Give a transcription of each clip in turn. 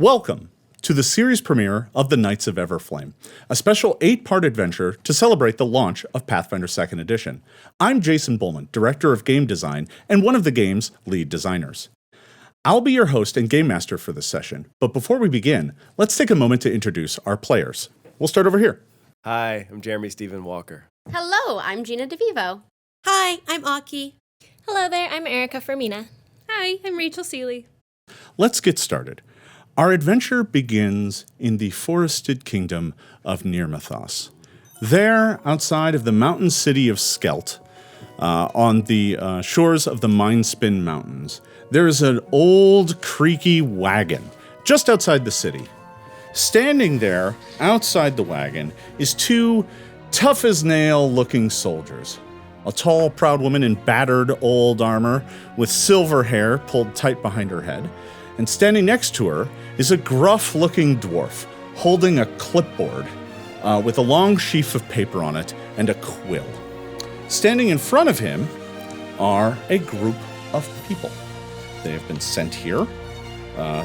Welcome to the series premiere of the Knights of Everflame, a special 8-part adventure to celebrate the launch of Pathfinder 2nd Edition. I'm Jason Bulmahn, Director of Game Design and one of the game's lead designers. I'll be your host and game master for this session, but before we begin, let's take a moment to introduce our players. We'll start over here. Hi, I'm Jeremy Stephen Walker. Hello, I'm Gina DeVivo. Hi, I'm Aki. Hello there, I'm Erika Fermina. Hi, I'm Rachel Seeley. Let's get started. Our adventure begins in the forested kingdom of Nirmathos. There, outside of the mountain city of Skelt, on the shores of the Mindspin Mountains, there is an old, creaky wagon just outside the city. Standing there, outside the wagon, is two tough-as-nail-looking soldiers. A tall, proud woman in battered old armor with silver hair pulled tight behind her head. And standing next to her is a gruff-looking dwarf holding a clipboard with a long sheaf of paper on it and a quill. Standing in front of him are a group of people. They have been sent here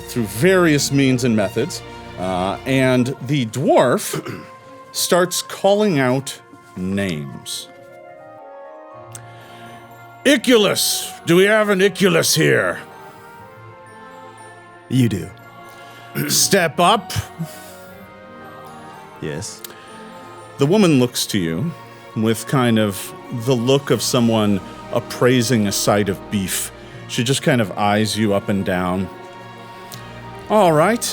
through various means and methods, and the dwarf starts calling out names. Iculus! Do we have an Iculus here? You do. Step up. Yes. The woman looks to you with kind of the look of someone appraising a side of beef. She just kind of eyes you up and down. All right.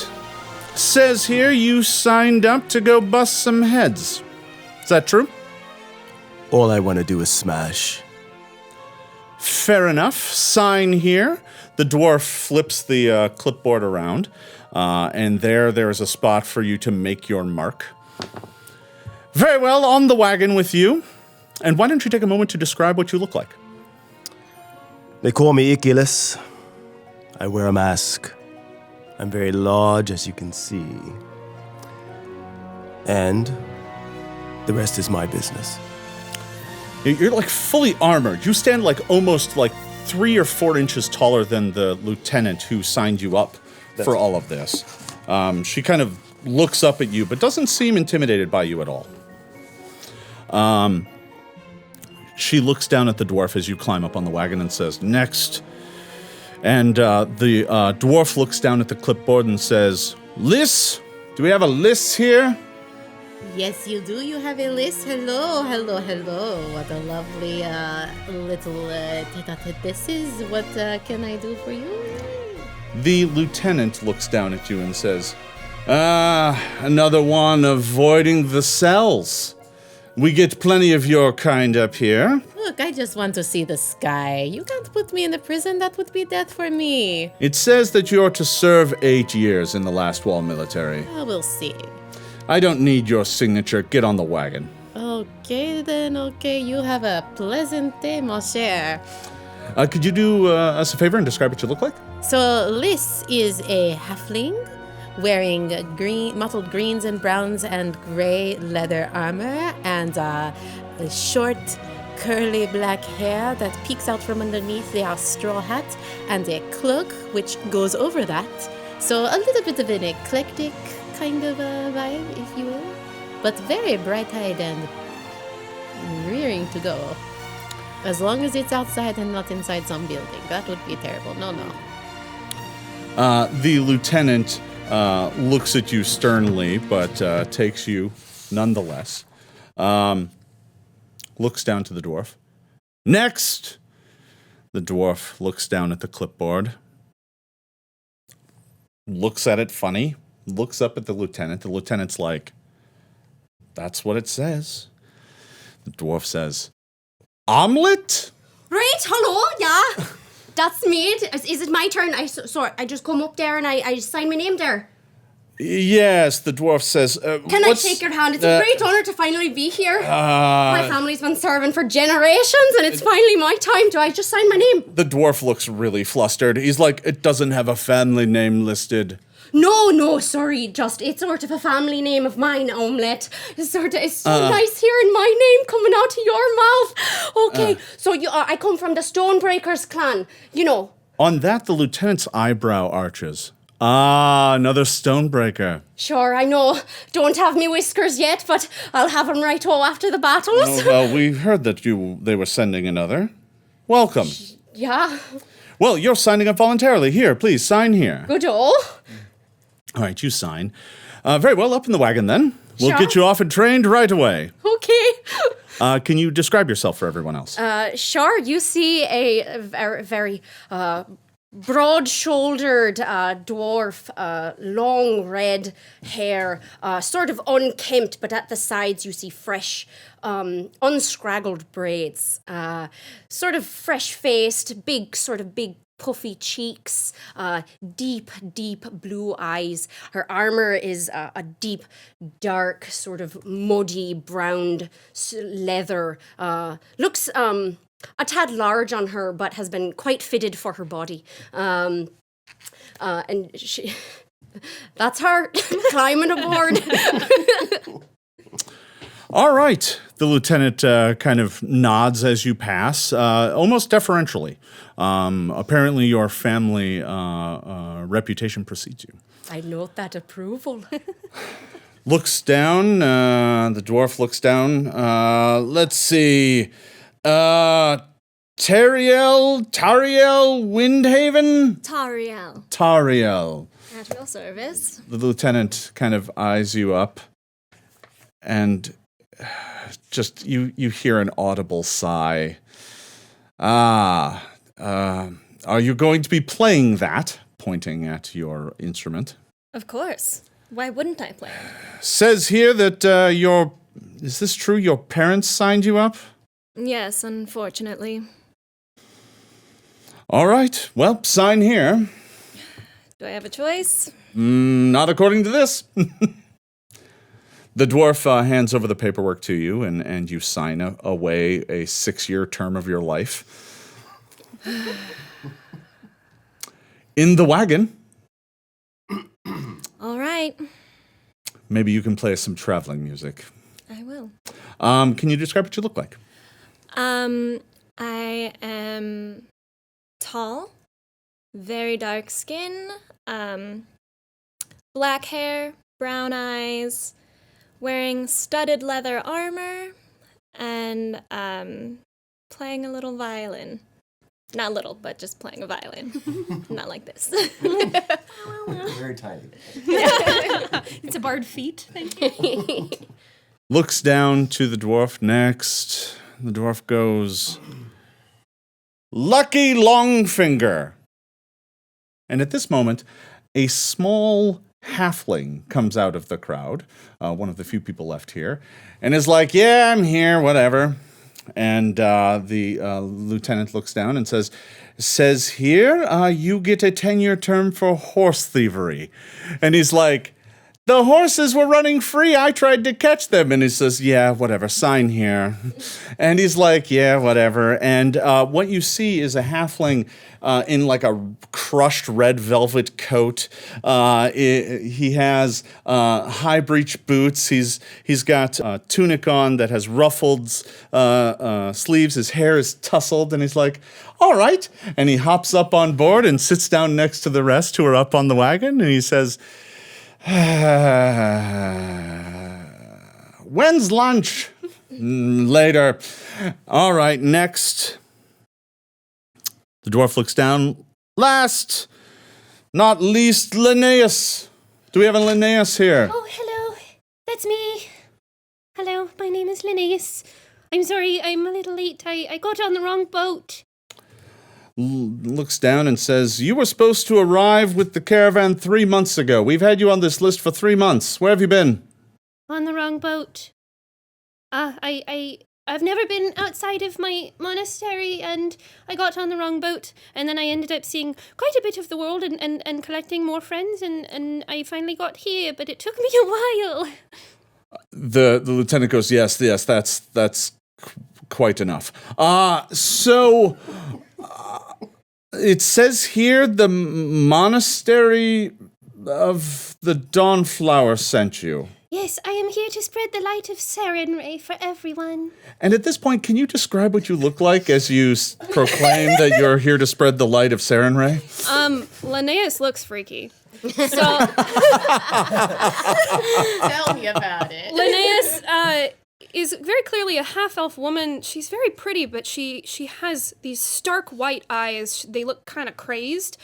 Says here you signed up to go bust some heads. Is that true? All I want to do is smash. Fair enough. Sign here. The dwarf flips the clipboard around, and there is a spot for you to make your mark. Very well, on the wagon with you. And why don't you take a moment to describe what you look like? They call me Iculus. I wear a mask. I'm very large, as you can see. And the rest is my business. You're like fully armored. You stand like almost like 3 or 4 inches taller than the lieutenant who signed you up for all of this. She kind of looks up at you, but doesn't seem intimidated by you at all. She looks down at the dwarf as you climb up on the wagon and says, "Next." And the dwarf looks down at the clipboard and says, "Liz, do we have a Liz here?" Yes, you do. You have a list. Hello. What a lovely little tete-a-tete this is. What can I do for you? The lieutenant looks down at you and says, another one avoiding the cells. We get plenty of your kind up here. Look, I just want to see the sky. You can't put me in a prison. That would be death for me. It says that you're to serve 8 years in the Lastwall military. We'll see. I don't need your signature. Get on the wagon. Okay, then. Okay, you have a pleasant day, mon cher. Could you do us a favor and describe what you look like? So, Liz is a halfling wearing mottled greens and browns and gray leather armor and a short, curly black hair that peeks out from underneath the straw hat and a cloak which goes over that. So, a little bit of an eclectic kind of a vibe, if you will, but very bright-eyed and rearing to go. As long as it's outside and not inside some building. That would be terrible. No. The lieutenant looks at you sternly, but takes you nonetheless. Looks down to the dwarf. Next! The dwarf looks down at the clipboard. Looks at it funny. Looks up at the lieutenant. The lieutenant's like, "That's what it says." The dwarf says, "Omelet?" Right, hello, yeah. That's me. Is it my turn? Sorry, I just come up there and I sign my name there. Yes, the dwarf says. Can I shake your hand? It's a great honor to finally be here. My family's been serving for generations and it's finally my time. Do I just sign my name? The dwarf looks really flustered. He's like, "It doesn't have a family name listed." No, sorry, it's sort of a family name of mine, Omelette. It's so nice hearing my name coming out of your mouth. Okay, so I come from the Stonebreakers clan, you know. On that, the lieutenant's eyebrow arches. Ah, another stonebreaker. Sure, I know. Don't have me whiskers yet, but I'll have 'em right after the battles. Oh, well, we heard that they were sending another. Welcome. Yeah, Well, you're signing up voluntarily. Here, please, sign here. good All right, you sign. Very well, up in the wagon then. We'll Sure. get you off and trained right away. Okay. Can you describe yourself for everyone else? Sure, you see a very broad-shouldered dwarf, long red hair, sort of unkempt, but at the sides you see fresh, unscraggled braids. Sort of fresh-faced, big puffy cheeks, deep blue eyes. Her armor is a deep, dark, sort of muddy, brown leather. Looks a tad large on her, but has been quite fitted for her body. And she... That's her climbing aboard. All right. The lieutenant kind of nods as you pass, almost deferentially. Apparently your family reputation precedes you. I note that approval. Looks down. The dwarf looks down. Let's see. Tariel, Windhaven? Tariel. At your service. The lieutenant kind of eyes you up, and just you hear an audible sigh. Are you going to be playing that? Pointing at your instrument. Of course. Why wouldn't I play? Says here that is this true? Your parents signed you up? Yes, unfortunately. All right. Well, sign here. Do I have a choice? Not according to this. The dwarf hands over the paperwork to you, and you sign away a 6-year term of your life. In the wagon. All right. Maybe you can play us some traveling music. I will. Can you describe what you look like? I am tall, very dark skin, black hair, brown eyes, wearing studded leather armor, and playing a little violin. Not little, but just playing a violin. Not like this. Very tiny. It's a bard feat. Thank you. Looks down to the dwarf next. The dwarf goes, Lucky Longfinger. And at this moment, a small halfling comes out of the crowd, one of the few people left here, and is like, yeah, I'm here, whatever. And the lieutenant looks down and says here, you get a 10-year term for horse thievery. And he's like, the horses were running free. I tried to catch them. And he says, yeah, whatever, sign here. And he's like, yeah, whatever. And what you see is a halfling in like a crushed red velvet coat. He has high breech boots. He's got a tunic on that has ruffled sleeves. His hair is tousled. And he's like, all right. And he hops up on board and sits down next to the rest who are up on the wagon. And he says, when's lunch? Later. All right, next. The dwarf looks down. Last, not least, Linnaeus. Do we have a Linnaeus here? Oh, hello. That's me. Hello, my name is Linnaeus. I'm sorry, I'm a little late. I got on the wrong boat. Looks down and says, you were supposed to arrive with the caravan 3 months ago. We've had you on this list for 3 months. Where have you been? On the wrong boat. I've never been outside of my monastery, and I got on the wrong boat, and then I ended up seeing quite a bit of the world and collecting more friends, and I finally got here, but it took me a while. The lieutenant goes, yes, that's quite enough. It says here the monastery of the Dawnflower sent you. Yes, I am here to spread the light of Sarenrae for everyone. And at this point, can you describe what you look like as you proclaim that you're here to spread the light of Sarenrae? Linnaeus looks freaky. So Tell me about it. Linnaeus is very clearly a half-elf woman. She's very pretty, but she has these stark white eyes. They look kind of crazed.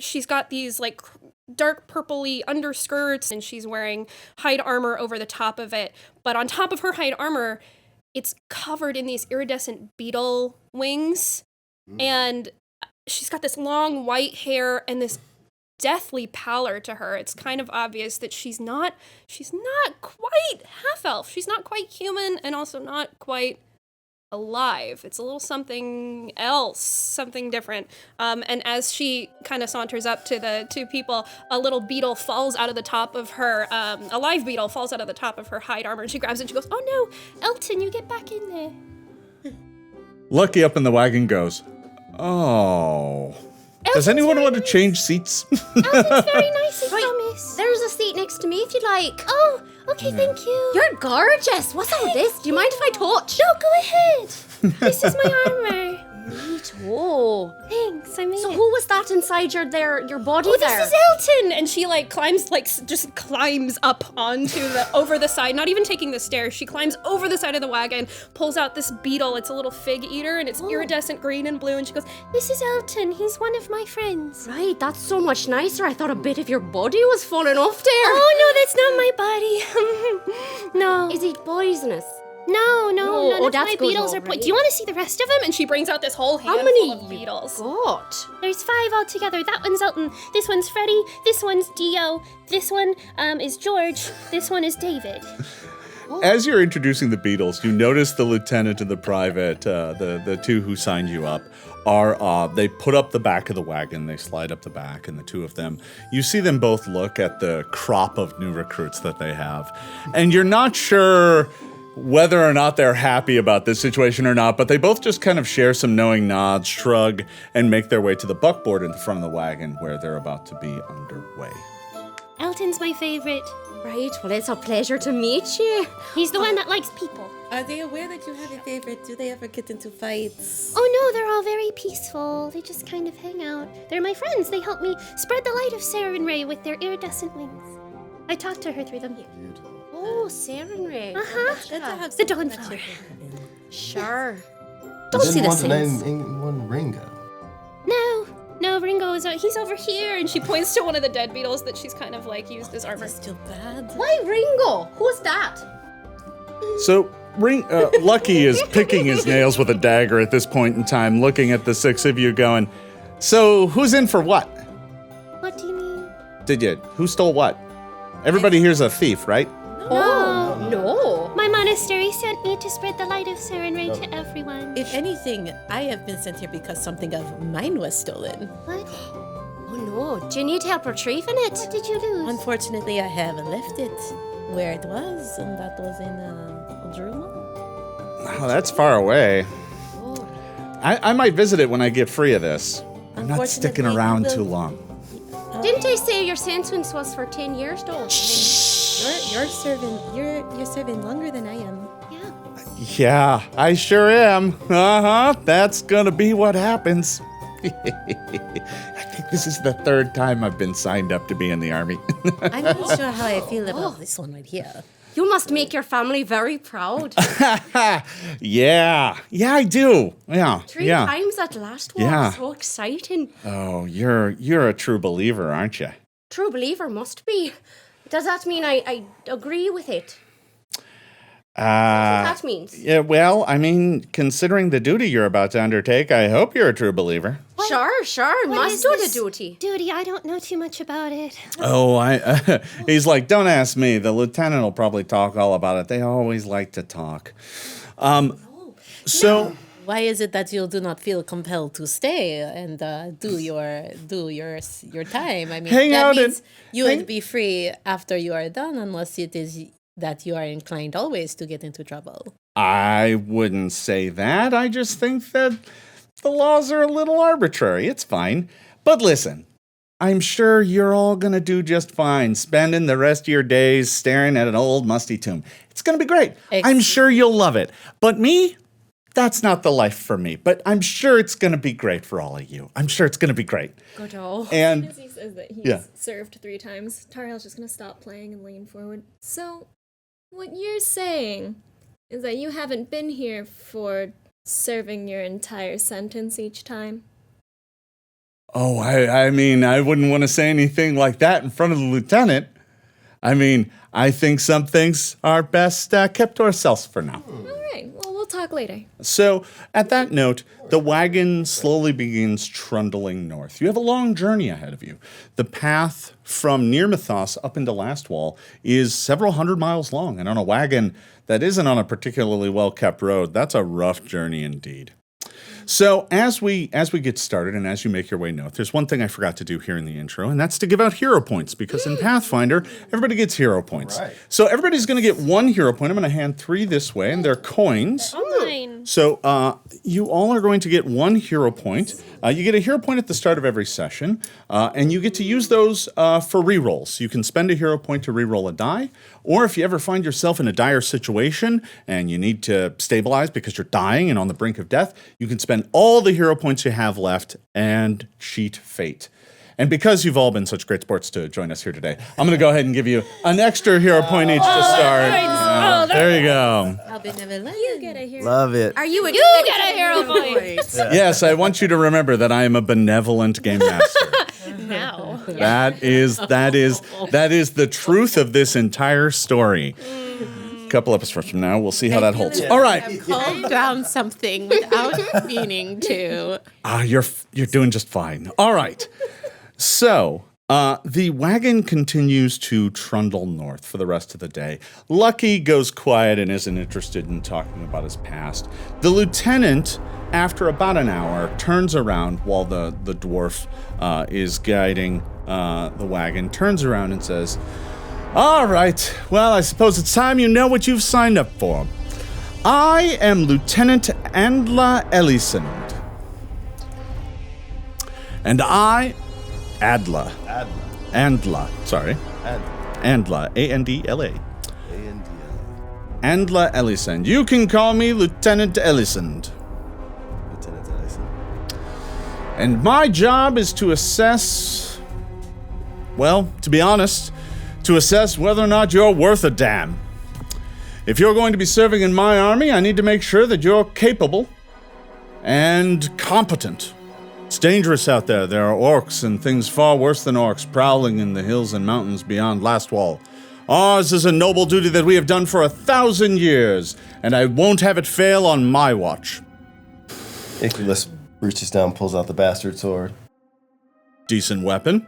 She's got these like dark purpley underskirts, and she's wearing hide armor over the top of it. But on top of her hide armor, it's covered in these iridescent beetle wings. And she's got this long white hair and this deathly pallor to her. It's kind of obvious that she's not quite half-elf. She's not quite human and also not quite alive. It's a little something else, something different. And as she kind of saunters up to the two people, a little beetle falls out of the top of her, a live beetle falls out of the top of her hide armor, and she grabs it and she goes, "Oh no, Elton, you get back in there." Lucky up in the wagon goes, "Oh. Does anyone want to change seats?" Elton's very nice, I promise. There's a seat next to me if you'd like. Oh, okay, thank you. You're gorgeous. What's all this? Do you mind if I touch? No, go ahead. This is my armor. Neat. Oh. Thanks, I made So it. who was that inside your body Oh, there? this is Elton! And she just climbs up onto over the side, not even taking the stairs. She climbs over the side of the wagon, pulls out this beetle. It's a little fig eater, and it's iridescent green and blue. And she goes, This is Elton. He's one of my friends. Right, that's so much nicer. I thought a bit of your body was falling off there. Oh, no, that's not my body. No. Is it poisonous? No, none of that's my good, beetles are alright. Do you want to see the rest of them? and she brings out this whole How handful many of beetles. got? There's 5 altogether. That one's Elton. This one's Freddie. This one's Dio. This one is George. This one is David. As you're introducing the Beatles, you notice the lieutenant and the private, the two who signed you up, they put up the back of the wagon, they slide up the back, and the two of them, you see them both look at the crop of new recruits that they have. And you're not sure whether or not they're happy about this situation or not, but they both just kind of share some knowing nods, shrug, and make their way to the buckboard in the front of the wagon where they're about to be underway. Elton's my favorite. Right, well, it's a pleasure to meet you. He's the one that likes people. Are they aware that you have a favorite? Do they ever get into fights? Oh no, they're all very peaceful. They just kind of hang out. They're my friends. They help me spread the light of Sarenrae with their iridescent wings. I talk to her through them. Oh, Sarenrae. Uh-huh. Good to have The someone dawn that flower. you can in. Sure. You see didn't the want to name sense. anyone Ringo. No, Ringo is he's over here, and she points to one of the dead beetles that she's kind of like used as armor. That's too bad. Why Ringo? Who's that? So, Lucky is picking his nails with a dagger at this point in time, looking at the six of you going, "So, who's in for what? What do you mean? Who stole what? Everybody here's a thief, right?" Oh, no. My monastery sent me to spread the light of Sarenrae to everyone. If anything, I have been sent here because something of mine was stolen. What? Oh, no. Do you need help retrieving it? What did you lose? Unfortunately, I have left it where it was, and that was in Druma. Oh, that's far away. Oh. I might visit it when I get free of this. I'm not Unfortunately, sticking you around will- too long. Didn't they say your sentence was for 10 years, though? You're serving longer than I am. Yeah. Yeah, I sure am. That's gonna be what happens. I think this is the third time I've been signed up to be in the army. I'm not sure how I feel about this one right here. You must make your family very proud. Yeah, I do. Yeah, 3 yeah. times at Lastwall. Yeah. So exciting. Oh, you're a true believer, aren't you? True believer must be. Does that mean I agree with it? That's what that means. Yeah, well, I mean, considering the duty you're about to undertake, I hope you're a true believer. Sure. What Must is do the this duty. Duty, I don't know too much about it. Oh, he's like, don't ask me. The lieutenant will probably talk all about it. They always like to talk. So, Why is it that you do not feel compelled to stay and do your time? I mean, Hang that out means and- you would be free after you are done, unless it is that you are inclined always to get into trouble. I wouldn't say that. I just think that the laws are a little arbitrary. It's fine. But listen, I'm sure you're all going to do just fine, spending the rest of your days staring at an old musty tomb. It's going to be great. I'm sure you'll love it. But me, that's not the life for me. But I'm sure it's going to be great for all of you. I'm sure it's going to be great. Good-o. And As he says that he's served 3 times, Tariel's just gonna stop playing and lean forward. So, what you're saying is that you haven't been here for serving your entire sentence each time? oh, I mean, I wouldn't want to say anything like that in front of the lieutenant. I mean, I think some things are best kept to ourselves for now. All right, well, we'll talk later. So, at that note, the wagon slowly begins trundling north. You have a long journey ahead of you. The path from near Mythos up into Lastwall is several hundred miles long, and on a wagon that isn't on a particularly well-kept road, that's a rough journey indeed. So as we get started and as you make your way north, there's one thing I forgot to do here in the intro, and that's to give out hero points, because in Pathfinder, everybody gets hero points. Right. So everybody's going to get 1 hero point. I'm going to hand 3 this way, and they're coins. Mine. So you all are going to get 1 hero point. You get a hero point at the start of every session, and you get to use those for rerolls. You can spend a hero point to reroll a die, or if you ever find yourself in a dire situation and you need to stabilize because you're dying and on the brink of death, you can spend all the hero points you have left and cheat fate. And because you've all been such great sports to join us here today, I'm going to go ahead and give you an extra hero point each to start. There you go. How benevolent. You get a hero. Love it. Are you You get a hero point. Yes, I want you to remember that I am a benevolent game master. Now. That is the truth of this entire story. A couple episodes from now, we'll see how that holds. All right. Called down something without meaning to. You're doing just fine. All right. So, the wagon continues to trundle north for the rest of the day. Lucky goes quiet and isn't interested in talking about his past. The lieutenant, after about an hour, turns around while the dwarf is guiding the wagon, turns around and says, "All right, well, I suppose it's time you know what you've signed up for. I am Lieutenant Andla Elisand. And I... Adla. Andla, sorry. Andla, A-N-D-L-A. Andla Elisand. You can call me Lieutenant Elisand. Lieutenant Ellison. And my job is to assess... Well, to be honest, to assess whether or not you're worth a damn. If you're going to be serving in my army, I need to make sure that you're capable and competent. It's dangerous out there. There are orcs and things far worse than orcs prowling in the hills and mountains beyond Lastwall. Ours is a noble duty that we have done for 1,000 years, and I won't have it fail on my watch." Iculus reaches down, pulls out the bastard sword. Decent weapon.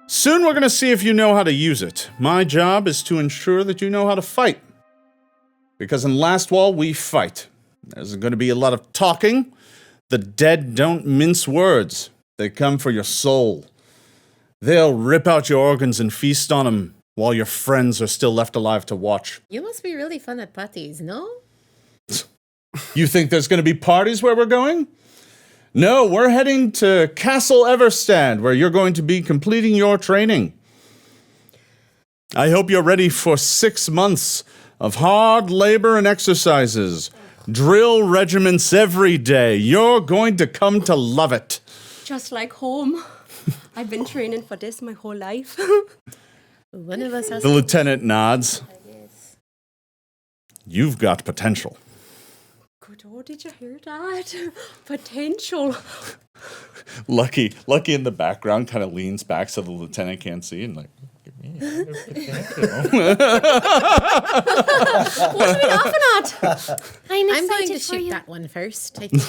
Soon we're going to see if you know how to use it. My job is to ensure that you know how to fight. Because in Lastwall, we fight. There's going to be a lot of talking. The dead don't mince words. They come for your soul. They'll rip out your organs and feast on them while your friends are still left alive to watch. You must be really fun at parties, no? You think there's going to be parties where we're going? No, we're heading to Castle Everstand, where you're going to be completing your training. I hope you're ready for 6 months of hard labor and exercises. Drill regiments every day. You're going to come to love it. Just like home. I've been training for this my whole life. One of us has The lieutenant nods. You've got potential. Good, oh, did you hear that? Potential. Lucky in the background kind of leans back so the lieutenant can't see and like, What are we laughing at? I'm I'm going to excited for shoot you. that one first. I think.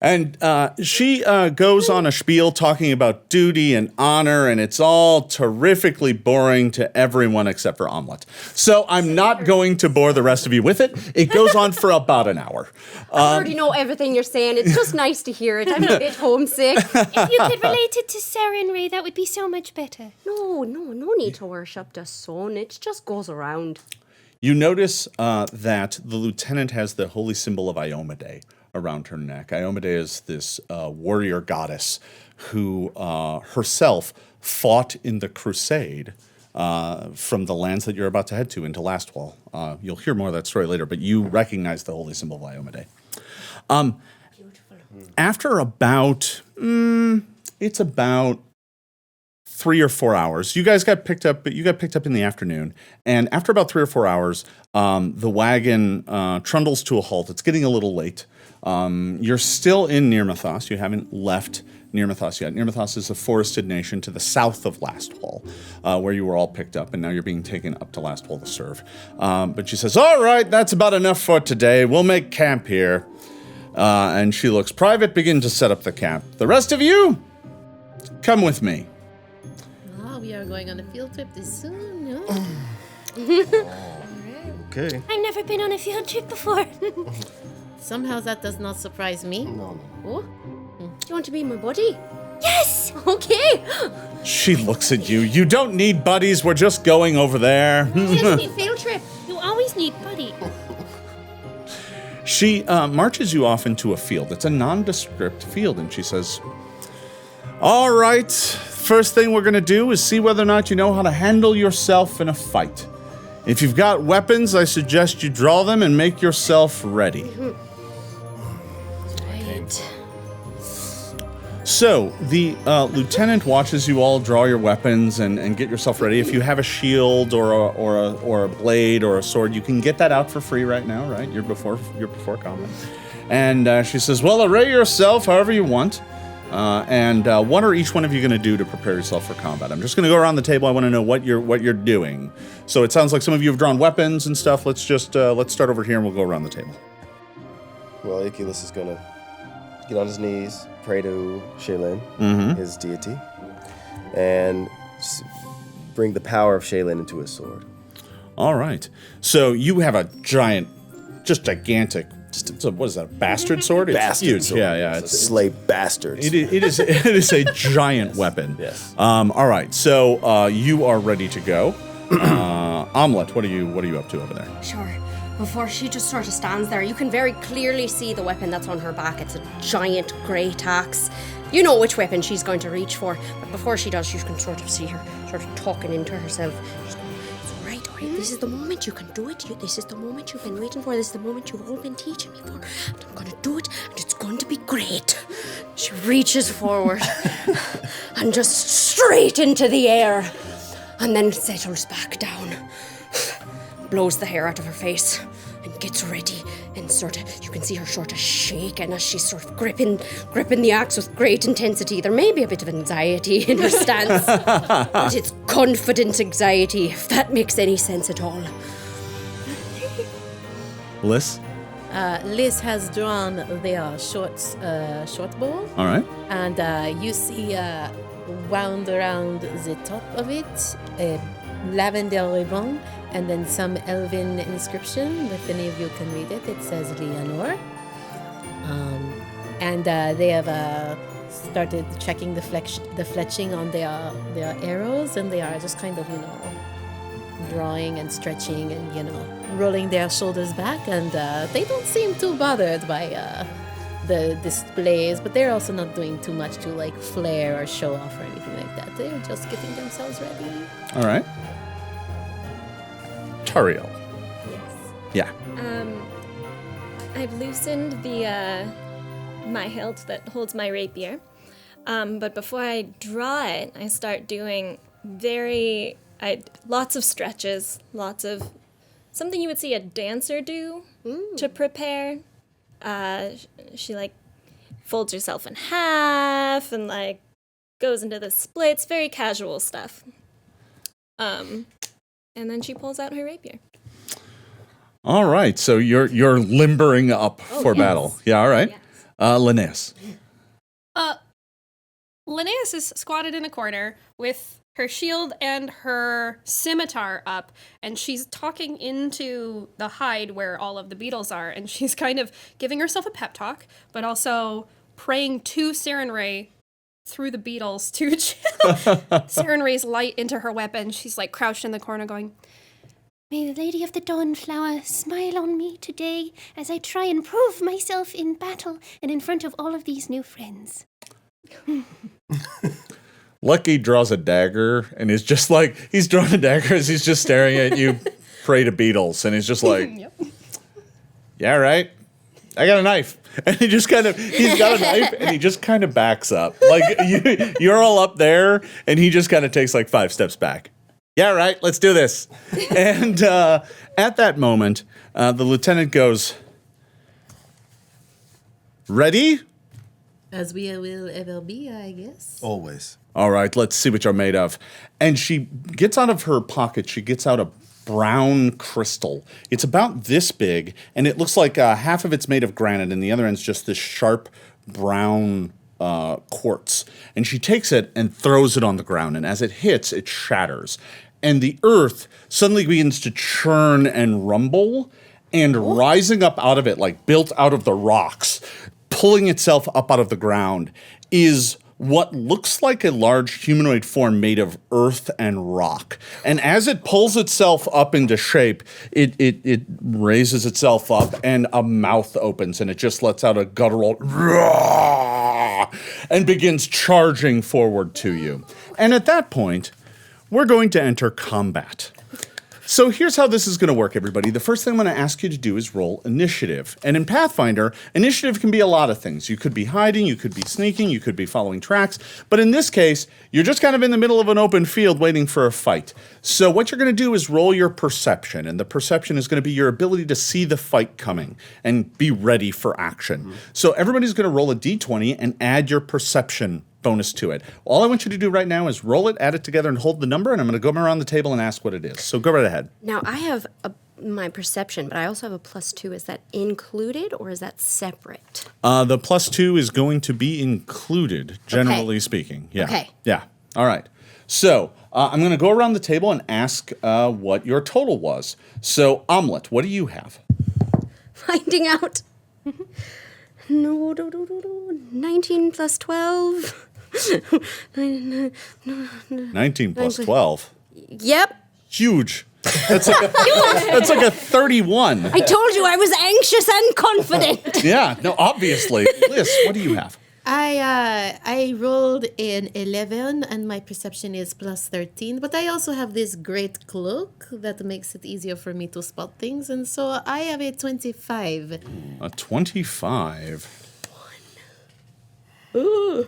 And she goes on a spiel talking about duty and honor, and it's all terrifically boring to everyone except for Omelette. So I'm not going to bore the rest of you with it. It goes on for about an hour. I already know everything you're saying. It's just nice to hear it. I'm a bit homesick. If you could relate it to Sarenrae, that would be so much better. No need to worship the sun. It just goes around. You notice that the lieutenant has the holy symbol of Iomedae around her neck. Iomade is this warrior goddess who herself fought in the crusade from the lands that you're about to head to into Lastwall. You'll hear more of that story later, but you recognize the holy symbol of Iomade. After about, it's about 3 or 4 hours. You guys got picked up, but you got picked up in the afternoon. And after about 3 or 4 hours, the wagon trundles to a halt. It's getting a little late. You're still in Nirmathos. You haven't left Nirmathos yet. Nirmathos is a forested nation to the south of Lastwall, where you were all picked up, and now you're being taken up to Lastwall to serve. But she says, all right, that's about enough for today. We'll make camp here. And she looks, Private, begin to set up the camp. The rest of you, come with me. We are going on a field trip this soon, no? Okay. I've never been on a field trip before. Somehow that does not surprise me. No. Oh? Do you want to be my buddy? Yes! Okay. She looks at you. You don't need buddies. We're just going over there. Just need field trip. You always need buddy. She marches you off into a field. It's a nondescript field, and she says, all right, first thing we're going to do is see whether or not you know how to handle yourself in a fight. If you've got weapons, I suggest you draw them and make yourself ready. Right. So, the lieutenant watches you all draw your weapons and get yourself ready. If you have a shield or a blade or a sword, you can get that out for free right now, right? You're before combat. And she says, well, array yourself however you want. And what are each one of you going to do to prepare yourself for combat? I'm just going to go around the table. I want to know what you're doing. So it sounds like some of you have drawn weapons and stuff. Let's just let's start over here and we'll go around the table. Well, Ichilus is gonna get on his knees, pray to Shaylin, his deity, and bring the power of Shaylin into his sword. All right. So you have a gigantic. What is that? A bastard sword? It's Bastard huge. sword. Yeah. It's slay bastards. It is a giant weapon. Yes. All right. So you are ready to go. Omelette, what are you up to over there? Sure. Before she just sort of stands there, you can very clearly see the weapon that's on her back. It's a giant great axe. You know which weapon she's going to reach for, but before she does, you can sort of see her sort of talking into herself. She's going, it's all right, this is the moment you can do it. This is the moment you've been waiting for. This is the moment you've all been teaching me for. And I'm going to do it, and it's going to be great. She reaches forward and just straight into the air, and then settles back down. Blows the hair out of her face and gets ready, and sort of you can see her sort of shaking as she's sort of gripping the axe with great intensity. There may be a bit of anxiety in her stance, but it's confident anxiety, if that makes any sense at all. Liz? Liz has drawn their short bow. All right. And you see wound around the top of it a lavender ribbon and then some elven inscription. If any of you can read it, it says Leonor. And they have started checking the fletching on their arrows, and they are just kind of, drawing and stretching and, rolling their shoulders back, and they don't seem too bothered by the displays, but they're also not doing too much to like flare or show off or anything like that. They're just getting themselves ready. All right. Tariel. Yes. Yeah. I've loosened the my hilt that holds my rapier. But before I draw it, I start doing lots of stretches, lots of something you would see a dancer do to prepare. She like folds herself in half and like goes into the splits, very casual stuff. And then she pulls out her rapier. All right. So you're limbering up for battle. Yeah. All right. Yes. Linnaeus. Linnaeus is squatted in a corner with her shield and her scimitar up, and she's talking into the hide where all of the beetles are, and she's kind of giving herself a pep talk, but also praying to Sarenrae through the beetles to chill Sarenrae's light into her weapon. She's like crouched in the corner going, May the Lady of the Dawnflower smile on me today as I try and prove myself in battle and in front of all of these new friends. Lucky draws a dagger and is just like, he's drawing a dagger as he's just staring at you, prey to beetles. And he's just like, yeah, right. I got a knife. And he's got a knife and he just kind of backs up. Like you're all up there and he just kind of takes like 5 steps back. Yeah, right. Let's do this. And at that moment, the lieutenant goes, ready? As we will ever be, I guess. Always. All right, let's see what you're made of. And she gets out of her pocket, she gets out a brown crystal. It's about this big, and it looks like half of it's made of granite, and the other end's just this sharp brown quartz. And she takes it and throws it on the ground, and as it hits, it shatters. And the earth suddenly begins to churn and rumble, and rising up out of it, like built out of the rocks, pulling itself up out of the ground, is what looks like a large humanoid form made of earth and rock. And as it pulls itself up into shape, it raises itself up and a mouth opens and it just lets out a guttural roar and begins charging forward to you. And at that point, we're going to enter combat. So here's how this is going to work, everybody. The first thing I'm going to ask you to do is roll initiative. And in Pathfinder, initiative can be a lot of things. You could be hiding, you could be sneaking, you could be following tracks. But in this case, you're just kind of in the middle of an open field waiting for a fight. So what you're going to do is roll your perception. And the perception is going to be your ability to see the fight coming and be ready for action. Mm-hmm. So everybody's going to roll a d20 and add your perception bonus to it. All I want you to do right now is roll it, add it together, and hold the number, and I'm going to go around the table and ask what it is. So go right ahead. Now, I have my perception, but I also have a +2. Is that included or is that separate? The +2 is going to be included, generally speaking. Yeah. Okay. Yeah. All right. So I'm going to go around the table and ask what your total was. So, Omelet, what do you have? Finding out. No. 19 plus 12. 19 plus 12. Yep. Huge. That's like a 31. I told you I was anxious and confident. Yeah, no, obviously. Liz, what do you have? I rolled an 11 and my perception is +13, but I also have this great cloak that makes it easier for me to spot things, and so I have a 25. A 25. Ooh.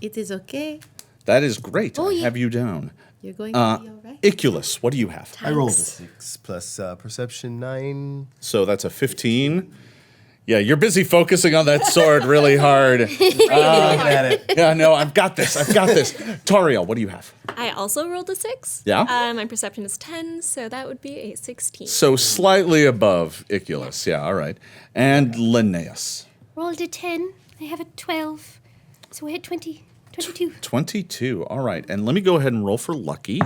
It is okay. That is great. Oh, I yeah. have you down. You're going to be all right. Iculus, what do you have? I rolled a 6 plus perception 9. So that's a 15. Yeah, you're busy focusing on that sword really hard. Looking at it. Yeah, no, I've got this. Toriel, what do you have? I also rolled a 6. Yeah? My perception is 10, so that would be a 16. So slightly above Iculus. Yeah, all right. And Linnaeus. Rolled a 10. I have a 12. So I had 22. 22. All right. And let me go ahead and roll for Lucky.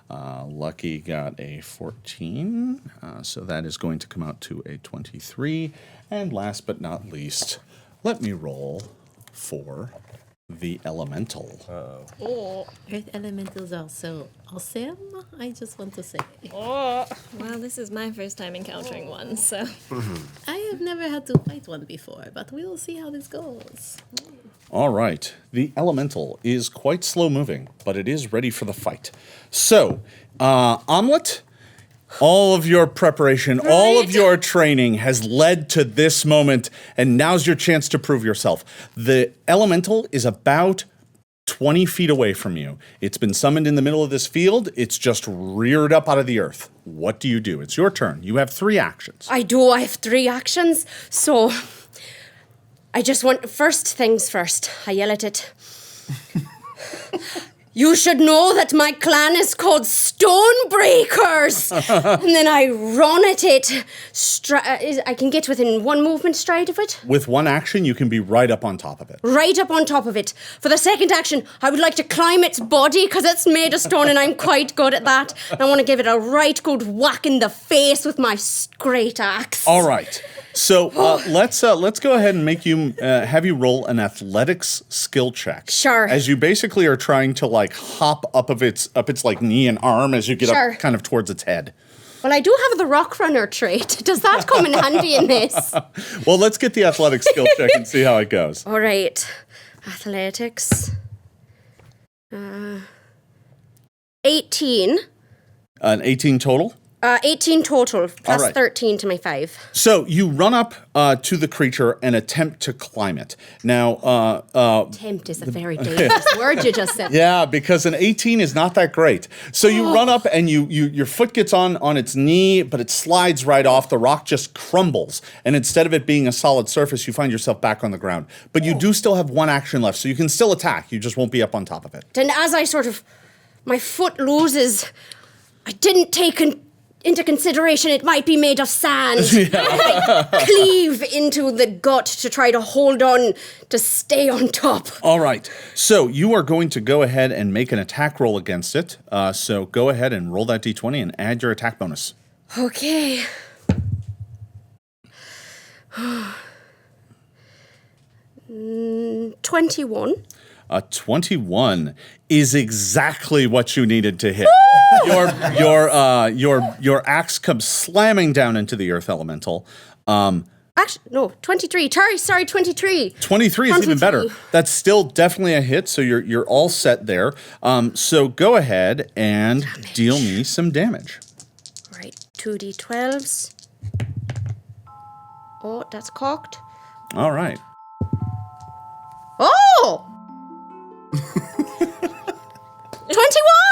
Lucky got a 14. So that is going to come out to a 23. And last but not least, let me roll for the Elemental. Earth elementals are so awesome, I just want to say. Well, this is my first time encountering one, so. I have never had to fight one before, but we will see how this goes. All right. The Elemental is quite slow moving, but it is ready for the fight. So, Omelet, all of your preparation, all of your training has led to this moment, and now's your chance to prove yourself. The Elemental is about 20 feet away from you. It's been summoned in the middle of this field. It's just reared up out of the earth. What do you do? It's your turn. You have 3 actions. I have 3 actions, so I just want, first things first, I yell at it. You should know that my clan is called Stonebreakers. And then I run at it. I can get within 1 movement stride of it. With 1 action, you can be right up on top of it. Right up on top of it. For the second action, I would like to climb its body because it's made of stone and I'm quite good at that. And I want to give it a right good whack in the face with my great axe. All right. So let's go ahead and make you have you roll an athletics skill check. Sure. As you basically are trying to like hop up its like knee and arm as you get up kind of towards its head. Well, I do have the rock runner trait. Does that come in handy in this? Well, let's get the athletics skill check and see how it goes. All right. Athletics. 18. An 18 total? 18 total, plus right. 13 to my 5. So you run up to the creature and attempt to climb it. Now, Tempt is a very dangerous word you just said. yeah, because an 18 is not that great. So you run up and your foot gets on its knee, but it slides right off. The rock just crumbles. And instead of it being a solid surface, you find yourself back on the ground. But you do still have one action left, so you can still attack. You just won't be up on top of it. And as I my foot loses, I didn't take into consideration it might be made of sand. I cleave into the gut to try to hold on to stay on top. All right. So you are going to go ahead and make an attack roll against it. So go ahead and roll that d20 and add your attack bonus. Okay. 21. 21 is exactly what you needed to hit. Your axe comes slamming down into the earth elemental. Actually, no, 23. Sorry, 23. 23 is even better. That's still definitely a hit, so you're all set there. So go ahead and deal me some damage. All right, 2d12s. Oh, that's cocked. All right. Oh!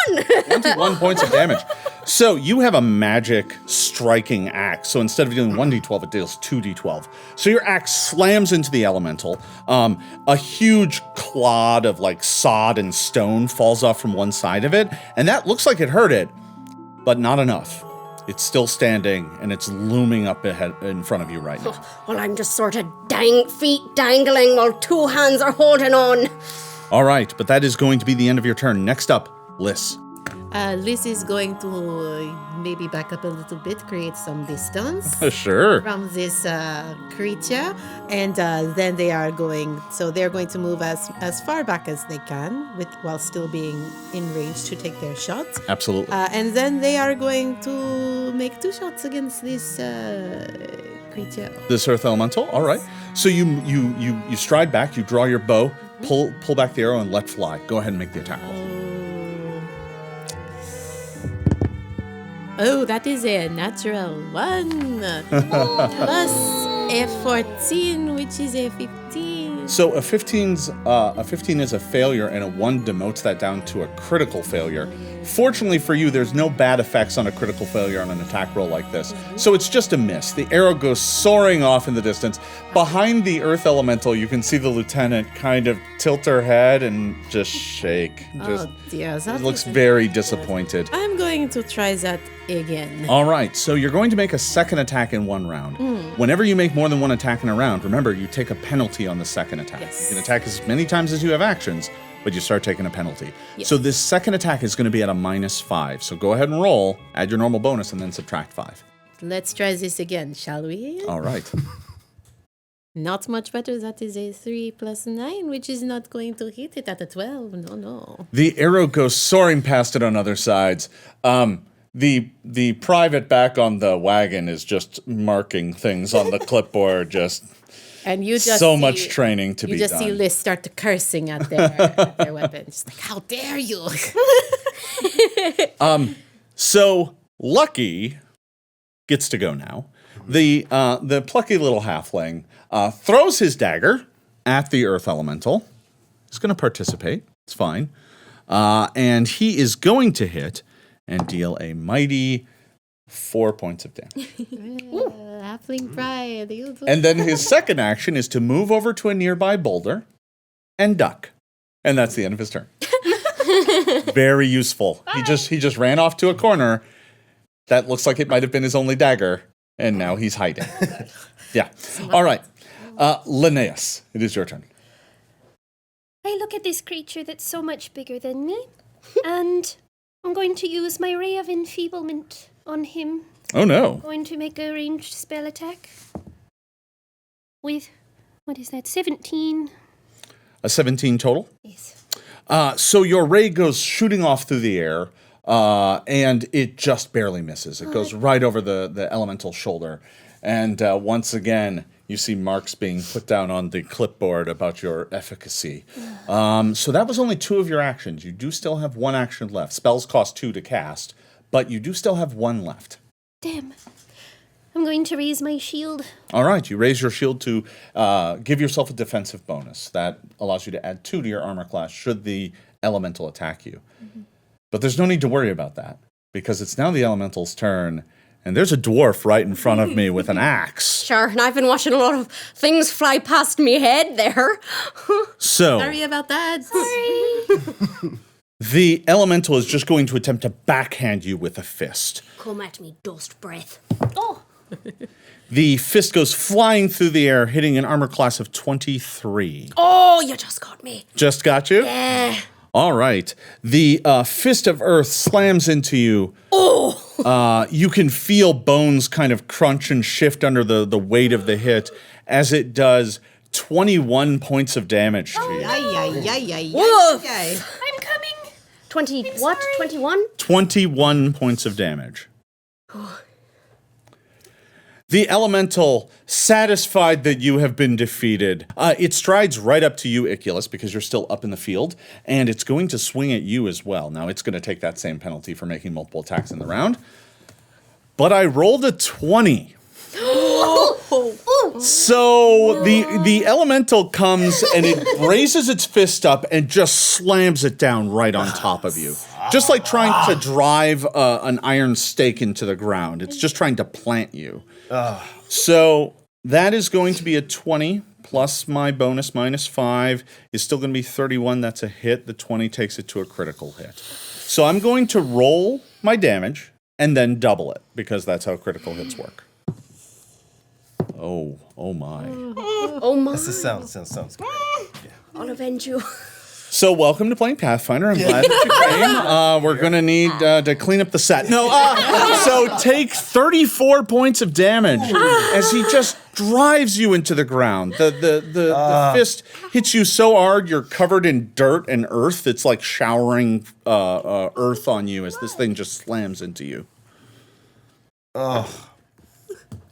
21! 21 points of damage. So you have a magic striking axe. So instead of dealing 1d12, it deals 2d12. So your axe slams into the elemental. A huge clod of like sod and stone falls off from one side of it. And that looks like it hurt it, but not enough. It's still standing, and it's looming up ahead in front of you right now. Well, I'm just sort of feet dangling while two hands are holding on. All right, but that is going to be the end of your turn. Next up, Liz. Liz is going to maybe back up a little bit, create some distance Sure. from this creature, and then they're going to move as far back as they can, while still being in range to take their shots. Absolutely. And then they are going to make 2 shots against this creature. This earth elemental. All right. So you stride back. You draw your bow, pull back the arrow, and let fly. Go ahead and make the attack roll. Oh, that is a natural 1 plus a 14, which is a 15. So a 15 is a failure, and a 1 demotes that down to a critical failure. Fortunately for you, there's no bad effects on a critical failure on an attack roll like this. So it's just a miss. The arrow goes soaring off in the distance. Behind the earth elemental, you can see the lieutenant kind of tilt her head and just shake. Oh dear, that looks very disappointed. I'm going to try that again. All right, so you're going to make a second attack in 1 round. Whenever you make more than 1 attack in a round, remember, you take a penalty on the second attack. Yes. You can attack as many times as you have actions, but you start taking a penalty. Yes. So this second attack is going to be at a -5. So go ahead and roll, add your normal bonus, and then subtract 5. Let's try this again, shall we? All right. Not much better. That is a 3 plus 9, which is not going to hit it at a 12. No. The arrow goes soaring past it on other sides. The private back on the wagon is just marking things on the clipboard, just... And you just so see, much training to be done. You just see Liz start to cursing at their weapon. Just like, how dare you? So Lucky gets to go now. The plucky little halfling throws his dagger at the earth elemental. He's going to participate. It's fine. And he is going to hit and deal a mighty 4 points of damage. Halfling pride. And then his second action is to move over to a nearby boulder and duck. And that's the end of his turn. Very useful. He just ran off to a corner. That looks like it might have been his only dagger. And now he's hiding. Yeah. All right. Linnaeus, it is your turn. I look at this creature that's so much bigger than me, and I'm going to use my Ray of Enfeeblement on him. Oh, no. I'm going to make a ranged spell attack. with, what is that, 17? A 17 total? Yes. So your ray goes shooting off through the air, and it just barely misses. It goes right over the elemental's shoulder. And once again, you see marks being put down on the clipboard about your efficacy. So that was only 2 of your actions. You do still have 1 action left. Spells cost 2 to cast, but you do still have 1 left. Damn. I'm going to raise my shield. All right, you raise your shield to give yourself a defensive bonus. That allows you to add 2 to your armor class should the elemental attack you. But there's no need to worry about that, because it's now the elemental's turn, and there's a dwarf right in front of me with an axe. Sure, and I've been watching a lot of things fly past me head there. So, Sorry about that. the elemental is just going to attempt to backhand you with a fist. Come at me, dust breath. Oh, The fist goes flying through the air, hitting an armor class of 23. Oh, you just got me. Just got you? Yeah. All right. The fist of earth slams into you. Oh! You can feel bones kind of crunch and shift under the weight of the hit as it does 21 points of damage to you. Woof. I'm coming. 20, I'm what? sorry. 21? 21 points of damage. The elemental, satisfied that you have been defeated, it strides right up to you, Iculus, because you're still up in the field, and it's going to swing at you as well. Now, it's going to take that same penalty for making multiple attacks in the round. But I rolled a 20. So the elemental comes and it raises its fist up and just slams it down right on top of you. Just like trying to drive an iron stake into the ground. It's just trying to plant you. So that is going to be a 20 plus my bonus -5 is still going to be 31. That's a hit. The 20 takes it to a critical hit. So I'm going to roll my damage and then double it because that's how critical hits work. Oh my. Oh my. This sounds good. I'll avenge you. So welcome to playing Pathfinder. I'm glad that you came. We're going to need to clean up the set. No, so take 34 points of damage as he just drives you into the ground. The fist hits you so hard you're covered in dirt and earth. It's like showering earth on you as this thing just slams into you.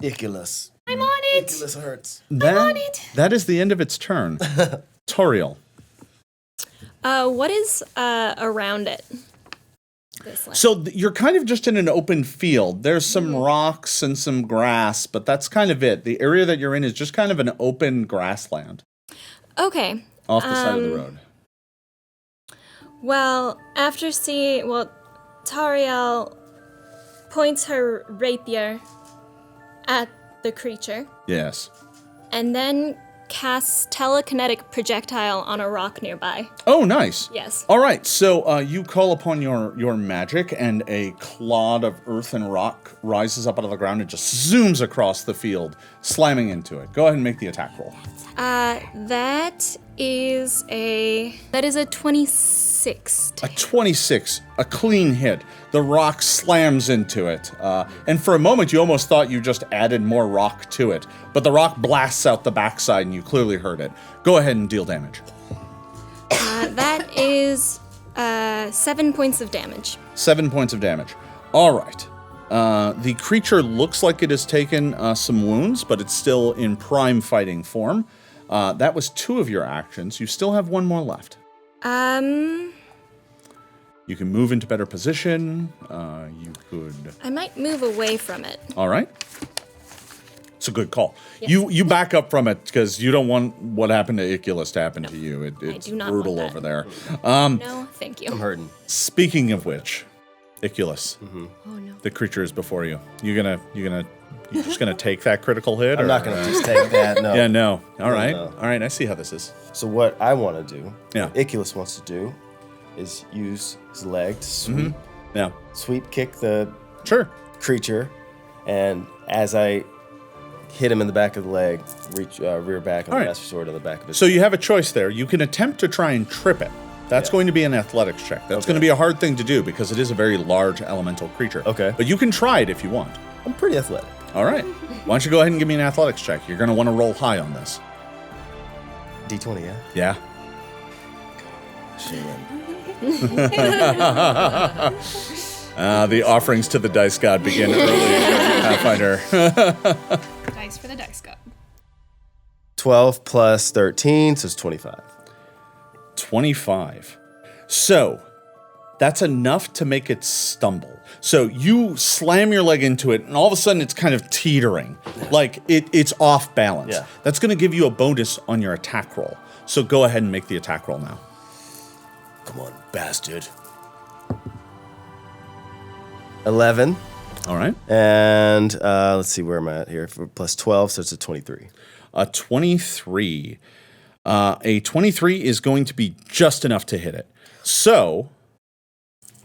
Iculus. I'm on it. Iculus hurts. That is the end of its turn. Toriel. What is around it? This land. So you're kind of just in an open field. There's some rocks and some grass, but that's kind of it. The area that you're in is just kind of an open grassland Okay. off the side of the road. Well, Tariel points her rapier at the creature Yes. and then casts telekinetic projectile on a rock nearby. Oh, nice. Yes. All right, so you call upon your magic, and a clod of earth and rock rises up out of the ground and just zooms across the field, slamming into it. Go ahead and make the attack roll. That is a 26. A 26, a clean hit. The rock slams into it. And for a moment, you almost thought you just added more rock to it. But the rock blasts out the backside, and you clearly heard it. Go ahead and deal damage. That is 7 points of damage. 7 points of damage. All right. The creature looks like it has taken some wounds, but it's still in prime fighting form. That was 2 of your actions. You still have 1 more left. You can move into better position. You could... I might move away from it. All right. It's a good call. Yes. You back up from it because you don't want what happened to Iculus to happen to you. It's do not brutal want that. over there. No, thank you. I'm hurting. Speaking of which, Iculus, Oh no. the creature is before you. You're just gonna take that critical hit? I'm not going to just take that, no. Yeah, no. All right. no. All right, I see how this is. So what I want to do, Yeah. Iculus wants to do, is use his leg to Yeah. sweep kick the Sure. creature, and as I hit him in the back of the leg, rear back on All the right. master sword on the back of his So you have a choice there. You can attempt to try and trip it. That's Yeah. going to be an athletics check. That's going to be a hard thing to do because it is a very large elemental creature. Okay. But you can try it if you want. I'm pretty athletic. All right. Why don't you go ahead and give me an athletics check? You're going to want to roll high on this. D20, yeah? Yeah. The offerings to the dice god begin early, Pathfinder. Dice for the dice god. 12 plus 13, so it's 25. 25. So, that's enough to make it stumble. So you slam your leg into it, and all of a sudden it's kind of teetering. Like it's off balance. Yeah. That's going to give you a bonus on your attack roll. So go ahead and make the attack roll now. Come on, bastard. 11. All right. And let's see, where am I at here? For plus 12, so it's a 23. A 23. A 23 is going to be just enough to hit it. So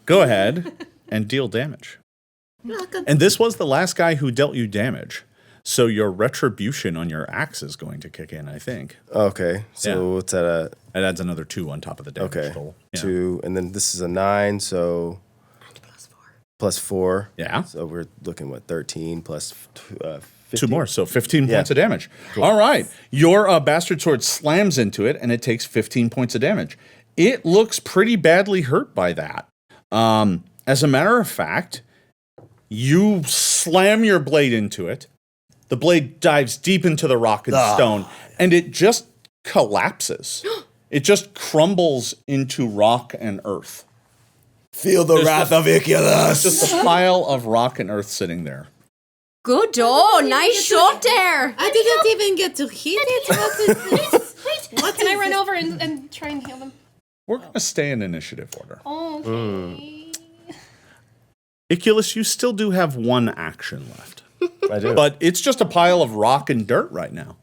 go ahead and deal damage. And this was the last guy who dealt you damage. So your retribution on your axe is going to kick in, I think. Okay, so what's that? It adds another 2 on top of the damage total. Yeah. 2, and then this is a 9, so... Plus 4. Yeah. So we're looking, 13 plus 15? 2 more, so 15 points of damage. Cool. All right. Your bastard sword slams into it, and it takes 15 points of damage. It looks pretty badly hurt by that. As a matter of fact, you slam your blade into it. The blade dives deep into the rock and stone, and it just collapses. It just crumbles into rock and earth. Feel the wrath of Iculus! Just a pile of rock and earth sitting there. Good nice shot there. I didn't even get to hit it. What is this? Wait, what can I run over and try and heal them? We're going to stay in initiative order. Okay. Iculus, you still do have 1 action left. I do. But it's just a pile of rock and dirt right now.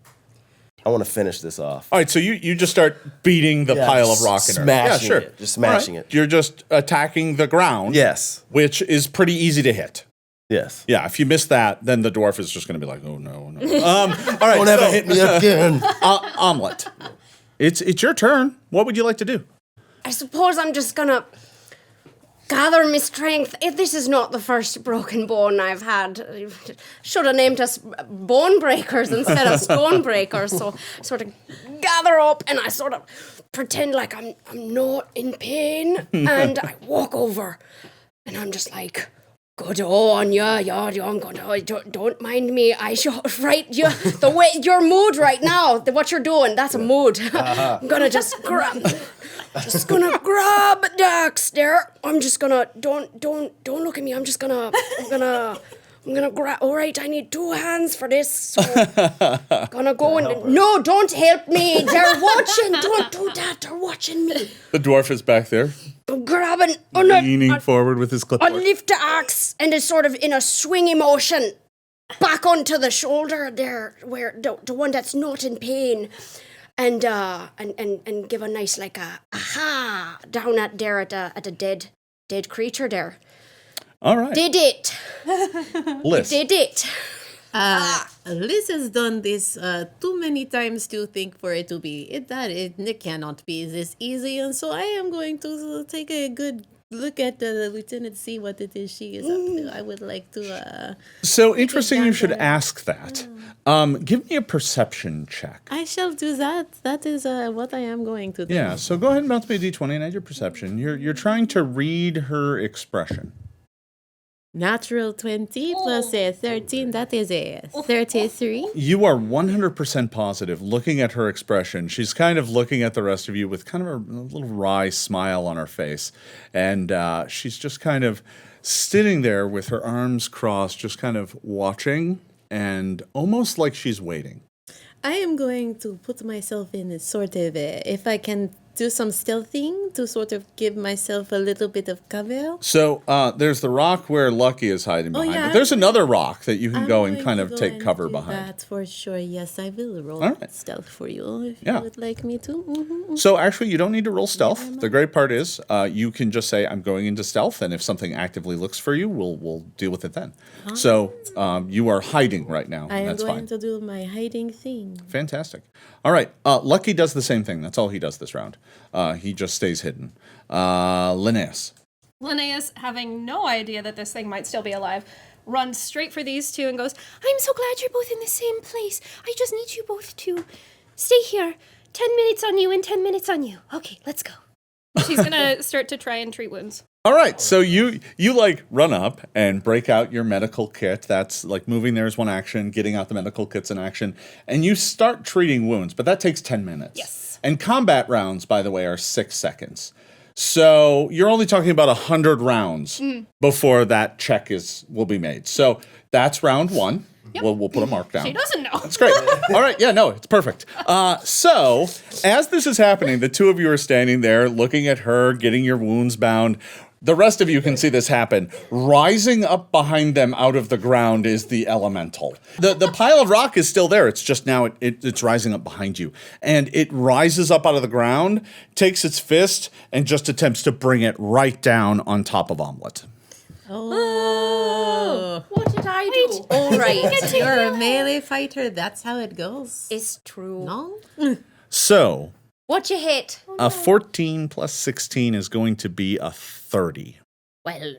I want to finish this off. All right, so you just start beating the pile of rock and dirt. Smashing Yeah, sure. it. Just smashing it. You're just attacking the ground. Yes. Which is pretty easy to hit. Yes. Yeah, if you miss that, then the dwarf is just going to be like, oh, no. All right, Don't ever hit me again. Omelet. It's your turn. What would you like to do? I suppose I'm just gonna gather my strength. This is not the first broken bone I've had. Should have named us bone breakers instead of stone breakers. So sort of gather up and I sort of pretend like I'm not in pain, and I walk over and I'm just like, good on ya, I'm gonna, don't mind me. I should, right, you, the way, your mood right now, what you're doing, that's a mood. I'm gonna just grab the axe there. I'm just gonna, don't look at me. I'm gonna grab, all right, I need 2 hands for this. So gonna go and, no, don't help me. They're watching, don't do that, they're watching me. The dwarf is back there. I'm grabbing, Leaning forward with his I clipboard. lift the axe and it's sort of in a swingy motion back onto the shoulder there, where the one that's not in pain, and give a nice like a aha down at a dead creature there. All right. Did it? Liz. Did it? Liz has done this too many times to think for it to be it cannot be this easy, and so I am going to take a good look at the lieutenant, see what it is she is up to. I would like to. So interesting. You should ask that. Give me a perception check. I shall do that. That is what I am going to do. Yeah. So go ahead and bounce me a d20 and add your perception. You're trying to read her expression. Natural 20 plus a 13, that is a 33. You are 100% positive looking at her expression. She's kind of looking at the rest of you with kind of a little wry smile on her face. And she's just kind of sitting there with her arms crossed, just kind of watching and almost like she's waiting. I am going to put myself in a sort of if I can do some stealthing to sort of give myself a little bit of cover. So there's the rock where Lucky is hiding behind. yeah. But there's another rock that you can I'm go and going kind to of go take and cover do behind. That for sure. Yes, I will roll All right. stealth for you if Yeah. you would like me to. Mm-hmm. So actually, you don't need to roll stealth. The great part is you can just say, I'm going into stealth, and if something actively looks for you, we'll deal with it then. So you are hiding right now. I am That's going fine. to do my hiding thing. Fantastic. All right. Lucky does the same thing. That's all he does this round. He just stays hidden. Linnaeus. Linnaeus, having no idea that this thing might still be alive, runs straight for these two and goes, I'm so glad you're both in the same place. I just need you both to stay here. 10 minutes on you and 10 minutes on you. Okay, let's go. She's going to start to try and treat wounds. All right, so you like run up and break out your medical kit. That's like moving there is one action, getting out the medical kit's an action, and you start treating wounds, but that takes 10 minutes. Yes. And combat rounds, by the way, are 6 seconds. So you're only talking about 100 rounds before that check will be made. So that's round 1. Yep. We'll put a mark down. She doesn't know. That's great. All right. Yeah, no, it's perfect. So as this is happening, the two of you are standing there looking at her, getting your wounds bound. The rest of you can see this happen. Rising up behind them out of the ground is the elemental. The pile of rock is still there. It's just now it's rising up behind you. And it rises up out of the ground, takes its fist, and just attempts to bring it right down on top of Omelet. Oh. What did I do? All right. You're a melee fighter. That's how it goes. It's true. No? So What you hit? a 14 plus 16 is going to be a 30. Well,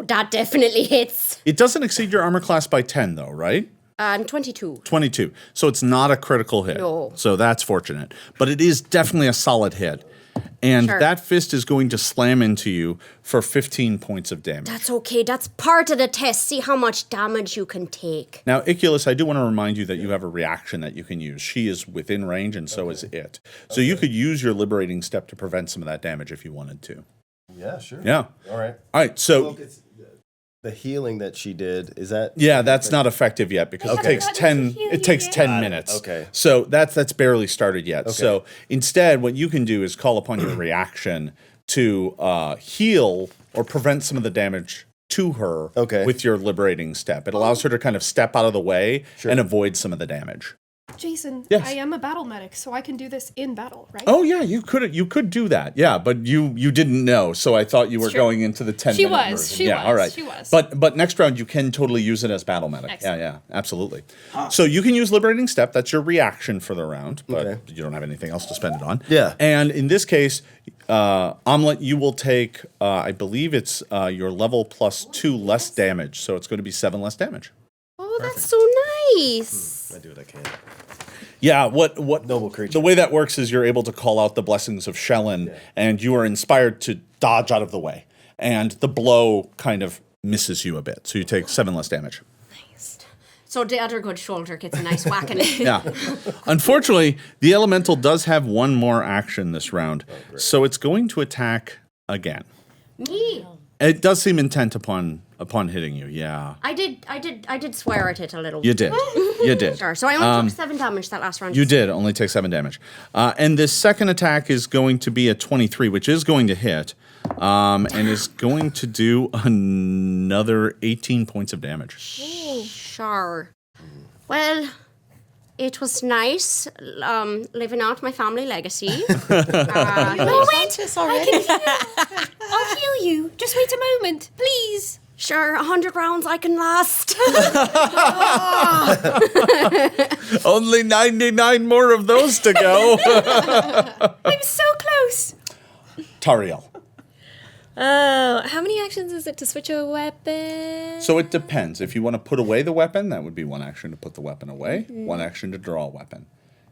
that definitely hits. It doesn't exceed your armor class by 10, though, right? 22. 22. So it's not a critical hit. No. So that's fortunate. But it is definitely a solid hit. And Sure. that fist is going to slam into you for 15 points of damage. That's okay. That's part of the test. See how much damage you can take. Now, Iculus, I do want to remind you that you have a reaction that you can use. She is within range, and so is it. So you could use your liberating step to prevent some of that damage if you wanted to. Yeah, sure. Yeah. All right. All right, so... Well, the healing that she did, is that... Yeah, that's not effective yet because Okay. it takes 10 it takes 10 minutes. Okay. So that's barely started yet. Okay. So instead what you can do is call upon your reaction to heal or prevent some of the damage to her with your liberating step. It allows her to kind of step out of the way and avoid some of the damage. Jason, Yes. I am a battle medic, so I can do this in battle, right? Oh yeah, you could do that. Yeah, but you didn't know, so I thought you were going into the 10 minute version. Yeah, all right. She was. But next round you can totally use it as battle medic. Excellent. Yeah, absolutely. So you can use liberating step. That's your reaction for the round, but you don't have anything else to spend it on. Yeah. And in this case, Omelet, you will take I believe it's your level +2 less damage, so it's going to be 7 less damage. Oh, that's so nice. I do what I can. Yeah, what Noble creature. The way that works is you're able to call out the blessings of Shellen, and you are inspired to dodge out of the way. And the blow kind of misses you a bit, so you take 7 less damage. So the other good shoulder gets a nice whacking. Yeah. Unfortunately, the elemental does have one more action this round, so it's going to attack again. Me. It does seem intent upon hitting you. Yeah. I did swear at it a little. You did. You did. Sure. So I only took 7 damage that last round. You did only take 7 damage. And this second attack is going to be a 23, which is going to hit, and is going to do another 18 points of damage. Sure. Well, it was nice living out my family legacy. No, wait! I'll heal you. Just wait a moment, please. Sure, 100 rounds I can last. Only 99 more of those to go. I'm so close. Tariel. Oh, how many actions is it to switch a weapon? So it depends. If you want to put away the weapon, that would be 1 action to put the weapon away, 1 action to draw a weapon.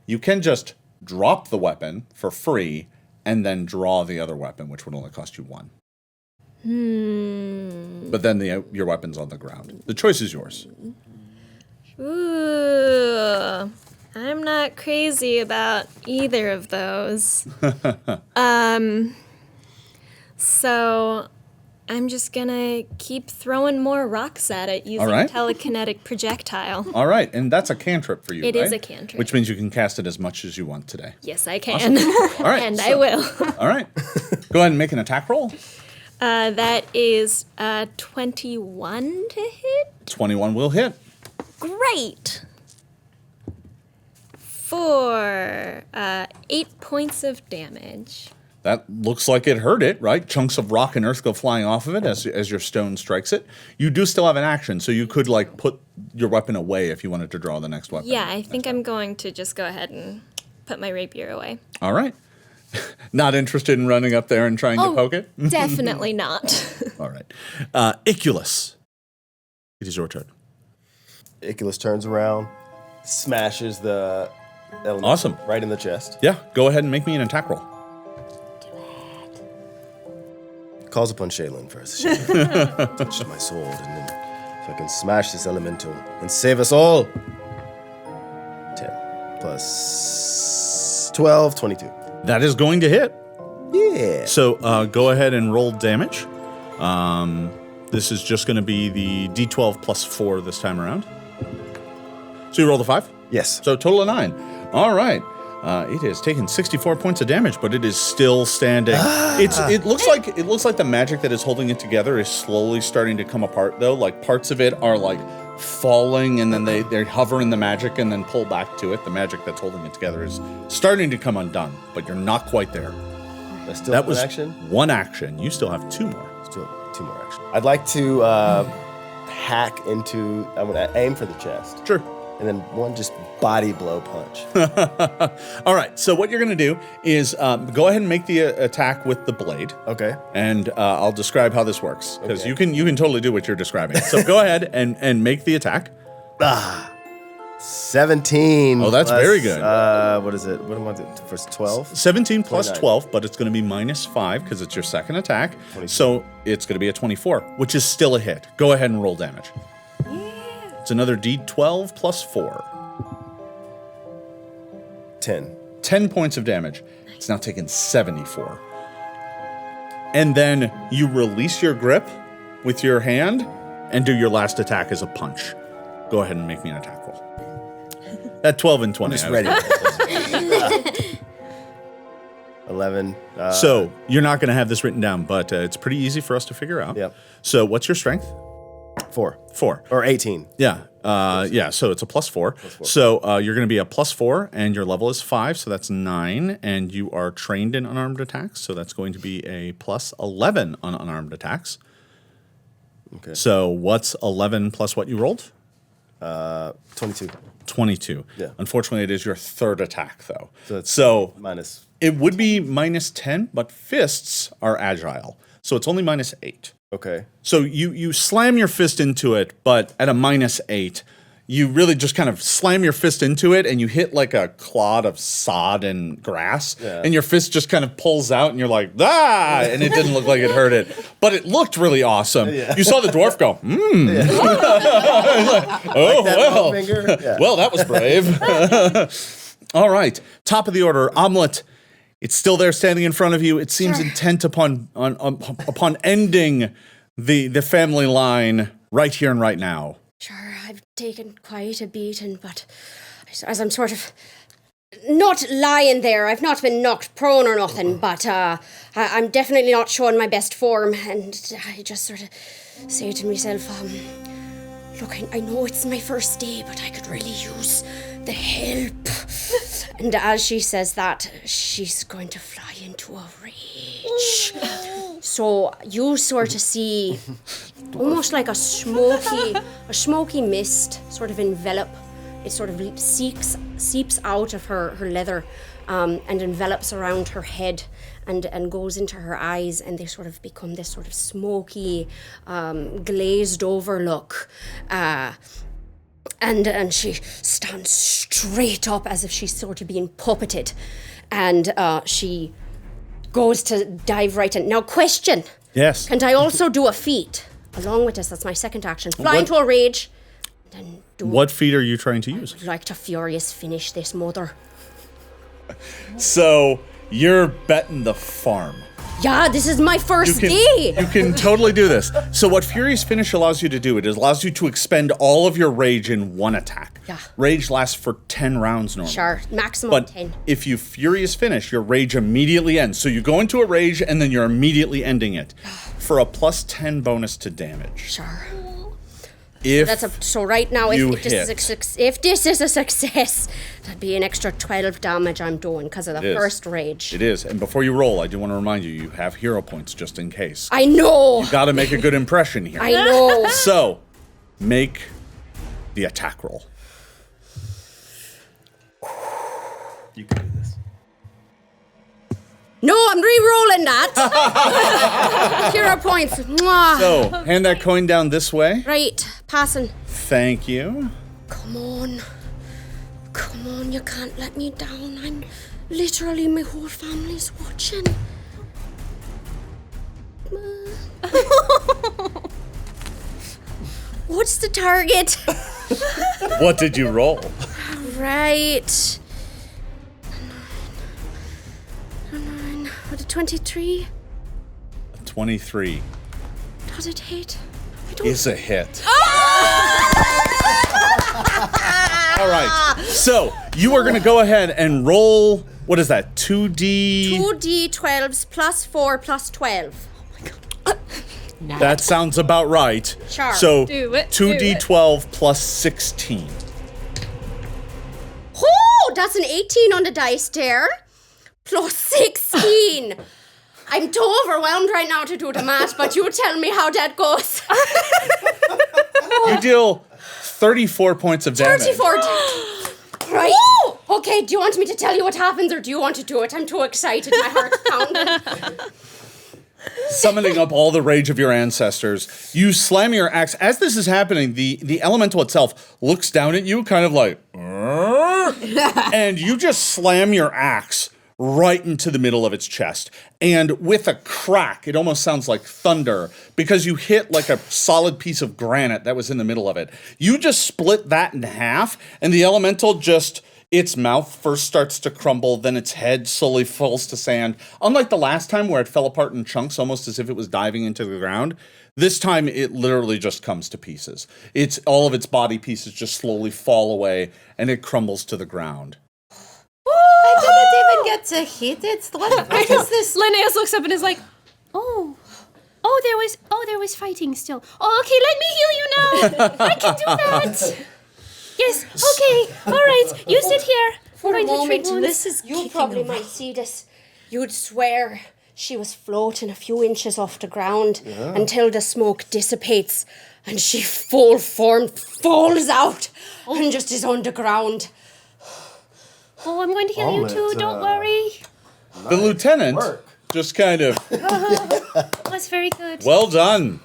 You can just drop the weapon for free and then draw the other weapon, which would only cost you 1. But then your weapon's on the ground. The choice is yours. Ooh, I'm not crazy about either of those. So I'm just gonna keep throwing more rocks at it using telekinetic projectile. All right, and that's a cantrip for you, It right? is a cantrip. Which means you can cast it as much as you want today. Yes, I can. All right, And I will. All right. Go ahead and make an attack roll. That is 21 to hit. 21 will hit. Great. For 8 points of damage. That looks like it hurt it, right? Chunks of rock and earth go flying off of it as your stone strikes it. You do still have an action, so you could put your weapon away if you wanted to draw the next weapon. Yeah, I think I'm going to just go ahead and put my rapier away. All right. Not interested in running up there and trying to poke it? Definitely not. All right. Iculus. It is your turn. Iculus turns around, smashes the element Awesome. right in the chest. Yeah, go ahead and make me an attack roll. Calls upon Shaylin first. Shaylin, touch my sword, and then if I can smash this elemental and save us all. 10 plus 12, 22. That is going to hit. Yeah. So go ahead and roll damage. This is just going to be the D12 plus 4 this time around. So you rolled a 5? Yes. So total of 9. All right. It has taken 64 points of damage, but it is still standing. It looks like the magic that is holding it together is slowly starting to come apart, though. Like parts of it are like falling, and then they hover in the magic and then pull back to it. The magic that's holding it together is starting to come undone, but you're not quite there. That's still That one was action? one action. You still have 2 more. Still 2 more actions. I'd like to hack into. I'm gonna aim for the chest. Sure. And then one just body blow punch. All right. So what you're going to do is go ahead and make the attack with the blade. Okay. And I'll describe how this works, because you can totally do what you're describing. So go ahead and make the attack. 17. Oh, that's plus, very good. What is it? What am I doing? First 12? 17 plus 29. 12, but it's going to be minus 5 because it's your second attack. 22. So it's going to be a 24, which is still a hit. Go ahead and roll damage. It's another D12 plus 4. 10. 10 points of damage. It's now taken 74. And then you release your grip with your hand and do your last attack as a punch. Go ahead and make me an attack roll. At 12 and 20. I'm just ready. 11. So you're not going to have this written down, but it's pretty easy for us to figure out. Yep. So what's your strength? 4. 4. Or 18. Yeah. So it's a plus 4. So you're going to be a plus 4, and your level is 5, so that's 9. And you are trained in unarmed attacks, so that's going to be a plus 11 on unarmed attacks. Okay. So what's 11 plus what you rolled? 22. 22. Yeah. Unfortunately, it is your third attack, though. So minus. It would be minus 10, but fists are agile, so it's only minus 8. Okay. So you slam your fist into it, but at a minus 8, you really just kind of slam your fist into it, and you hit like a clod of sod and grass, and your fist just kind of pulls out, and you're like, ah! And it didn't look like it hurt it, but it looked really awesome. Yeah. You saw the dwarf go, like, oh, like well. Yeah. Well, that was brave. All right. Top of the order, Omelet. It's still there standing in front of you. It seems intent upon ending the family line right here and right now. Sure, I've taken quite a beating, but as I'm sort of not lying there, I've not been knocked prone or nothing, but I'm definitely not showing my best form, and I just sort of say to myself, look, I know it's my first day, but I could really use the help. And as she says that, she's going to fly into a rage. So you sort of see almost like a smoky mist sort of envelop. It sort of seeps out of her leather and envelops around her head and goes into her eyes, and they sort of become this sort of smoky, glazed over look. And she stands straight up as if she's sort of being puppeted. And she goes to dive right in. Now, question. Yes. Can I also do a feat? Along with this, that's my second action. Fly into a rage. Then What feat are you trying to use? I'd like to furious finish this mother. So you're betting the farm. Yeah, this is my first day. You can totally do this. So what Furious Finish allows you to do, it allows you to expend all of your rage in one attack. Yeah. Rage lasts for 10 rounds normally. Sure, maximum But 10. if you Furious Finish, your rage immediately ends. So you go into a rage and then you're immediately ending it for a plus 10 bonus to damage. Sure. If So right now, if you this is a success, that'd be an extra 12 damage I'm doing because of the first rage. It is. And before you roll, I do want to remind you, you have hero points just in case. I know. Got to make a good impression here. I know. So, make the attack roll. You can do this. No, I'm re-rolling that. Hero points. Mwah. So, hand that coin down this way. Right. Passing. Thank you. Come on. You can't let me down. I'm literally, my whole family's watching. What's the target? What did you roll? Right. 9. What a 23. 23 Does it hit? I don't. is a hit. All right. So you are going to go ahead and roll. What is that? 2D. 2d12s plus 4 plus 12. That sounds about right. Sure. So Do it, 2D12 plus 16. Oh, that's an 18 on the dice there. Plus 16. I'm too overwhelmed right now to do the math, but you tell me how that goes. You deal 34 points of damage. 34. Right. Okay, do you want me to tell you what happens or do you want to do it? I'm too excited. My heart's pounding. Summoning up all the rage of your ancestors, you slam your axe. As this is happening, the elemental itself looks down at you, kind of like, and you just slam your axe right into the middle of its chest. And with a crack, it almost sounds like thunder because you hit like a solid piece of granite that was in the middle of it. You just split that in half, and the elemental just... Its mouth first starts to crumble, then its head slowly falls to sand. Unlike the last time where it fell apart in chunks, almost as if it was diving into the ground, this time it literally just comes to pieces. It's all of its body pieces just slowly fall away, and it crumbles to the ground. I didn't even get to hit it. What is this? Linnaeus looks up and is like, oh, there was fighting still. Oh, okay, let me heal you now. I can do that. Yes, okay, all right, you sit here. For a I'm going to treat moment, wounds. you probably might see this. You'd swear she was floating a few inches off the ground until the smoke dissipates and she full form falls out and just is on the ground. Oh, I'm going to heal you too, don't worry. The lieutenant just kind of, That's very good. well done,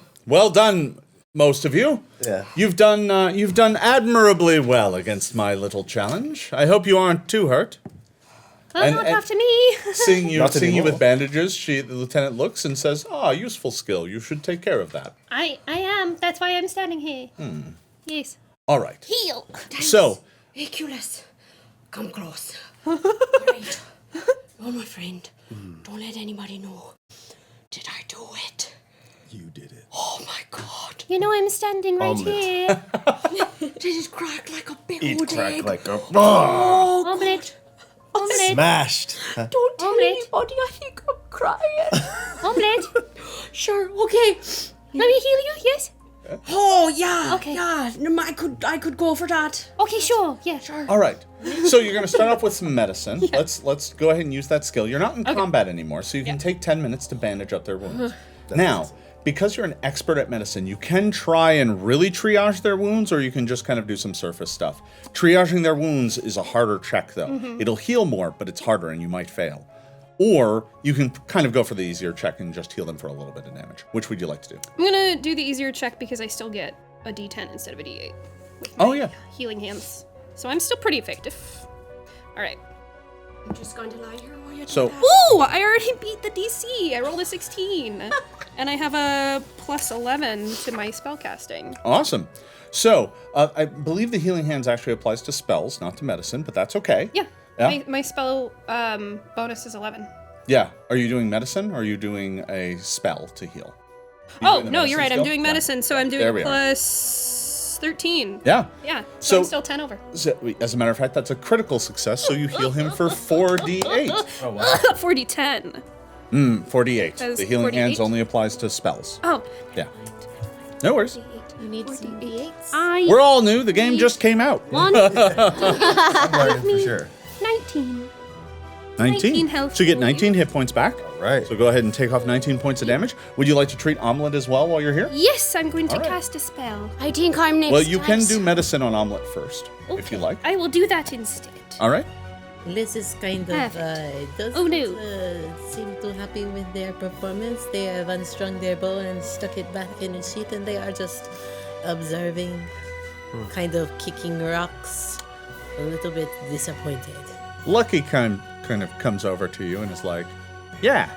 most of you. Yeah. You've done admirably well against my little challenge. I hope you aren't too hurt. Well, not after me. Seeing you Not anymore. with bandages, the lieutenant looks and says, useful skill. You should take care of that. I am. That's why I'm standing here. Yes. All right. Heal. So, Aculus, come close. Right. Oh, my friend, don't let anybody know. Did I do it? You did it. Oh, my God. You know I'm standing right here. Did it crack like a big It old cracked egg? like a... Oh, Omelette. Omelette. Smashed. don't tell Omelette. anybody. I think I'm crying. Omelette. Sure, okay. Let me heal you, yes? Oh, yeah. Okay. Yeah, no, I could go for that. Okay, sure. Yeah. Sure. all right. So you're going to start off with some medicine. Let's go ahead and use that skill. You're not in combat anymore, so you can take 10 minutes to bandage up their wounds. Now, because you're an expert at medicine, you can try and really triage their wounds, or you can just kind of do some surface stuff. Triaging their wounds is a harder check, though. It'll heal more, but it's harder, and you might fail. Or you can kind of go for the easier check and just heal them for a little bit of damage. Which would you like to do? I'm going to do the easier check because I still get a D10 instead of a D8. Oh, yeah. Healing hands. So I'm still pretty effective. All right. I'm just going to lie here while you do So- that. Ooh, I already beat the DC. I rolled a 16. And I have a plus 11 to my spellcasting. Awesome. So, I believe the healing hands actually applies to spells, not to medicine, but that's okay. Yeah. Yeah? My spell bonus is 11. Yeah. Are you doing medicine, or are you doing a spell to heal? Oh, no, you're right. I'm skill? doing medicine, so I'm There doing we are. plus 13. Yeah. Yeah, So- so I'm still 10 over. So, as a matter of fact, that's a critical success, so you heal him for 4d8. Oh, wow. 40-10. 4d8. Says The healing 48? hands only applies to spells. Oh, Yeah. No worries. You need some D8s. I We're all new. The game just came out. want I'm learning for sure. 19. 19. health So you get for 19 hit points back. Right. So go ahead and take off 19 points of damage. Would you like to treat Omelette as well while you're here? Yes, I'm going to All right. cast a spell. I think I'm next. Well, you can guys. do medicine on Omelette first, if you like. I will do that instead. All right. Liz is kind of Perfect. doesn't Oh, no. seem too happy with their performance. They have unstrung their bow and stuck it back in its sheath, and they are just observing, kind of kicking rocks, a little bit disappointed. Lucky kind of comes over to you and is like, yeah,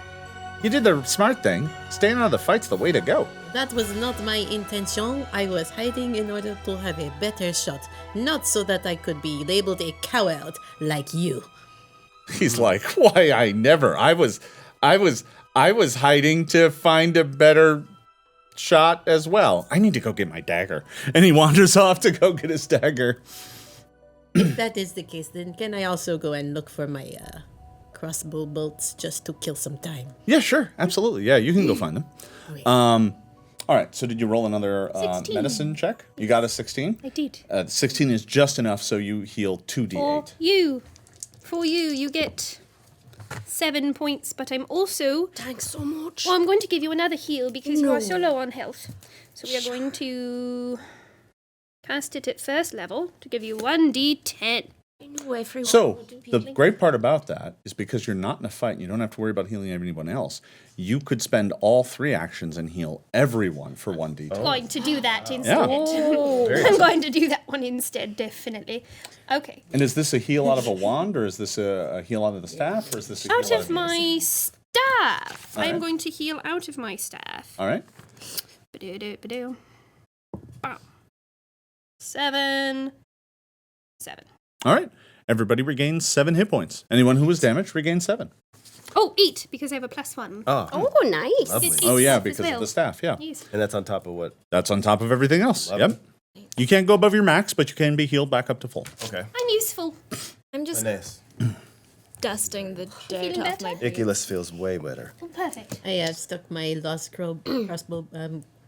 you did the smart thing. Staying out of the fight's the way to go. That was not my intention. I was hiding in order to have a better shot, not so that I could be labeled a coward like you. He's like, why, I never. I was hiding to find a better shot as well. I need to go get my dagger. And he wanders off to go get his dagger. If that is the case, then can I also go and look for my crossbow bolts just to kill some time? Yeah, sure. Absolutely. Yeah, you can go find them. Okay. All right, so did you roll another 16. medicine check? You got a 16? I did. 16 is just enough, so you heal 2d8. For you get 7 points, but I'm also... Thanks so much. Well, I'm going to give you another heal because you are so low on health. So we are going to cast it at first level to give you 1d10. I knew everyone So, would be the healing. great part about that is because you're not in a fight and you don't have to worry about healing anyone else, you could spend all 3 actions and heal everyone for 1d10. I'm going to do that instead. Very I'm going to do that one instead, definitely. Okay. And is this a heal out of a wand, or is this a heal out of the staff, or is this a Out heal of my staff. I am Alright. going to heal out of my staff. All right. Ba-do-do-ba-do. Bow. 7. All right. Everybody regains 7 hit points. Anyone who was damaged regains 7. Oh, 8, because I have a +1. Oh, Oh, nice. Lovely. It's Oh, yeah, as because well. of the staff, yeah. Yes. and that's on top of what? That's on top of everything else. Love Yep. it. You can't go above your max, but you can be healed back up to full. Okay. I'm useful. I'm just Nice. dusting the dirt Feeling off my better? boots. Iculus feels way better. Oh, perfect. I have stuck my lost crossbow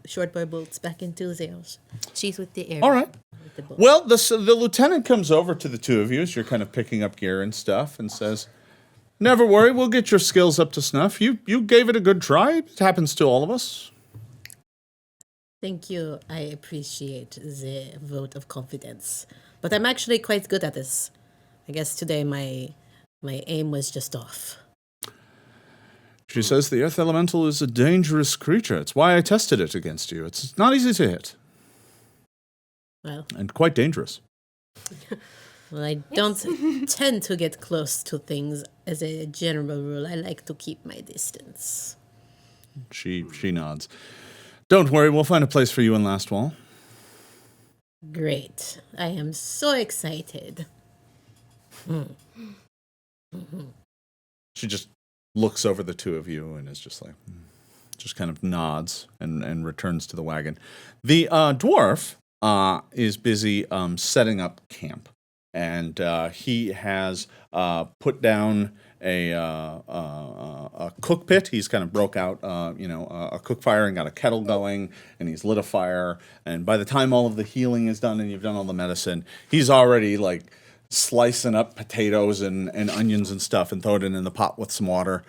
shortbow bolts back into theirs. She's with the air. All right. With the bolt. Well, the lieutenant comes over to the two of you as you're kind of picking up gear and stuff and says, never worry, we'll get your skills up to snuff. You gave it a good try. It happens to all of us. Thank you. I appreciate the vote of confidence. But I'm actually quite good at this. I guess today my aim was just off. She says the earth elemental is a dangerous creature. It's why I tested it against you. It's not easy to hit Well, and quite dangerous. I don't tend to get close to things as a general rule. I like to keep my distance. She nods. Don't worry, we'll find a place for you in Lastwall. Great. I am so excited. She just looks over the two of you and is just like, just kind of nods and returns to the wagon. The dwarf is busy setting up camp, and he has put down a cook pit. He's kind of broke out, a cook fire and got a kettle going, and he's lit a fire. And by the time all of the healing is done and you've done all the medicine, he's already like slicing up potatoes and onions and stuff and throwing it in the pot with some water.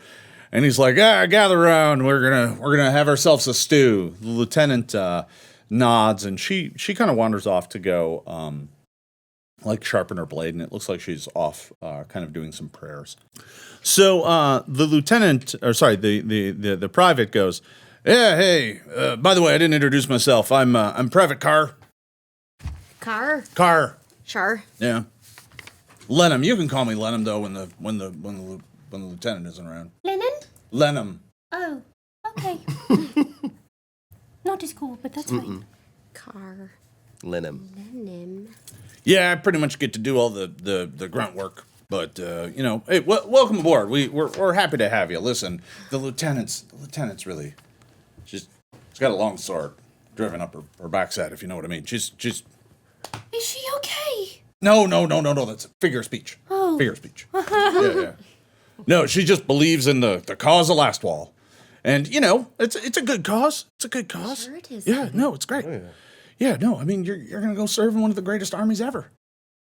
And he's like, gather around. We're gonna have ourselves a stew. The lieutenant nods, and she kind of wanders off to go like sharpen her blade, and it looks like she's off kind of doing some prayers. So the lieutenant, or sorry, the private goes, yeah, hey, by the way, I didn't introduce myself. I'm Private Carr. Car? Sure. Yeah. Lenham. You can call me Lenham though when the lieutenant isn't around. Lennon? Lenham. Oh, okay. Not as cool, but that's fine. Car. Lenim. Yeah, I pretty much get to do all the grunt work. But hey, welcome aboard. We're happy to have you. Listen, the lieutenant's really, she's got a long sword driven up her backside, if you know what I mean. She's Is she okay? no. That's a figure of speech. Oh. Figure of speech. Yeah. No, she just believes in the cause of Lastwall, and it's a good cause. It's a good cause. Sure it is. Yeah, no, it's great. Yeah, no, I mean you're gonna go serve in one of the greatest armies ever.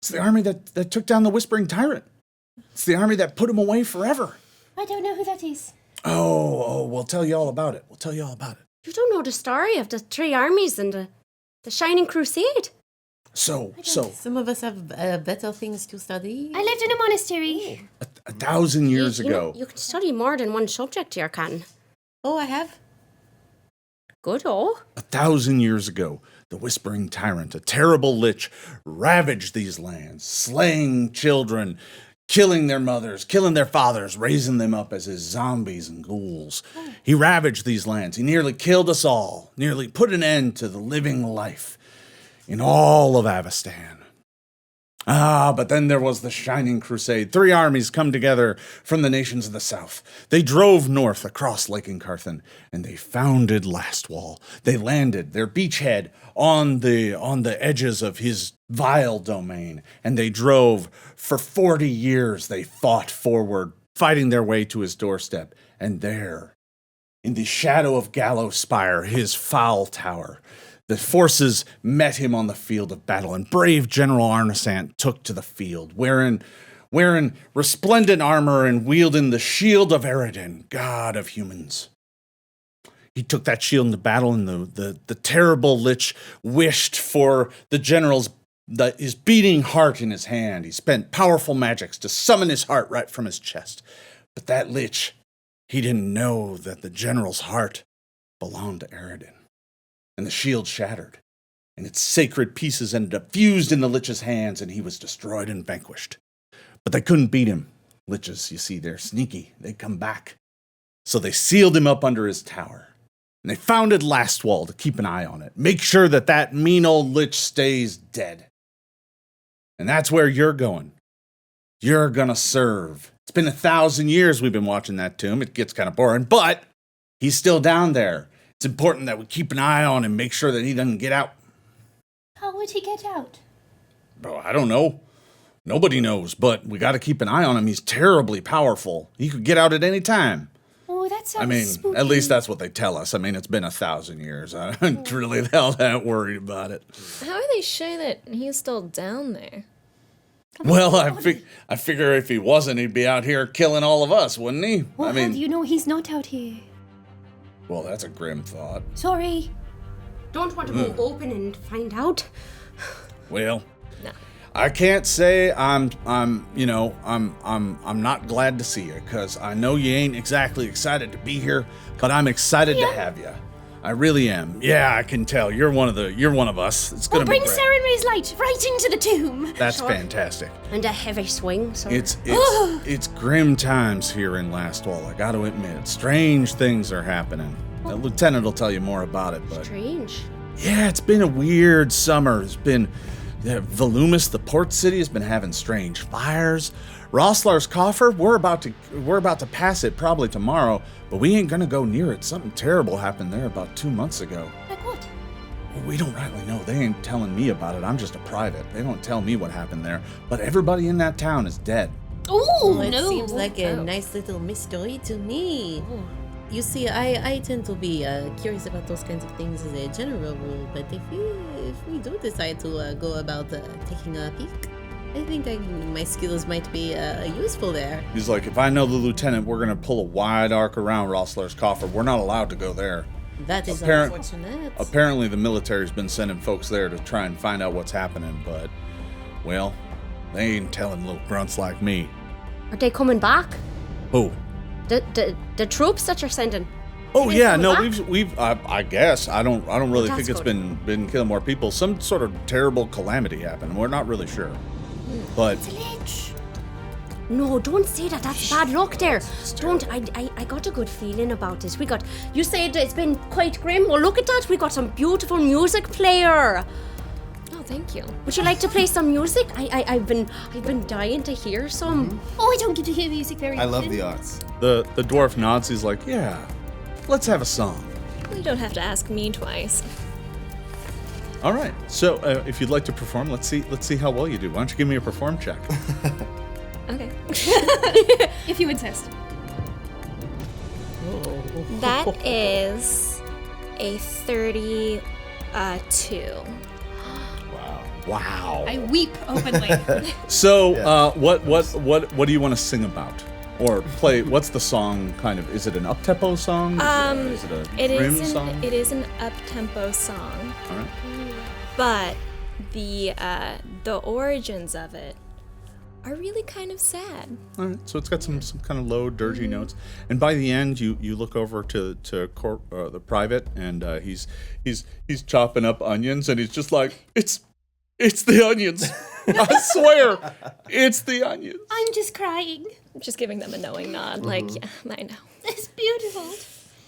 It's the army that took down the Whispering Tyrant. It's the army that put him away forever. I don't know who that is. Oh, we'll tell you all about it. You don't know the story of the 3 armies and the Shining Crusade. So Some of us have better things to study. I lived in a monastery. 1,000 years You ago. know, you can study more than one subject here, Can. Oh, I have? Good, oh. 1,000 years ago, the Whispering Tyrant, a terrible lich, ravaged these lands, slaying children, killing their mothers, killing their fathers, raising them up as his zombies and ghouls. He ravaged these lands. He nearly killed us all, nearly put an end to the living life in all of Avestan. But then there was the Shining Crusade. 3 armies come together from the nations of the south. They drove north across Lake Incarthen, and they founded Lastwall. They landed their beachhead on the edges of his vile domain, and they drove for 40 years. They fought forward, fighting their way to his doorstep, and there, in the shadow of Gallows Spire, his foul tower, the forces met him on the field of battle, and brave General Arnesant took to the field, wearing resplendent armor and wielding the shield of Eredin, god of humans. He took that shield into battle, and the terrible lich wished for the general's his beating heart in his hand. He spent powerful magics to summon his heart right from his chest. But that lich, he didn't know that the general's heart belonged to Eredin. And the shield shattered, and its sacred pieces ended up fused in the lich's hands, and he was destroyed and vanquished. But they couldn't beat him. Liches, you see, they're sneaky. They come back. So they sealed him up under his tower. And they founded Lastwall to keep an eye on it. Make sure that mean old lich stays dead. And that's where you're going. You're gonna serve. It's been 1,000 years we've been watching that tomb. It gets kind of boring, but he's still down there. It's important that we keep an eye on him, make sure that he doesn't get out. How would he get out? Bro, I don't know. Nobody knows, but we got to keep an eye on him. He's terribly powerful. He could get out at any time. Oh, that sounds spooky. At least that's what they tell us. It's been 1,000 years. I'm really all that worried about it. How are they sure that he's still down there? Well, I figure if he wasn't, he'd be out here killing all of us, wouldn't he? Well, how do you know he's not out here? Well, that's a grim thought. Sorry. Don't want to go open and find out. Well, no. I can't say I'm not glad to see you, because I know you ain't exactly excited to be here, but I'm excited to have you. I really am. Yeah, I can tell. You're one of us. It's gonna bring be great. Sarenrae's light right into the tomb. That's fantastic. And a heavy swing. So. It's grim times here in Lastwall, I got to admit. Strange things are happening. The lieutenant will tell you more about it, but Strange. yeah, it's been a weird summer. It's been Volumus, the port city, has been having strange fires. Rosslar's coffer, we're about to pass it probably tomorrow, but we ain't gonna go near it. Something terrible happened there about 2 months ago. Like what? Well, we don't rightly know. They ain't telling me about it. I'm just a private. They don't tell me what happened there. But everybody in that town is dead. Oh, It no. seems like a nice little mystery to me. You see, I tend to be curious about those kinds of things as a general rule, but if we do decide to go about taking a peek, I think my skills might be useful there. He's like, if I know the lieutenant, we're gonna pull a wide arc around Rosslar's coffer. We're not allowed to go there. That is unfortunate. Apparently the military's been sending folks there to try and find out what's happening, but, well, they ain't telling little grunts like me. Are they coming back? Who? The troops that you're sending. Oh They yeah, coming no, back? we've I guess I don't really That's think it's good. been killing more people. Some sort of terrible calamity happened. We're not really sure, but No, don't say that. That's bad luck there. Don't. I got a good feeling about it. You said it's been quite grim. Well, look at that. We got some beautiful music player. Oh, thank you. Would you like to play some music? I've been dying to hear some. Oh, I don't get to hear music very I often. love the arts. the dwarf nods. He's like, yeah, let's have a song. You don't have to ask me twice. All right. So if you'd like to perform, let's see how well you do. Why don't you give me a perform check? Okay. If you insist. That is a 32. Wow. I weep openly. So, what do you want to sing about, or play? What's the song? Kind of? Is it an up-tempo song? Is it a grim song? It is an up-tempo song. All right. But the origins of it are really kind of sad. All right, so it's got some kind of low, dirgy notes, and by the end, you look over to the private, and he's chopping up onions, and he's just like, it's the onions. I swear, it's the onions. I'm just crying. Just giving them a knowing nod, like, yeah, I know. It's beautiful.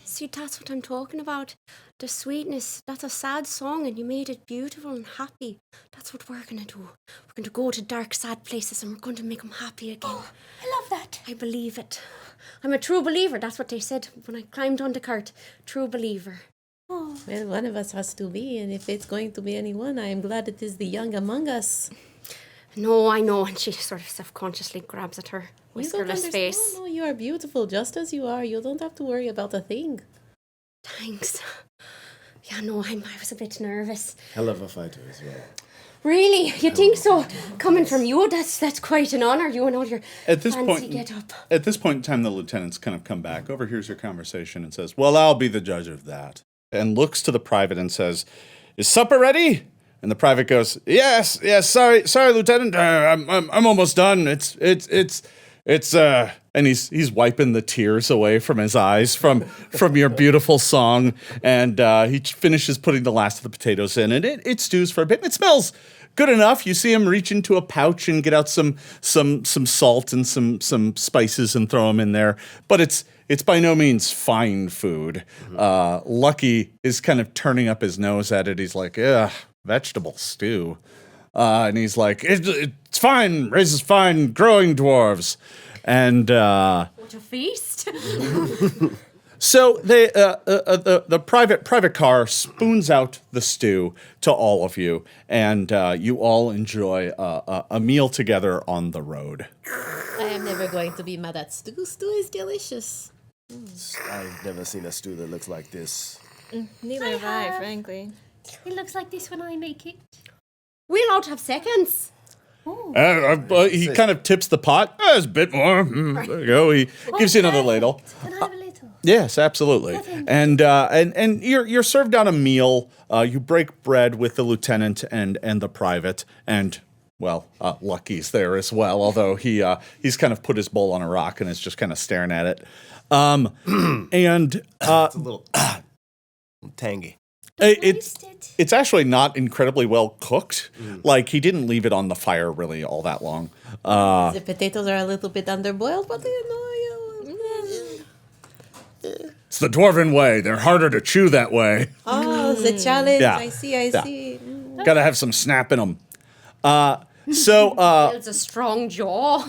See, that's what I'm talking about. The sweetness. That's a sad song, and you made it beautiful and happy. That's what we're going to do. We're going to go to dark, sad places, and we're going to make them happy again. Oh, I love that. I believe it. I'm a true believer. That's what they said when I climbed on the cart. True believer. Oh. Well, one of us has to be, and if it's going to be anyone, I am glad it is the young among us. No, I know. And she sort of self-consciously grabs at her You don't whiskerless understand. face. No, you are beautiful just as you are. You don't have to worry about a thing. Thanks. Yeah, no, I was a bit nervous. Hell of a fighter as well. Really? You think so? Coming from you, that's quite an honour, you and all your fancy get up. At this point in time, the lieutenant's kind of come back, overhears your conversation, and says, "Well, I'll be the judge of that." And looks to the private and says, "Is supper ready?" And the private goes, "Yes. Sorry, Lieutenant. I'm almost done. And he's wiping the tears away from his eyes from your beautiful song, and he finishes putting the last of the potatoes in, and it stews for a bit. And it smells good enough. You see him reach into a pouch and get out some salt and some spices and throw them in there, but it's by no means fine food. Lucky is kind of turning up his nose at it. He's like, "Ugh, vegetable stew," and he's like, "It's fine. Raises fine growing dwarves." And What a feast. so the private car spoons out the stew to all of you, and you all enjoy a meal together on the road. I am never going to be mad at stew. Stew is delicious. I've never seen a stew that looks like this. Neither have I, frankly. It looks like this when I make it. We'll out have seconds. He kind of tips the pot. There's a bit more. There you go. He gives you another ladle. Can I have a little? Yes, absolutely. And you're served down a meal. You break bread with the lieutenant and the private, and well, Lucky's there as well. Although he's kind of put his bowl on a rock and is just kind of staring at it. It's a little tangy. It's actually not incredibly well cooked. Like, he didn't leave it on the fire really all that long. The potatoes are a little bit underboiled, but It's the dwarven way. They're harder to chew that way. Oh, the challenge. Yeah. I see. Gotta have some snap in them. It's a strong jaw.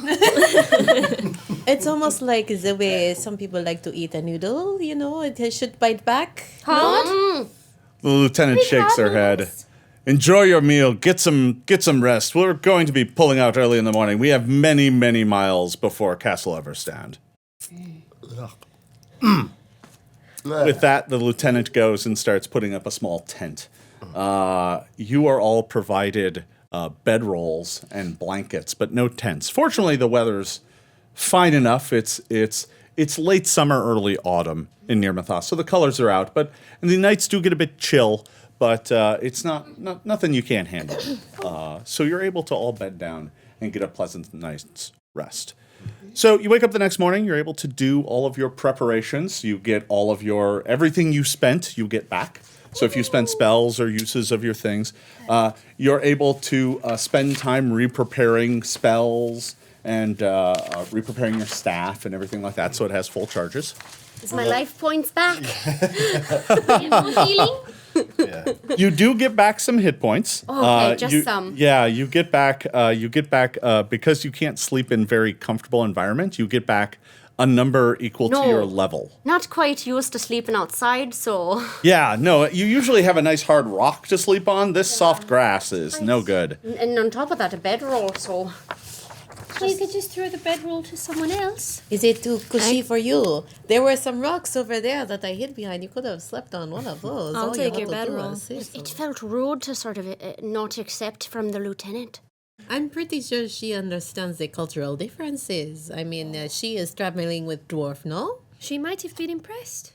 It's almost like the way some people like to eat a noodle, it should bite back. The lieutenant shakes her head. Enjoy your meal. Get some rest. We're going to be pulling out early in the morning. We have many, many miles before Castle Everstand. With that, the lieutenant goes and starts putting up a small tent. You are all provided bedrolls and blankets, but no tents. Fortunately, the weather's fine enough. It's late summer, early autumn in Nirmathos, so the colors are out. And the nights do get a bit chill, but it's not nothing you can't handle. So you're able to all bed down and get a pleasant night's rest. So you wake up the next morning. You're able to do all of your preparations. You get all of everything you spent. You get back. So if you spend spells or uses of your things, you're able to spend time re-preparing spells and re-preparing your staff and everything like that, so it has full charges. Is my life points back? Healing? Yeah. You do get back some hit points. Okay, just some. Yeah, you get back because you can't sleep in very comfortable environment. You get back a number equal to your level. Not quite used to sleeping outside, so... Yeah, no, you usually have a nice hard rock to sleep on. This soft grass is no good. And on top of that, a bedroll, so... Well, you could just throw the bedroll to someone else. Is it too cushy for you? There were some rocks over there that I hid behind. You could have slept on one of those. I'll All take you your had to do bedroll. was say so. It felt rude to sort of not accept from the lieutenant. I'm pretty sure she understands the cultural differences. I mean, she is traveling with dwarf, no? She might have been impressed.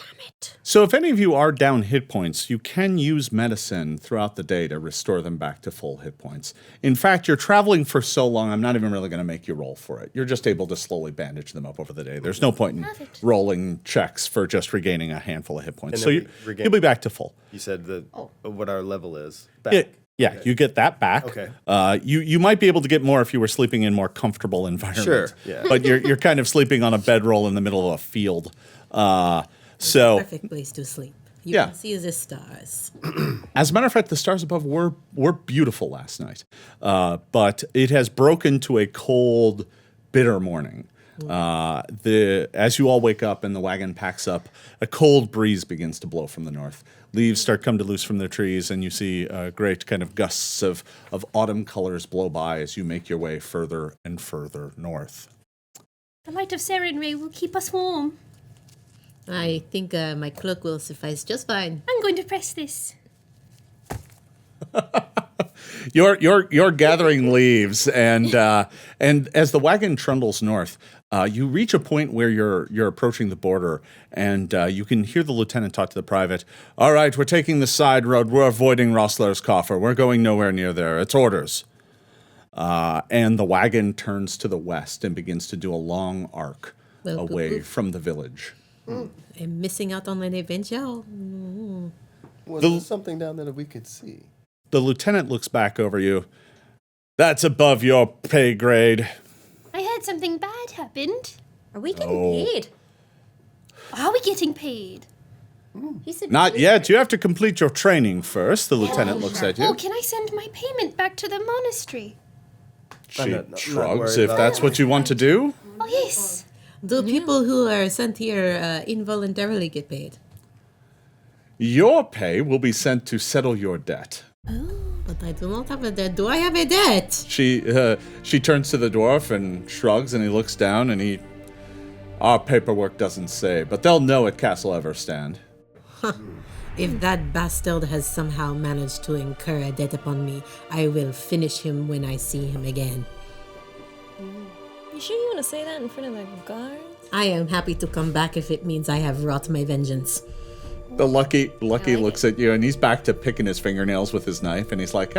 Damn it. So if any of you are down hit points, you can use medicine throughout the day to restore them back to full hit points. In fact, you're traveling for so long, I'm not even really going to make you roll for it. You're just able to slowly bandage them up over the day. There's no point in rolling checks for just regaining a handful of hit points. So you'll be back to full. You said what our level is. Back. Yeah, you get that back. Okay. You might be able to get more if you were sleeping in more comfortable environment. Sure, yeah. But you're kind of sleeping on a bedroll in the middle of a field. So Perfect place to sleep. You Yeah. can see the stars. as a matter of fact, the stars above were beautiful last night. But it has broken to a cold, bitter morning. As you all wake up and the wagon packs up, a cold breeze begins to blow from the north. Leaves start come to loose from the trees, and you see great kind of gusts of autumn colors blow by as you make your way further and further north. The light of Serenray will keep us warm. I think my cloak will suffice just fine. I'm going to press this. You're gathering leaves, and as the wagon trundles north, you reach a point where you're approaching the border, and you can hear the lieutenant talk to the private. All right, we're taking the side road. We're avoiding Rossler's coffer. We're going nowhere near there. It's orders. And the wagon turns to the west and begins to do a long arc away from the village. I'm missing out on an adventure. Was there something down there that we could see? The lieutenant looks back over you. That's above your pay grade. I heard something bad happened. Are we getting paid? Are we getting paid? He said Not yet. You have to complete your training first. The lieutenant looks at Oh, you. can I send my payment back to the monastery? She I'm not shrugs worried if about that's what you want to do. Oh, yes. Do people who are sent here involuntarily get paid? Your pay will be sent to settle your debt. But I do not have a debt. Do I have a debt? She turns to the dwarf and shrugs, and he looks down, and our paperwork doesn't say, but they'll know at Castle Everstand. If that bastard has somehow managed to incur a debt upon me, I will finish him when I see him again. You sure you want to say that in front of the guards? I am happy to come back if it means I have wrought my vengeance. The lucky looks at you, and he's back to picking his fingernails with his knife, and he's like,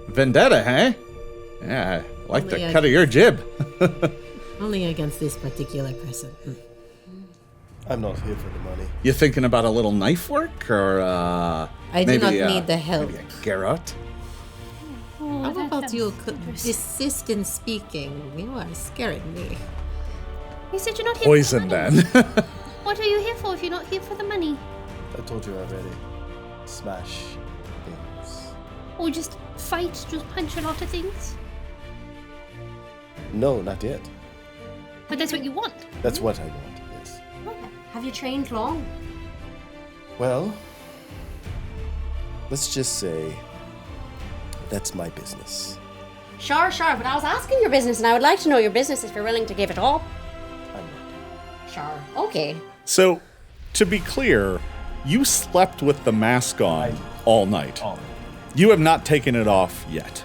vendetta, huh? Yeah, I like the cut of your jib. Only against this particular person. I'm not here for the money. You thinking about a little knife work, or I do not need the help. maybe a garrote? Oh, How that about you sounds could interesting. desist in speaking? You are scaring me. You said you're not here Poison, for the money. then. What are you here for if you're not here for the money? I told you already. Smash things. Or just fight, just punch a lot of things? No, not yet. But that's what you want. That's what I want, yes. Have you trained long? Well, let's just say that's my business. Sure, but I was asking your business, and I would like to know your business if you're willing to give it up. I'm not. Sure. Okay. So, to be clear, you slept with the mask on all night. You have not taken it off yet.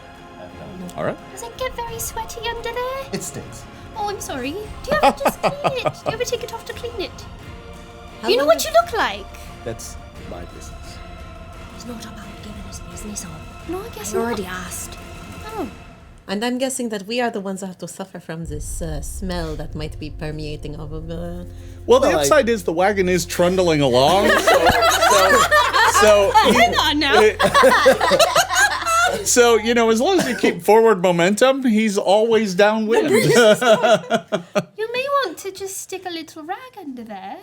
All right. Does it get very sweaty under there? It stinks. Oh, I'm sorry. Do you ever just clean it? Do you ever take it off to clean it? How You know long- what you look like? That's my business. He's not about giving his business up. No, I guess I already not. asked. Oh. And I'm guessing that we are the ones that have to suffer from this smell that might be permeating all of the... Well, the Well, upside is the wagon is trundling along. So Hang on now. So, you know, as long as you keep forward momentum, he's always downwind. You may want to just stick a little rag under there.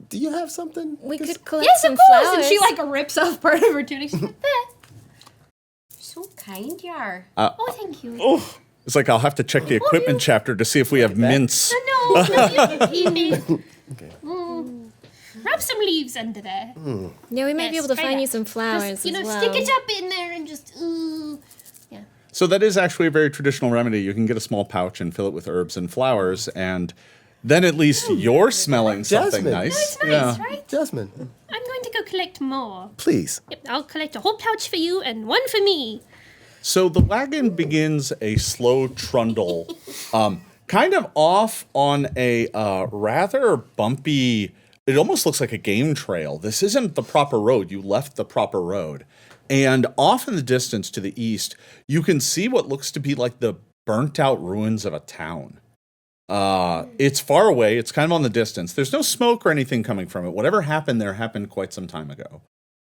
Do you have something? We could collect Yes, some of course. flowers. And she like rips off part of her tunic. She's like, there. So kind you are. Oh, thank you. It's like I'll have to check the equipment chapter to see if we have mints. No, you can keep it. Okay. Wrap some leaves under there. Yeah, we might be Yes, able to try find that. you some flowers Just, you know, as well. stick it up in there and just, yeah. So that is actually a very traditional remedy. You can get a small pouch and fill it with herbs and flowers, and then at least you're smelling something Jasmine. nice. It's nice, right? Jasmine, I'm going to go collect more. please. Yep, I'll collect a whole pouch for you and one for me. So the wagon begins a slow trundle, kind of off on a rather bumpy. it almost looks like a game trail. This isn't the proper road. You left the proper road. And off in the distance to the east, you can see what looks to be like the burnt out ruins of a town. It's far away. It's kind of on the distance. There's no smoke or anything coming from it. Whatever happened there happened quite some time ago.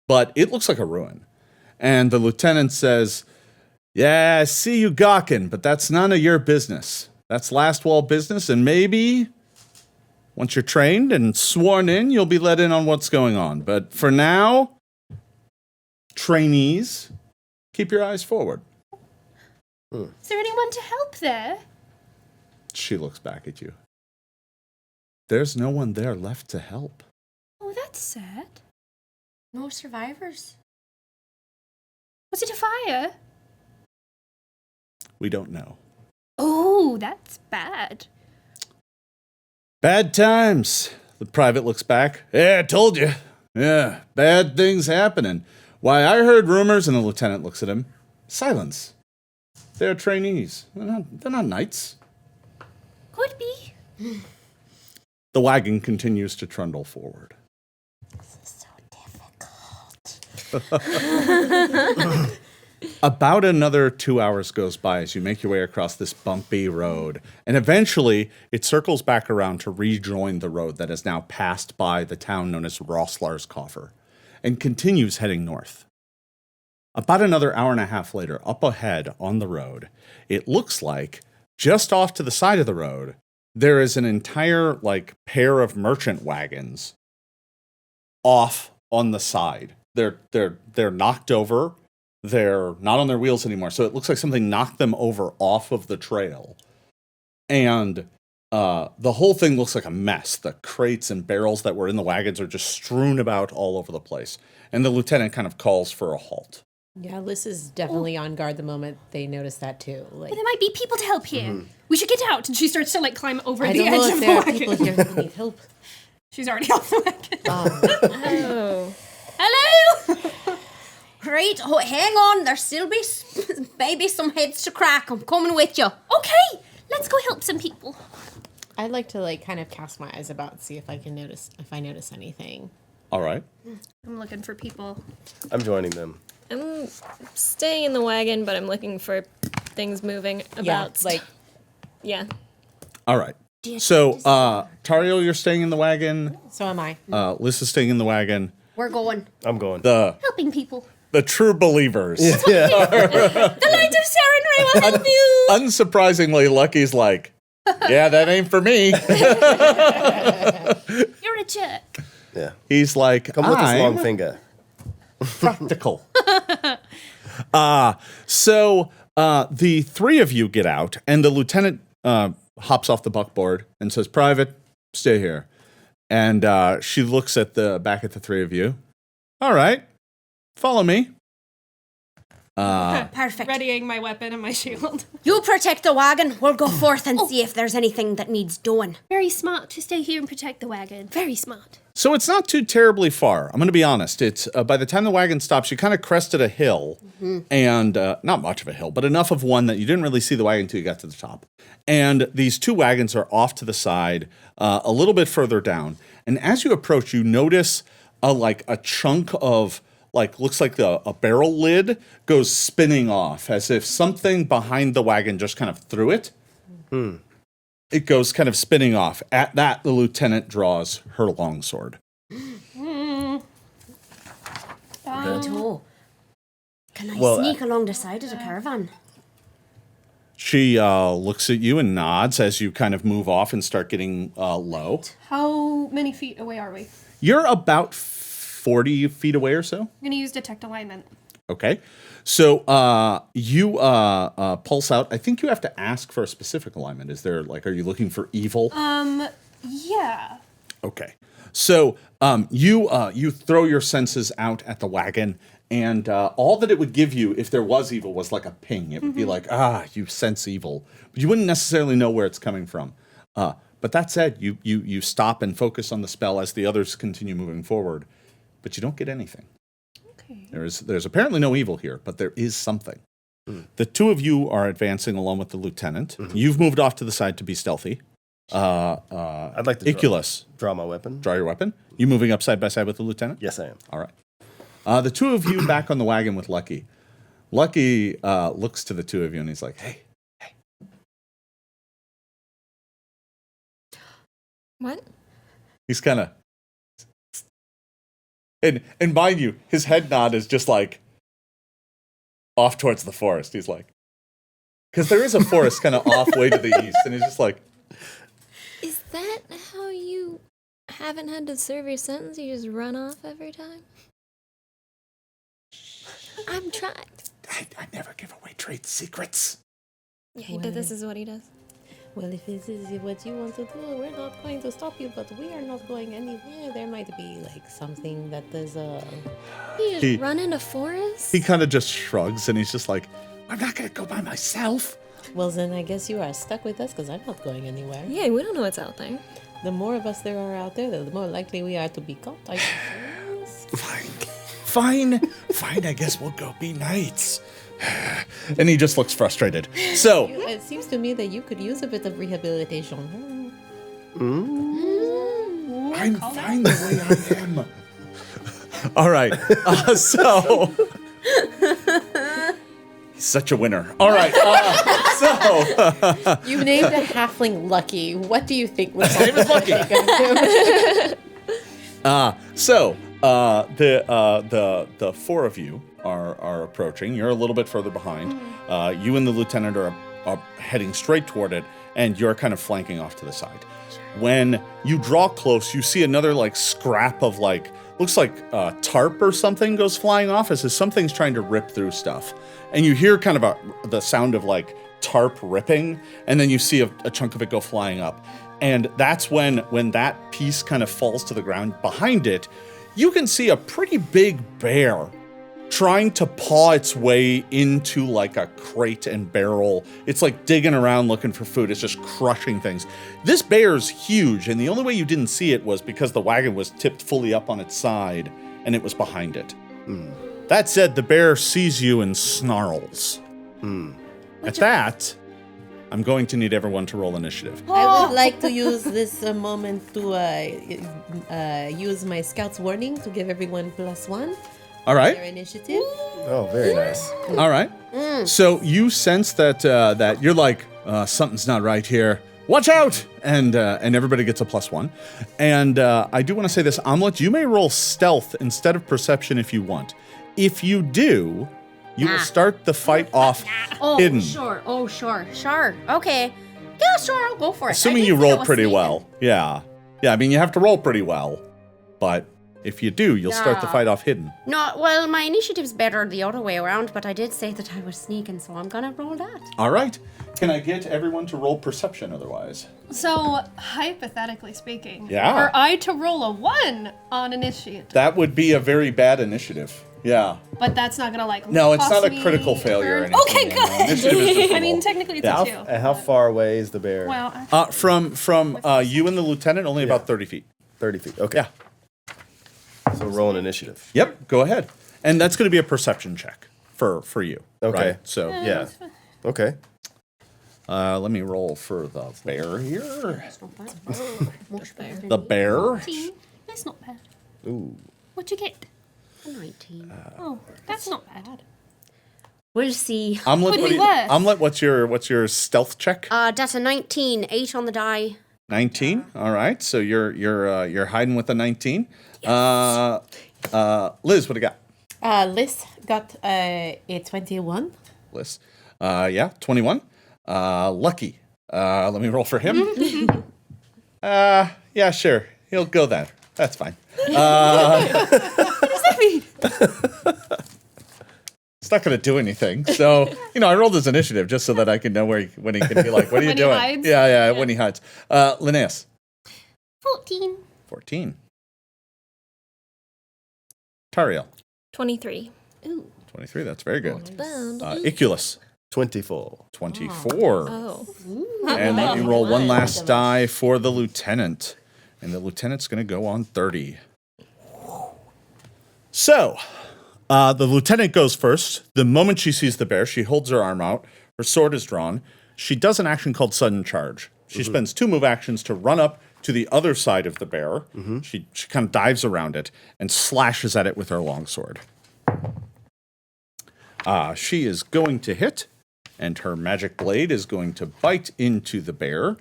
But it looks like a ruin. And the lieutenant says, yeah, I see you gawking, but that's none of your business. That's Lastwall business, and maybe once you're trained and sworn in, you'll be let in on what's going on. But for now, trainees, keep your eyes forward. Is there anyone to help there? She looks back at you. There's no one there left to help. Oh, that's sad. No survivors. Was it a fire? We don't know. Oh, that's bad. Bad times. The private looks back. Yeah, I told you. Yeah, bad things happening. Why, I heard rumors, and the lieutenant looks at him. Silence. They're trainees. They're not knights. Could be. The wagon continues to trundle forward. This is so difficult. About another 2 hours goes by as you make your way across this bumpy road, and eventually it circles back around to rejoin the road that has now passed by the town known as Rosslar's Coffer, and continues heading north. About another hour and a half later, up ahead on the road, it looks like, just off to the side of the road, there is an entire, pair of merchant wagons off on the side. They're knocked over. They're not on their wheels anymore. So it looks like something knocked them over off of the trail. And the whole thing looks like a mess. The crates and barrels that were in the wagons are just strewn about all over the place. And the lieutenant kind of calls for a halt. Yeah, Liz is definitely on guard the moment they notice that too. But there might be people to help here. We should get out. And she starts to climb over I the don't know edge if of the there are wagon. people here who need help. She's already off the wagon. Oh. Hello! Great. Oh, hang on. There'll still be maybe some heads to crack. I'm coming with you. Okay, let's go help some people. I'd like to kind of cast my eyes about, see if I notice anything. All right. I'm looking for people. I'm joining them. I'm staying in the wagon, but I'm looking for things moving about. Yeah, Yeah. All right. So, Tario, you're staying in the wagon. so am I. Liz is staying in the wagon. We're going. I'm going. Helping people. The true believers. The light of Sarenrae will help you. Unsurprisingly, Lucky's like, yeah, that ain't for me. You're a jerk. Yeah. He's like, Come with this I'm long finger. practical. So the three of you get out, and the lieutenant hops off the buckboard and says, Private, stay here. And she looks back at the three of you. All right, follow me. Perfect. Readying my weapon and my shield. You protect the wagon. We'll go forth and see if there's anything that needs doing. Very smart to stay here and protect the wagon. Very smart. So it's not too terribly far. I'm going to be honest. It's by the time the wagon stops, you kind of crested a hill, and not much of a hill, but enough of one that you didn't really see the wagon until you got to the top. And these two wagons are off to the side, a little bit further down. And as you approach, you notice a chunk of looks like a barrel lid goes spinning off, as if something behind the wagon just kind of threw it. It goes kind of spinning off. At that, the lieutenant draws her longsword. Oh. Can I Well, sneak along the side of the caravan? She looks at you and nods as you kind of move off and start getting low. How many feet away are we? You're about 40 feet away or so. I'm going to use detect alignment. Okay. So you pulse out. I think you have to ask for a specific alignment. Is there, are you looking for evil? Yeah. Okay. So you throw your senses out at the wagon, and all that it would give you if there was evil was like a ping. It would be like, you sense evil. But you wouldn't necessarily know where it's coming from. But that said, you stop and focus on the spell as the others continue moving forward. But you don't get anything. Okay. There's apparently no evil here, but there is something. The two of you are advancing along with the lieutenant. You've moved off to the side to be stealthy. I'd like to Iculus, draw my weapon. draw your weapon. You moving up side by side with the lieutenant? Yes, I am. All right. The two of you back on the wagon with Lucky. Lucky looks to the two of you and he's like, hey. What? He's kind of... And mind you, his head nod is just like off towards the forest. He's like... Because there is a forest kind of off way to the east. And he's just like... Is that how you haven't had to serve your sentence? You just run off every time? I'm trying. I never give away trade secrets. Yeah, this is what he does. Well, if this is what you want to do, we're not going to stop you, but we are not going anywhere. There might be, like, something that is, You just run into forest? He kind of just shrugs and he's just like, I'm not going to go by myself. Well, then I guess you are stuck with us, because I'm not going anywhere. Yeah, we don't know what's out there. The more of us there are out there, the more likely we are to be caught, I guess. Fine, I guess we'll go be knights. And he just looks frustrated. So... It seems to me that you could use a bit of rehabilitation. I'm fine the way I am. All right. So... He's such a winner. All right. So... You named a halfling Lucky. What do you think was His name is Lucky. The four of you are approaching. You're a little bit further behind. You and the lieutenant are heading straight toward it, and you're kind of flanking off to the side. When you draw close, you see another like scrap of like looks like tarp or something goes flying off as if something's trying to rip through stuff, and you hear kind of the sound of like tarp ripping, and then you see a chunk of it go flying up, and that's when that piece kind of falls to the ground. Behind it, you can see a pretty big bear trying to paw its way into like a crate and barrel. It's like digging around looking for food. It's just crushing things. This bear's huge, and the only way you didn't see it was because the wagon was tipped fully up on its side and it was behind it. That said, the bear sees you and snarls. At that, I'm going to need everyone to roll initiative. I would like to use this moment to use my scout's warning to give everyone +1. All right. Their initiative. Oh, very nice. All right. So you sense that you're like, something's not right here. Watch out! And everybody gets a +1. And I do want to say this, Omelet, you may roll stealth instead of perception if you want. If you do, you will start the fight off hidden. Sure. Okay. Yeah, sure, I'll go for it. Assuming you roll pretty well. Yeah. Yeah, I mean, you have to roll pretty well. But if you do, you'll start the fight off hidden. No, well, my initiative's better the other way around, but I did say that I was sneaking, so I'm gonna roll that. All right. Can I get everyone to roll perception otherwise? So, hypothetically speaking, Yeah. were I to roll a 1 on initiative, That would be a very bad initiative. Yeah. but that's not gonna like No, it's cost not a me critical failure or turn- anything. Okay, No, good. initiative is just a I mean, roll. technically it's Yeah. a 2. How far away is the bear? Well, From you and the lieutenant, only about 30 feet. 30 feet. Okay. Yeah. So roll an initiative. Yep, go ahead. And that's going to be a perception check for you. Okay. Right? So, Yeah. Okay. let me roll for the bear here. That's not bad. Much better. The bear. 19. That's not bad. Ooh. What'd you get? 19. Oh, that's not bad. We'll see. Omelet, Could be worse. Omelet, what's your stealth check? That's a 19, 8 on the die. 19. All right. So you're hiding with a 19. Liz, what do you got? Liz got a 21. Liz. 21. Lucky. Let me roll for him. Yeah, sure. He'll go there. That's fine. What does that mean? It's not going to do anything. So, I rolled his initiative just so that I can know when he can be like, what are you When he doing? hides? Yeah, when he hides. Linnaeus. 14. 14. Tariel. 23. Ooh. 23. That's very good. Bound. Iculus. 24. 24. Oh. And let me roll one last die for the lieutenant. And the lieutenant's going to go on 30. So, the lieutenant goes first. The moment she sees the bear, she holds her arm out. Her sword is drawn. She does an action called sudden charge. She spends 2 move actions to run up to the other side of the bear. She kind of dives around it and slashes at it with her longsword. She is going to hit, and her magic blade is going to bite into the bear,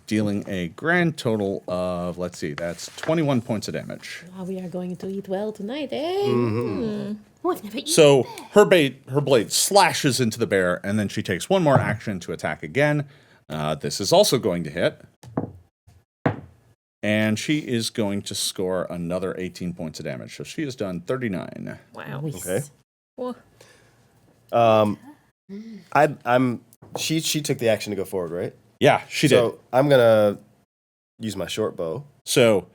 dealing a grand total of, let's see, that's 21 points of damage. Oh, we are going to eat well tonight, eh? So her blade slashes into the bear, and then she takes 1 more action to attack again. This is also going to hit. And she is going to score another 18 points of damage. So she has done 39. Wow. Okay. Whoa. She took the action to go forward, right? Yeah, she did. So I'm gonna use my short bow. So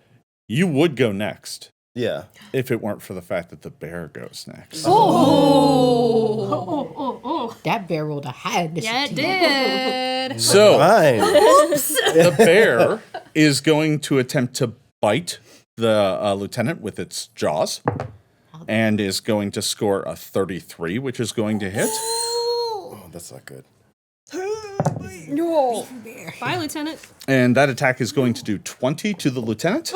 you would go next Yeah. if it weren't for the fact that the bear goes next. That bear rolled a high initiative. Yeah, it did. So Fine. the bear is going to attempt to bite the lieutenant with its jaws and is going to score a 33, which is going to hit. Oh, that's not good. No. Bye, Lieutenant. And that attack is going to do 20 to the lieutenant.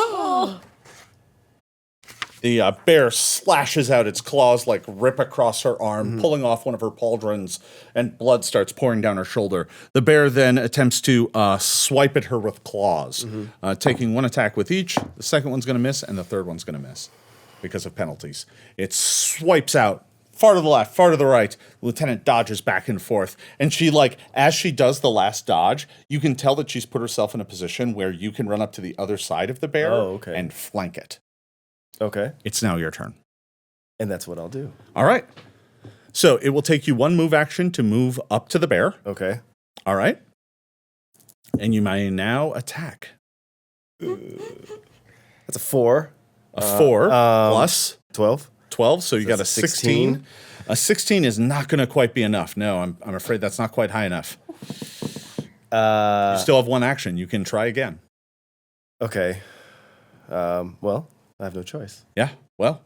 The bear slashes out its claws, like rip across her arm, pulling off one of her pauldrons, and blood starts pouring down her shoulder. The bear then attempts to swipe at her with claws, taking 1 attack with each. The second one's going to miss, and the third one's going to miss because of penalties. It swipes out far to the left, far to the right. The lieutenant dodges back and forth, and she, as she does the last dodge, you can tell that she's put herself in a position where you can run up to the other side of the bear and flank it. Okay. It's now your turn. And that's what I'll do. All right. So it will take you 1 move action to move up to the bear. Okay. All right. And you may now attack. That's a 4. A 4 plus 12. 12, so you got a that's a 16. A 16 is not going to quite be enough. No, I'm afraid that's not quite high enough. You still have 1 action. You can try again. Okay. Well, I have no choice. Yeah, well,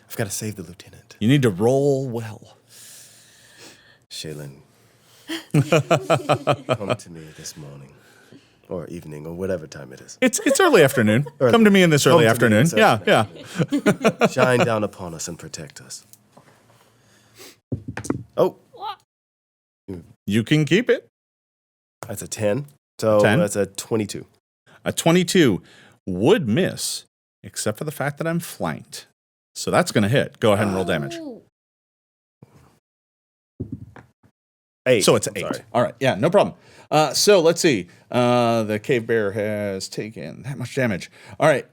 I've got to save the lieutenant. you need to roll well. Shaylin, come to me this morning. Or evening, or whatever time it is. It's early afternoon. Come to me in this early afternoon. Yeah. Shine down upon us and protect us. Oh, You can keep it. that's a 10. So 10? that's a 22. A 22 would miss, except for the fact that I'm flanked. So that's going to hit. Go ahead and roll damage. 8. So it's I'm 8. sorry. All right. Yeah, no problem. So let's see. The cave bear has taken that much damage. All right.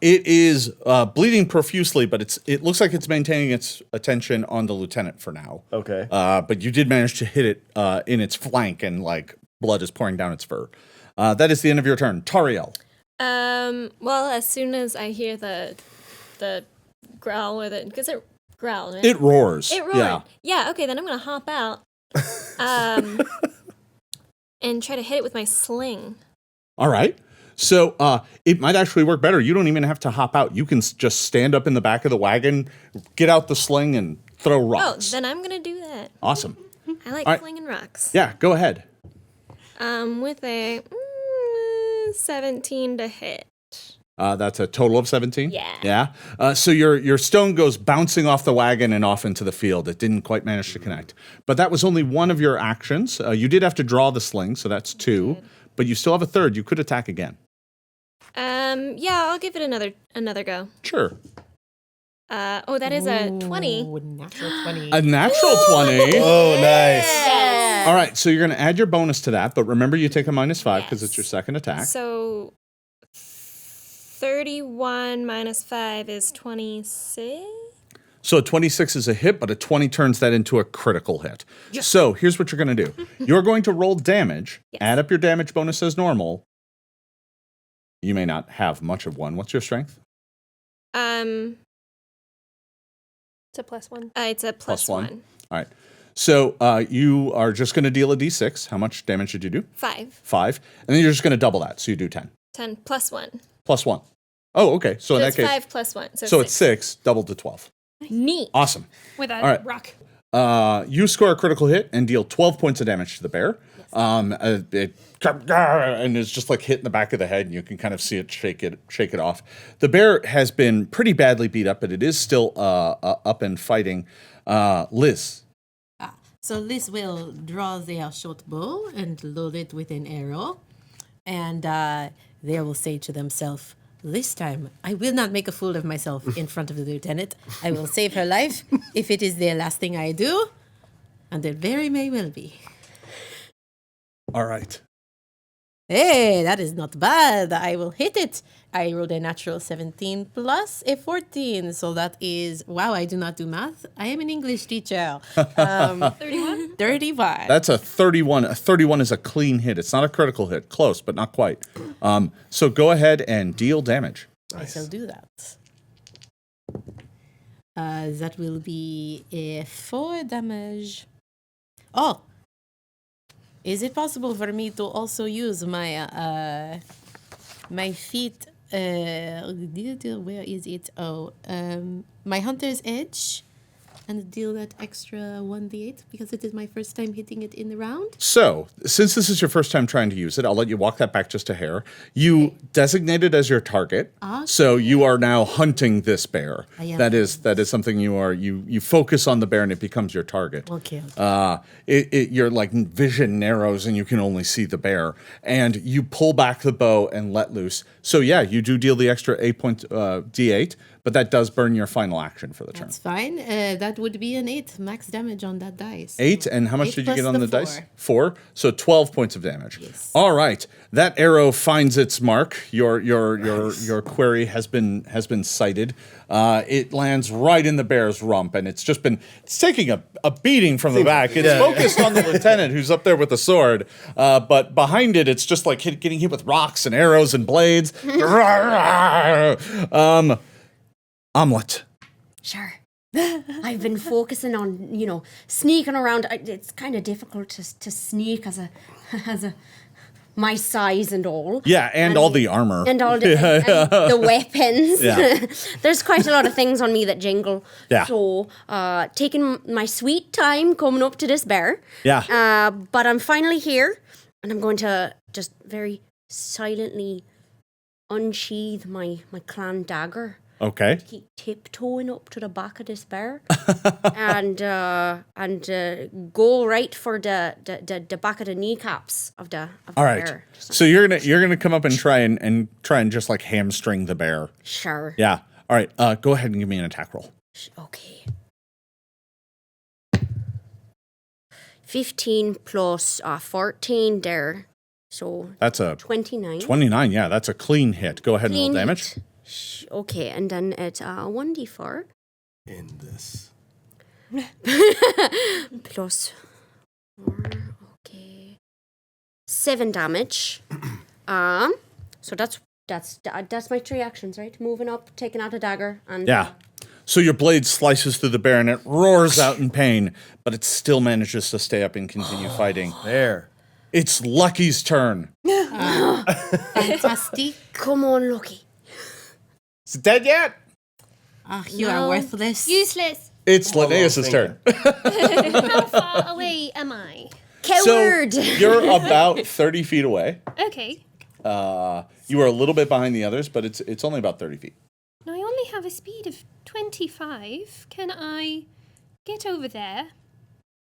It is bleeding profusely, but it looks like it's maintaining its attention on the lieutenant for now. Okay. But you did manage to hit it in its flank, and blood is pouring down its fur. That is the end of your turn. Tariel. Well, as soon as I hear the growl or because it growled, right? It roars. It roared. Yeah, okay, then I'm gonna hop out. And try to hit it with my sling. All right. So it might actually work better. You don't even have to hop out. You can just stand up in the back of the wagon, get out the sling, and throw rocks. Oh, then I'm gonna do that. Awesome. I like All right. flinging rocks. Yeah, go ahead. With a 17 to hit. That's a total of 17? Yeah. Yeah. So your stone goes bouncing off the wagon and off into the field. It didn't quite manage to connect. But that was only one of your actions. You did have to draw the sling, so that's 2. But you still have a third. You could attack again. Yeah, I'll give it another go. Sure. That is a 20. Ooh, natural 20. A natural 20. Oh, nice. All right, so you're going to add your bonus to that, but remember you take a -5 because it's your second attack. So 31 minus 5 is 26. So a 26 is a hit, but a 20 turns that into a critical hit. So here's what you're going to do. You're going to roll damage, add up your damage bonus as normal. You may not have much of one. What's your strength? It's It's a +1. It's a plus one. All right. So you are just going to deal a d6. How much damage did you do? 5. 5. And then you're just going to double that. So you do 10. 10 plus 1. Plus 1. Oh, okay. So in that it's case, 5 plus 1. so it's 6, doubled to 12. Neat. Awesome. With a All right. rock. You score a critical hit and deal 12 points of damage to the bear. And it's just like hit in the back of the head, and you can kind of see it shake it off. The bear has been pretty badly beat up, but it is still up and fighting. Liz. So Liz will draw their short bow and load it with an arrow. And they will say to themselves, this time I will not make a fool of myself in front of the lieutenant. I will save her life if it is the last thing I do. And it very may well be. All right. Hey, that is not bad. I will hit it. I rolled a natural 17 plus a 14. So that is, wow, I do not do math. I am an English teacher. 31? 35. That's a 31. A 31 is a clean hit. It's not a critical hit. Close, but not quite. So go ahead and deal damage. I shall do that. That will be a 4 damage. Oh! Is it possible for me to also use my my feat? Where is it? Oh, my hunter's edge, and deal that extra 1d8 because it is my first time hitting it in the round. So, since this is your first time trying to use it, I'll let you walk that back just a hair. You designate it as your target, so you are now hunting this bear. That is something you focus on the bear and it becomes your target. Okay. Your like vision narrows and you can only see the bear, and you pull back the bow and let loose. So yeah, you do deal the extra 8 point d8. But that does burn your final action for the turn. That's fine. That would be an 8 max damage on that dice. 8, and how much did you get on the dice? 4. 4. So 12 points of damage. Yes. All right, that arrow finds its mark. Your query has been sighted. It lands right in the bear's rump, and it's taking a beating from the back. It's focused on the lieutenant who's up there with the sword, but behind it, it's just like getting hit with rocks and arrows and blades. Omelet. Sure. I've been focusing on, sneaking around. It's kind of difficult to sneak as a my size and all. Yeah, and all the armor. And all the weapons. Yeah. There's quite a lot of things on me that jingle. Yeah. So, taking my sweet time coming up to this bear. Yeah. But I'm finally here, and I'm going to just very silently unsheath my clan dagger. Okay. Keep tiptoeing up to the back of this bear, and go right for the back of the kneecaps of the All right. bear. So you're gonna come up and try and just like hamstring the bear. Sure. Yeah. All right. Go ahead and give me an attack roll. Okay. 15 plus 14 there, so That's a 29. 29. Yeah, that's a clean hit. Go ahead and roll damage. hit. Okay, and then it's 1d4 In this. plus 4. Okay, 7 damage. So that's my 3 actions, right? Moving up, taking out a dagger, and Yeah. So your blade slices through the bear and it roars out in pain, but it still manages to stay up and continue fighting. There. It's Lucky's turn. Fantastic. Come on, Lucky. Is it dead yet? You are worthless. Useless. It's Linnaeus' turn. How far away am I? Coward. So you're about 30 feet away. Okay. You are a little bit behind the others, but it's only about 30 feet. Now I only have a speed of 25. Can I get over there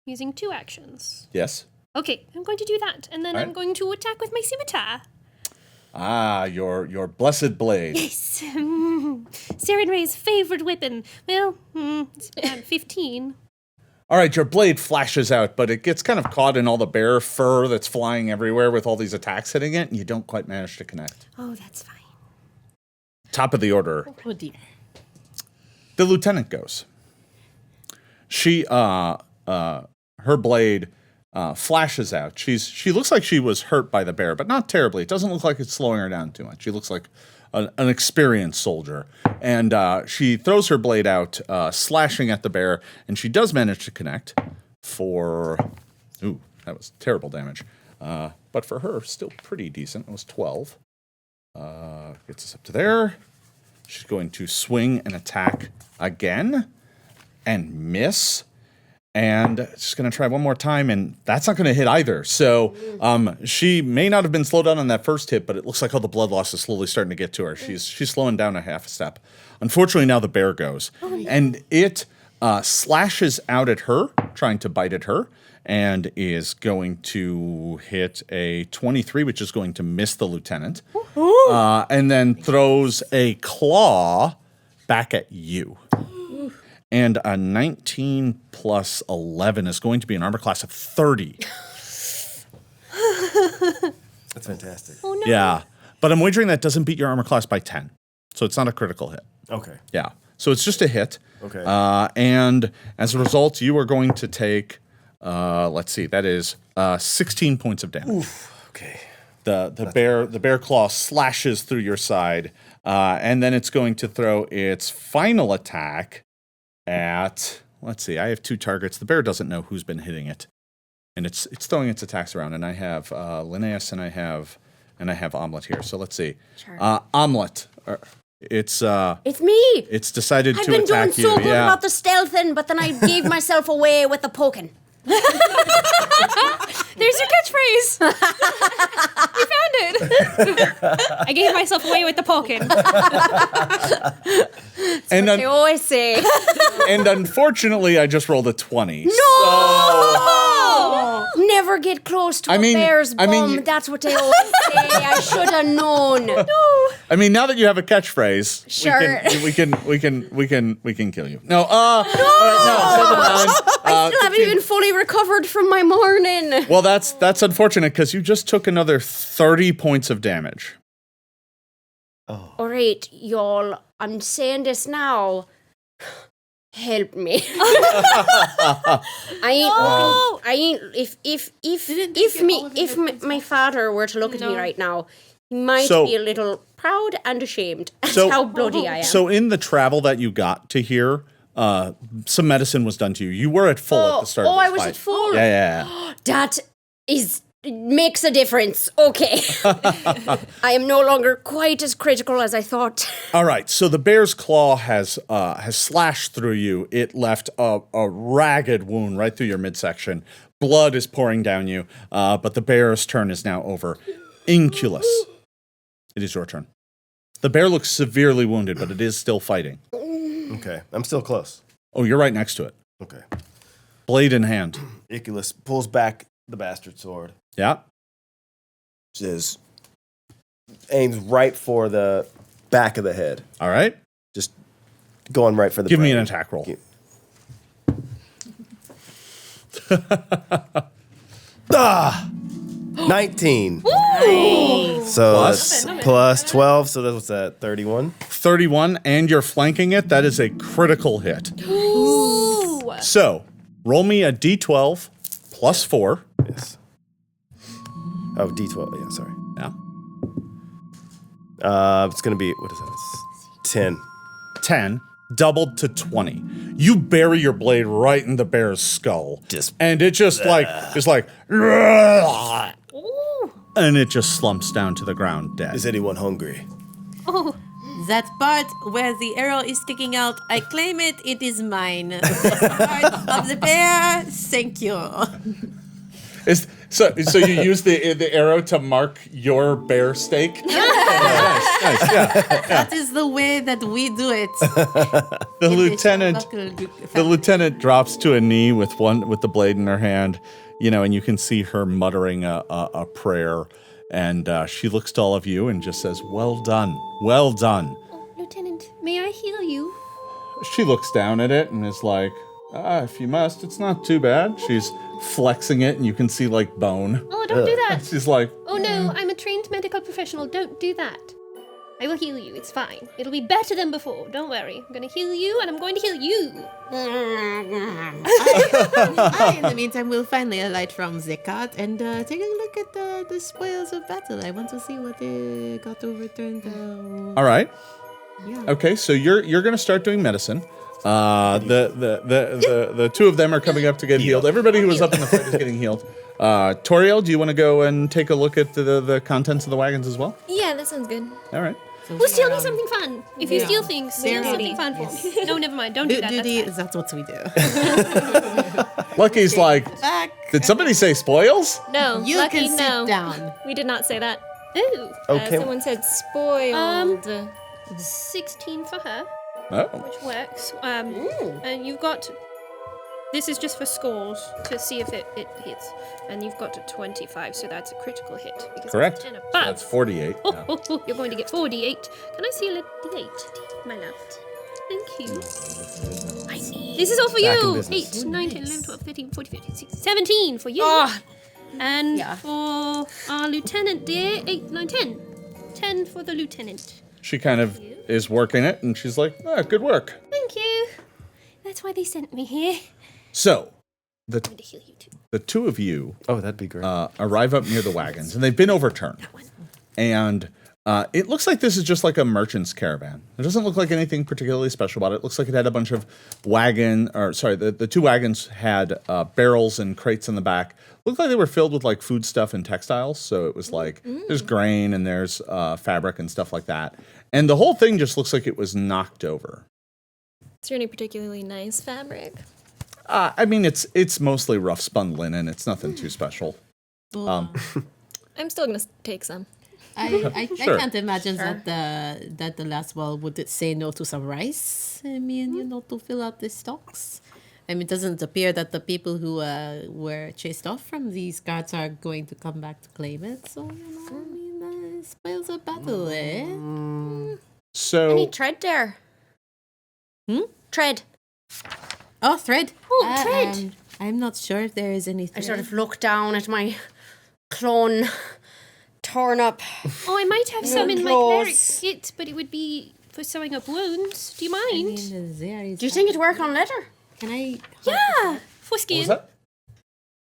using 2 actions? Yes. Okay, I'm going to do that, and then All I'm right. going to attack with my scimitar. Your blessed blade. Yes. Saren Ray's favorite weapon. Well, it's about 15. All right, your blade flashes out, but it gets kind of caught in all the bear fur that's flying everywhere with all these attacks hitting it, and you don't quite manage to connect. Oh, that's fine. Top of the order. Oh dear. The lieutenant goes. She, her blade flashes out. She looks like she was hurt by the bear, but not terribly. It doesn't look like it's slowing her down too much. She looks like an experienced soldier. And she throws her blade out, slashing at the bear, and she does manage to connect for... Ooh, that was terrible damage. But for her, still pretty decent. It was 12. Gets us up to there. She's going to swing and attack again and miss. And she's going to try one more time, and that's not going to hit either. So she may not have been slowed down on that first hit, but it looks like all the blood loss is slowly starting to get to her. She's slowing down a half a step. Unfortunately, now the bear goes. And it slashes out at her, trying to bite at her, and is going to hit a 23, which is going to miss the lieutenant. And then throws a claw back at you. And a 19 plus 11 is going to be an armor class of 30. That's fantastic. Oh, no. Yeah. But I'm wagering that doesn't beat your armor class by 10. So it's not a critical hit. Okay. Yeah. So it's just a hit. Okay. And as a result, you are going to take, let's see, that is 16 points of damage. Oof. Okay. The bear claw slashes through your side, and then it's going to throw its final attack at, let's see, I have 2 targets. The bear doesn't know who's been hitting it, and it's throwing its attacks around. And I have Linnaeus and I have Omelet here. So let's see, Sure. Omelet. It's me. It's decided I've to been doing attack you. so good Yeah. about the stealthing, but then I gave myself away with the poking. There's your catchphrase. You found it. I gave myself away with the poking. And They always say. and unfortunately, I just rolled a 20. No! Never get close to a bear's bum. That's what they always say. I should have known. No. I mean, now that you have a catchphrase, Sure. we can kill you. No, all right, no, never mind. I still haven't even fully recovered from my morning. Well, that's unfortunate because you just took another 30 points of damage. All right, y'all. I'm saying this now. Help me. If my father were to look at me right now, he might be a little proud and ashamed at how bloody I am. So in the travel that you got to here, some medicine was done to you. You were at full at the start of this I was fight. at full? Yeah. That makes a difference. Okay. I am no longer quite as critical as I thought. All right, so the bear's claw has slashed through you. It left a ragged wound right through your midsection. Blood is pouring down you, but the bear's turn is now over. Inculus, it is your turn. The bear looks severely wounded, but it is still fighting. Okay. I'm still close. Oh, you're right next to it. Okay. Blade in hand. Iculus pulls back the bastard sword. Yeah. Says, aims right for the back of the head. All right. Just going right for the Give me brain. an attack roll. 19. Nice. So that's plus 12. So that's what's that? 31. 31, and you're flanking it. That is a critical hit. Ooh. So roll me a d12 plus 4. Yes. Oh, D12. Yeah, sorry. Yeah. It's gonna be, what is that? It's 10. 10 doubled to 20. You bury your blade right in the bear's skull. And it just it's like, and it just slumps down to the ground dead. Is anyone hungry? Oh. That part where the arrow is sticking out, I claim it. It is mine. This part of the bear, thank you. So you use the arrow to mark your bear stake? Nice, yeah. That is the way that we do it. The lieutenant drops to a knee with the blade in her hand, and you can see her muttering a prayer, and she looks to all of you and just says, "Well done, well done." Oh, Lieutenant, may I heal you? She looks down at it and is like, "If you must, it's not too bad." She's flexing it, and you can see like bone. Oh, don't do that. She's like, Oh no, I'm a trained medical professional. Don't do that. I will heal you. It's fine. It'll be better than before. Don't worry. I'm going to heal you, and I'm going to heal you. I, in the meantime, will finally alight from the cart and take a look at the spoils of battle. I want to see what they got overturned. all right. Yeah. Okay, so you're gonna start doing medicine. The two of them are coming up to get healed. Everybody who was up in the fight is getting healed. Toriel, do you want to go and take a look at the contents of the wagons as well? Yeah, that sounds good. All right. We'll steal me something fun. If you steal things, steal They're something fun for me. No, never mind. Don't do that. Duty, That's fine. that's what we do. Lucky's like, did somebody say spoils? No, You Lucky, can sit no. down. We did not say that. Ooh. Okay. Someone said spoiled. 16 for her, Oh. which works. And you've got. This is just for scores to see if it hits. And you've got a 25, so that's a critical hit. Because Correct. It's 10 above. That's 48. Oh, yeah. oh, oh, you're going to get 48. Can I see a D8, my love? Thank you. This is all for Back in you. business. 8, 9, 10, 11, 12, 13, 14, 15, 16, 17 for you. And for our lieutenant dear, 8, 9, 10. 10 for the lieutenant. She kind of is working it, and she's like, good work. Thank you. That's why they sent me here. So, I'm going to heal you too. the two of you Oh, that'd be great. arrive up near the wagons, and they've been overturned. And it looks like this is just like a merchant's caravan. It doesn't look like anything particularly special about it. It looks like it had a bunch of the two wagons had barrels and crates in the back. Looked like they were filled with like food stuff and textiles. So it was like there's grain and there's fabric and stuff like that. And the whole thing just looks like it was knocked over. Is there any particularly nice fabric? I mean, it's mostly rough spun linen. It's nothing too special. I'm still gonna take some. I Sure. can't imagine that the Lastwall would say no to some rice. I mean, to fill out the stocks. I mean, it doesn't appear that the people who were chased off from these guards are going to come back to claim it. So, I mean, spoils of battle, eh? So Any tread there? Tread. Oh, thread. Oh, thread. I'm not sure if there is any I thread. sort of look down at my clone torn up. Oh, I might have some in my Claws. cleric kit, but it would be for sewing up wounds. Do you I mind? mean, there is. Do you think it'd work on leather? Can I? Yeah, for what skin. was that?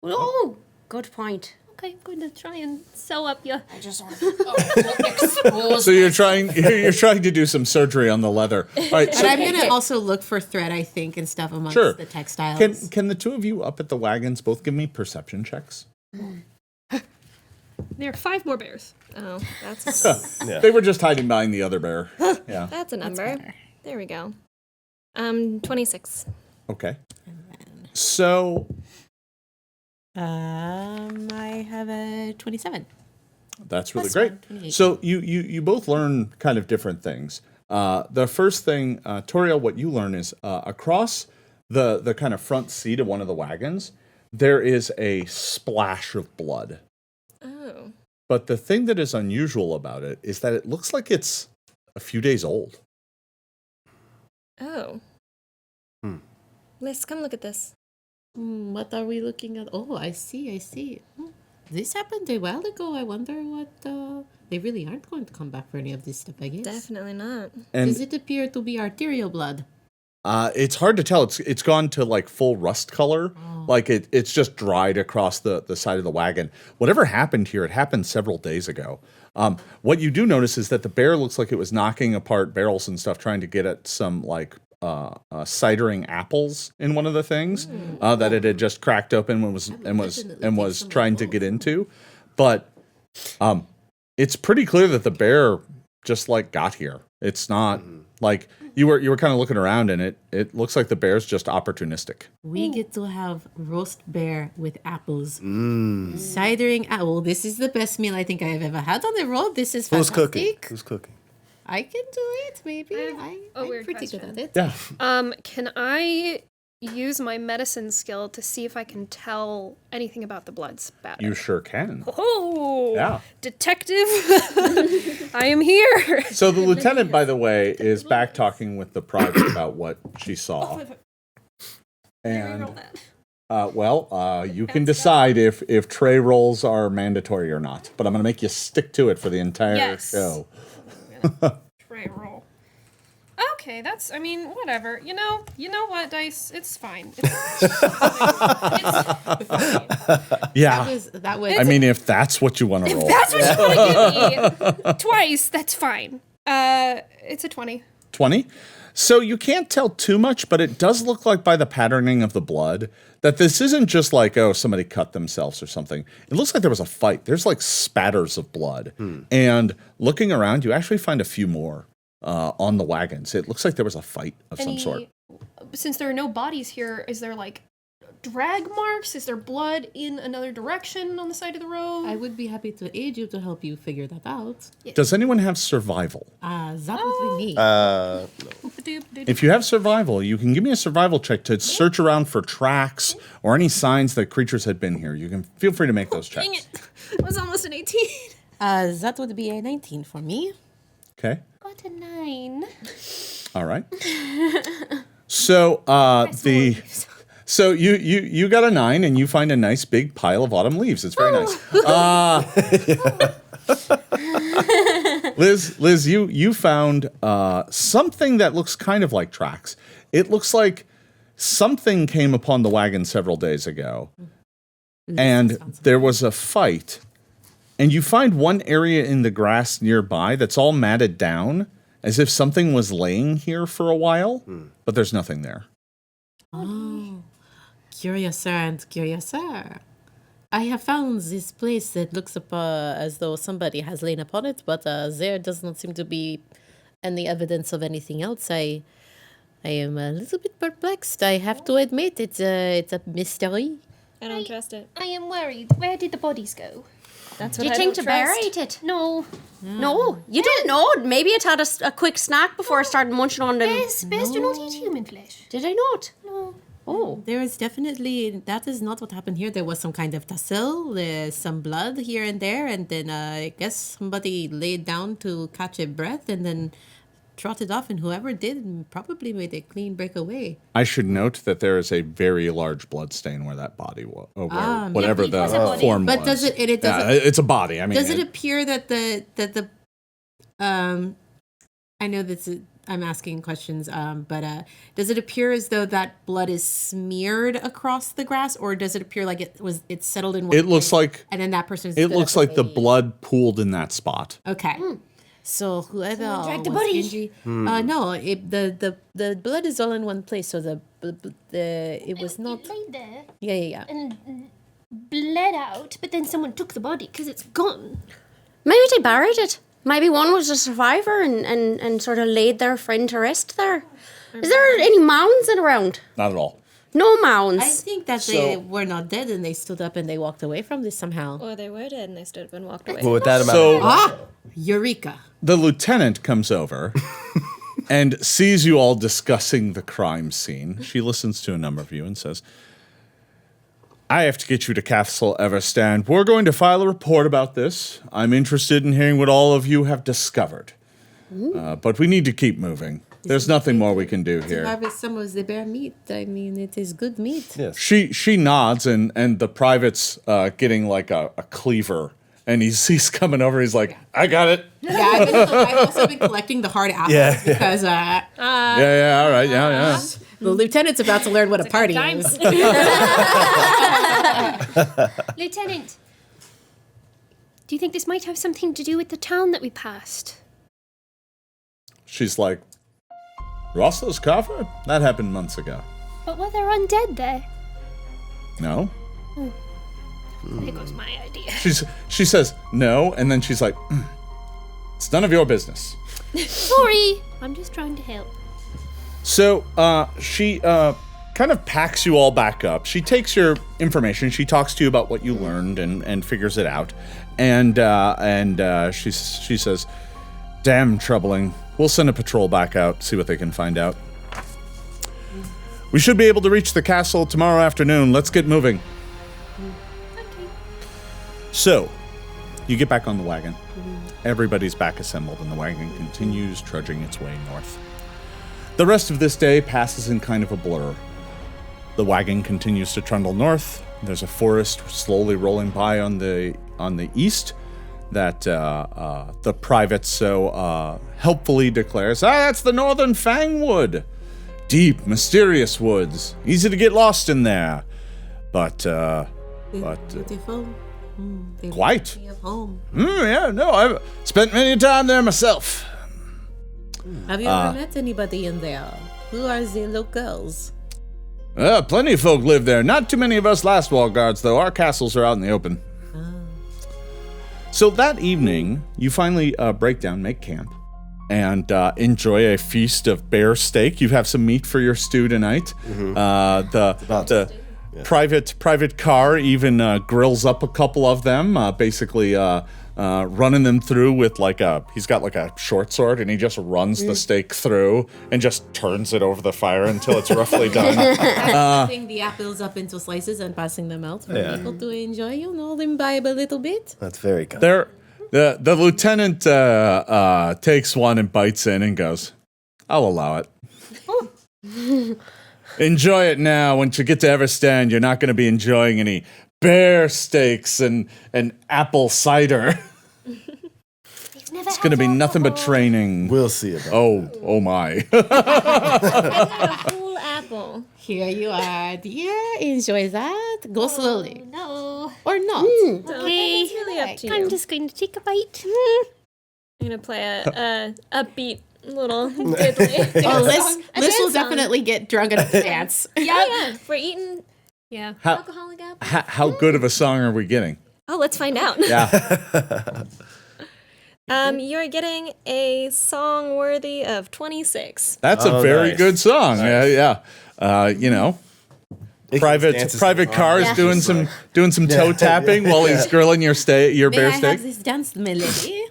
Oh, good point. Okay, I'm going to try and sew up your. I just sort of expose. So you're trying to do some surgery on the leather. All right. But So I'm gonna also look for thread, I think, and stuff amongst Sure. the textiles. can the two of you up at the wagons both give me perception checks? There are 5 more bears. Oh, that's Yeah. They were just hiding behind the other bear. Yeah. that's a number. better. There we go. 26. Okay. So I have a 27. that's really That's great. fine, 28. So you both learn kind of different things. The first thing, Toriel, what you learn is across the kind of front seat of one of the wagons, there is a splash of blood. Oh. But the thing that is unusual about it is that it looks like it's a few days old. Oh. Liz, come look at this. What are we looking at? Oh, I see. This happened a while ago. I wonder what... They really aren't going to come back for any of this stuff, I guess. Definitely not. And Does it appear to be arterial blood? it's hard to tell. It's gone to like full rust color. Like it's just dried across the side of the wagon. Whatever happened here, it happened several days ago. What you do notice is that the bear looks like it was knocking apart barrels and stuff, trying to get at some like cidering apples in one of the things that it had just cracked open and was trying to get into. But it's pretty clear that the bear just like got here. It's not like you were kind of looking around, and it looks like the bear's just opportunistic. We get to have roast bear with apples. Cidering apple. This is the best meal I think I have ever had on the road. This is Who's fantastic. cooking? Who's cooking? I can do it, maybe. I'm weird pretty question. good at it. Yeah. Can I use my medicine skill to see if I can tell anything about the blood spatter? You sure can. Oh, Yeah. detective! I am here. So the lieutenant, by the way, is back talking with the private about what she saw. And you can decide if tray rolls are mandatory or not. But I'm going to make you stick to it for the entire Yes. show. Tray roll. Okay, that's. I mean, whatever. You know what, dice? It's fine. It's fine. Yeah. That was I mean, if that's what you want to roll. That's what you want to give me twice. That's fine. It's a 20. 20. So you can't tell too much, but it does look like by the patterning of the blood that this isn't just like, oh, somebody cut themselves or something. It looks like there was a fight. There's like spatters of blood. And looking around, you actually find a few more on the wagons. It looks like there was a fight of some sort. Since there are no bodies here, is there like drag marks? Is there blood in another direction on the side of the road? I would be happy to aid you to help you figure that out. Does anyone have survival? That would be me. If you have survival, you can give me a survival check to search around for tracks or any signs that creatures had been here. You can feel free to make those checks. Dang it. It was almost an 18. That would be a 19 for me. Okay. Got a 9. All right. So so you got a 9 and you find a nice big pile of autumn leaves. It's very nice. Liz, you found something that looks kind of like tracks. It looks like something came upon the wagon several days ago, and there was a fight. And you find one area in the grass nearby that's all matted down, as if something was laying here for a while, but there's nothing there. Oh, curiouser and curiouser. I have found this place that looks as though somebody has lain upon it, but there does not seem to be any evidence of anything else. I am a little bit perplexed. I have to admit, it's a mystery. I don't trust it. I am worried. Where did the bodies go? That's Do what you I think don't to trust. bury it? No. No, you don't know. Maybe it had a quick snack before it started munching on them. Bears do not eat human flesh. Did I not? No. Oh. There is definitely, that is not what happened here. There was some kind of tussle, some blood here and there, and then I guess somebody laid down to catch a breath and then trotted off, and whoever did probably made a clean breakaway. I should note that there is a very large blood stain where that body was, or whatever it was a the body. form But was. does it doesn't, it's a body. I mean, does it appear that the I know this is, I'm asking questions, but does it appear as though that blood is smeared across the grass, or does it appear like it's settled in one It looks place, like and then that person it looks like the blood pooled in that spot. Okay. So whoever drag the was body. injured, no, the blood is all in one place. So the it was not. It laid there Yeah. and bled out, but then someone took the body because it's gone. Maybe they buried it. Maybe one was a survivor and sort of laid their friend to rest there. Is there any mounds in around? Not at all. No mounds. I think that they were not dead and they stood up and they walked away from this somehow. Or they were dead and they stood up and walked away. Well, with that amount So of Eureka! the lieutenant comes over and sees you all discussing the crime scene. She listens to a number of you and says, I have to get you to Castle Everstand. We're going to file a report about this. I'm interested in hearing what all of you have discovered. But we need to keep moving. There's nothing more we can do To here. harvest some of the bear meat. I mean, it is good meat. yes. She nods, and the private's getting like a cleaver. And he's coming over. He's like, I got it. Yeah, I've also been collecting the hard apples because Yeah, all right, yeah. the lieutenant's about to learn what a party is. Lieutenant, do you think this might have something to do with the town that we passed? She's like, Rossler's Carver? That happened months ago. But were there undead there? No? There goes my idea. She says no, and then she's like, it's none of your business. Sorry, I'm just trying to help. So she kind of packs you all back up. She takes your information. She talks to you about what you learned and figures it out. And she says, damn troubling. We'll send a patrol back out, see what they can find out. We should be able to reach the castle tomorrow afternoon. Let's get moving. So, you get back on the wagon. Everybody's back assembled, and the wagon continues trudging its way north. The rest of this day passes in kind of a blur. The wagon continues to trundle north. There's a forest slowly rolling by on the east that the private so helpfully declares, that's the Northern Fangwood. Deep, mysterious woods. Easy to get lost in there. But Beautiful. quite. They have home. Yeah, no, I've spent many time there myself. Have you ever met anybody in there? Who are the locals? Plenty of folk live there. Not too many of us Lastwall guards, though. Our castles are out in the open. So that evening, you finally break down, make camp, and enjoy a feast of bear steak. You have some meat for your stew tonight. Private Carr even grills up a couple of them, basically running them through with he's got like a short sword, and he just runs the stake through and just turns it over the fire until it's roughly done. Cutting the apples up into slices and passing them out for people to enjoy, imbibe a little bit. That's very kind. The lieutenant takes one and bites in and goes, "I'll allow it. Enjoy it now. Once you get to Everstand, you're not going to be enjoying any bear steaks and apple cider. It's going to be nothing but training." We'll see about Oh my. A whole apple. Here you are, dear. Enjoy that. Go slowly. No. Or not. Okay. It's really up to you. I'm just going to take a bite. I'm gonna play a upbeat little diddly. Oh, Liz dance will song. definitely get drunk at the dance. Yeah, we're eating Yeah. alcoholic apple. How good of a song are we getting? Oh, let's find out. Yeah. You're getting a song worthy of 26. That's a very nice. good song. Nice. Yeah. Private Carr is doing some toe tapping while he's grilling your May bear I have steak. this dance melody?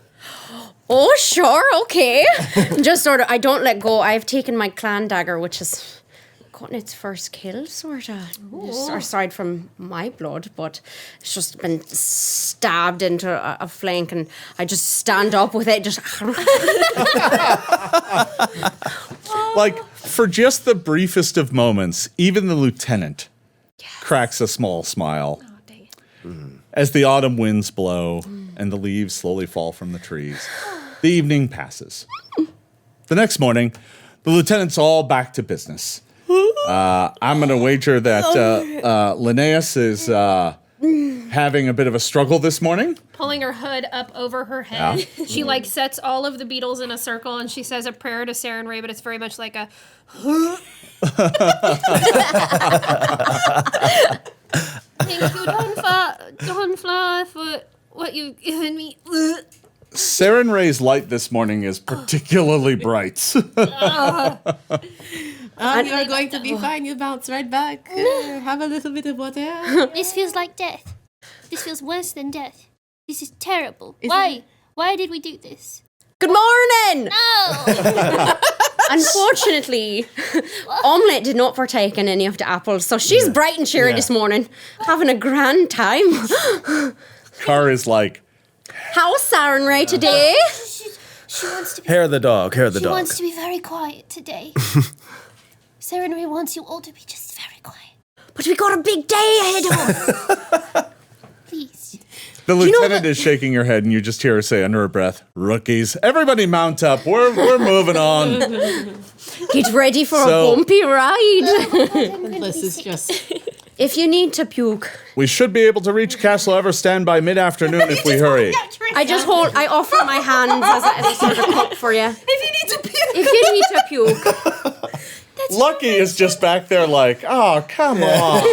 Oh, sure, okay. Just sort of, I don't let go. I've taken my clan dagger, which has gotten its first kill, sort of. Just aside from my blood, but it's just been stabbed into a flank, and I just stand up with it, just. Like, for just the briefest of moments, even the lieutenant cracks a small smile as the autumn winds blow and the leaves slowly fall from the trees. The evening passes. The next morning, the lieutenant's all back to business. I'm going to wager that Linnaeus is having a bit of a struggle this morning. Pulling her hood up over her head. Yeah. She sets all of the beetles in a circle and she says a prayer to Saren Ray, but it's very much like a Thank you, Dawnflower, for what you've given me. Saren Ray's light this morning is particularly bright. You are going to be fine. You bounce right back. Have a little bit of water. This feels like death. This feels worse than death. This is terrible. Is Why? Why did we do this? Good morning! No! Unfortunately, Omelette did not partake in any of the apples, so she's bright and cheery this morning, having a grand time. Carr is like, How's Saren Ray today? She wants to be. Hair of the dog. She wants to be very quiet today. Saren Ray wants you all to be just very quiet. But we got a big day ahead of us. Please. the you know lieutenant is shaking her head, and you just hear her say under her breath, "Rookies, everybody mount up. We're moving on." Get ready for So- a bumpy ride. This is just. If you need to puke, We should be able to reach Castle Everstand by mid-afternoon if we hurry. I offer my hands as a sort of cup for you. If you need to puke. Lucky is just back there like, "Oh, come on."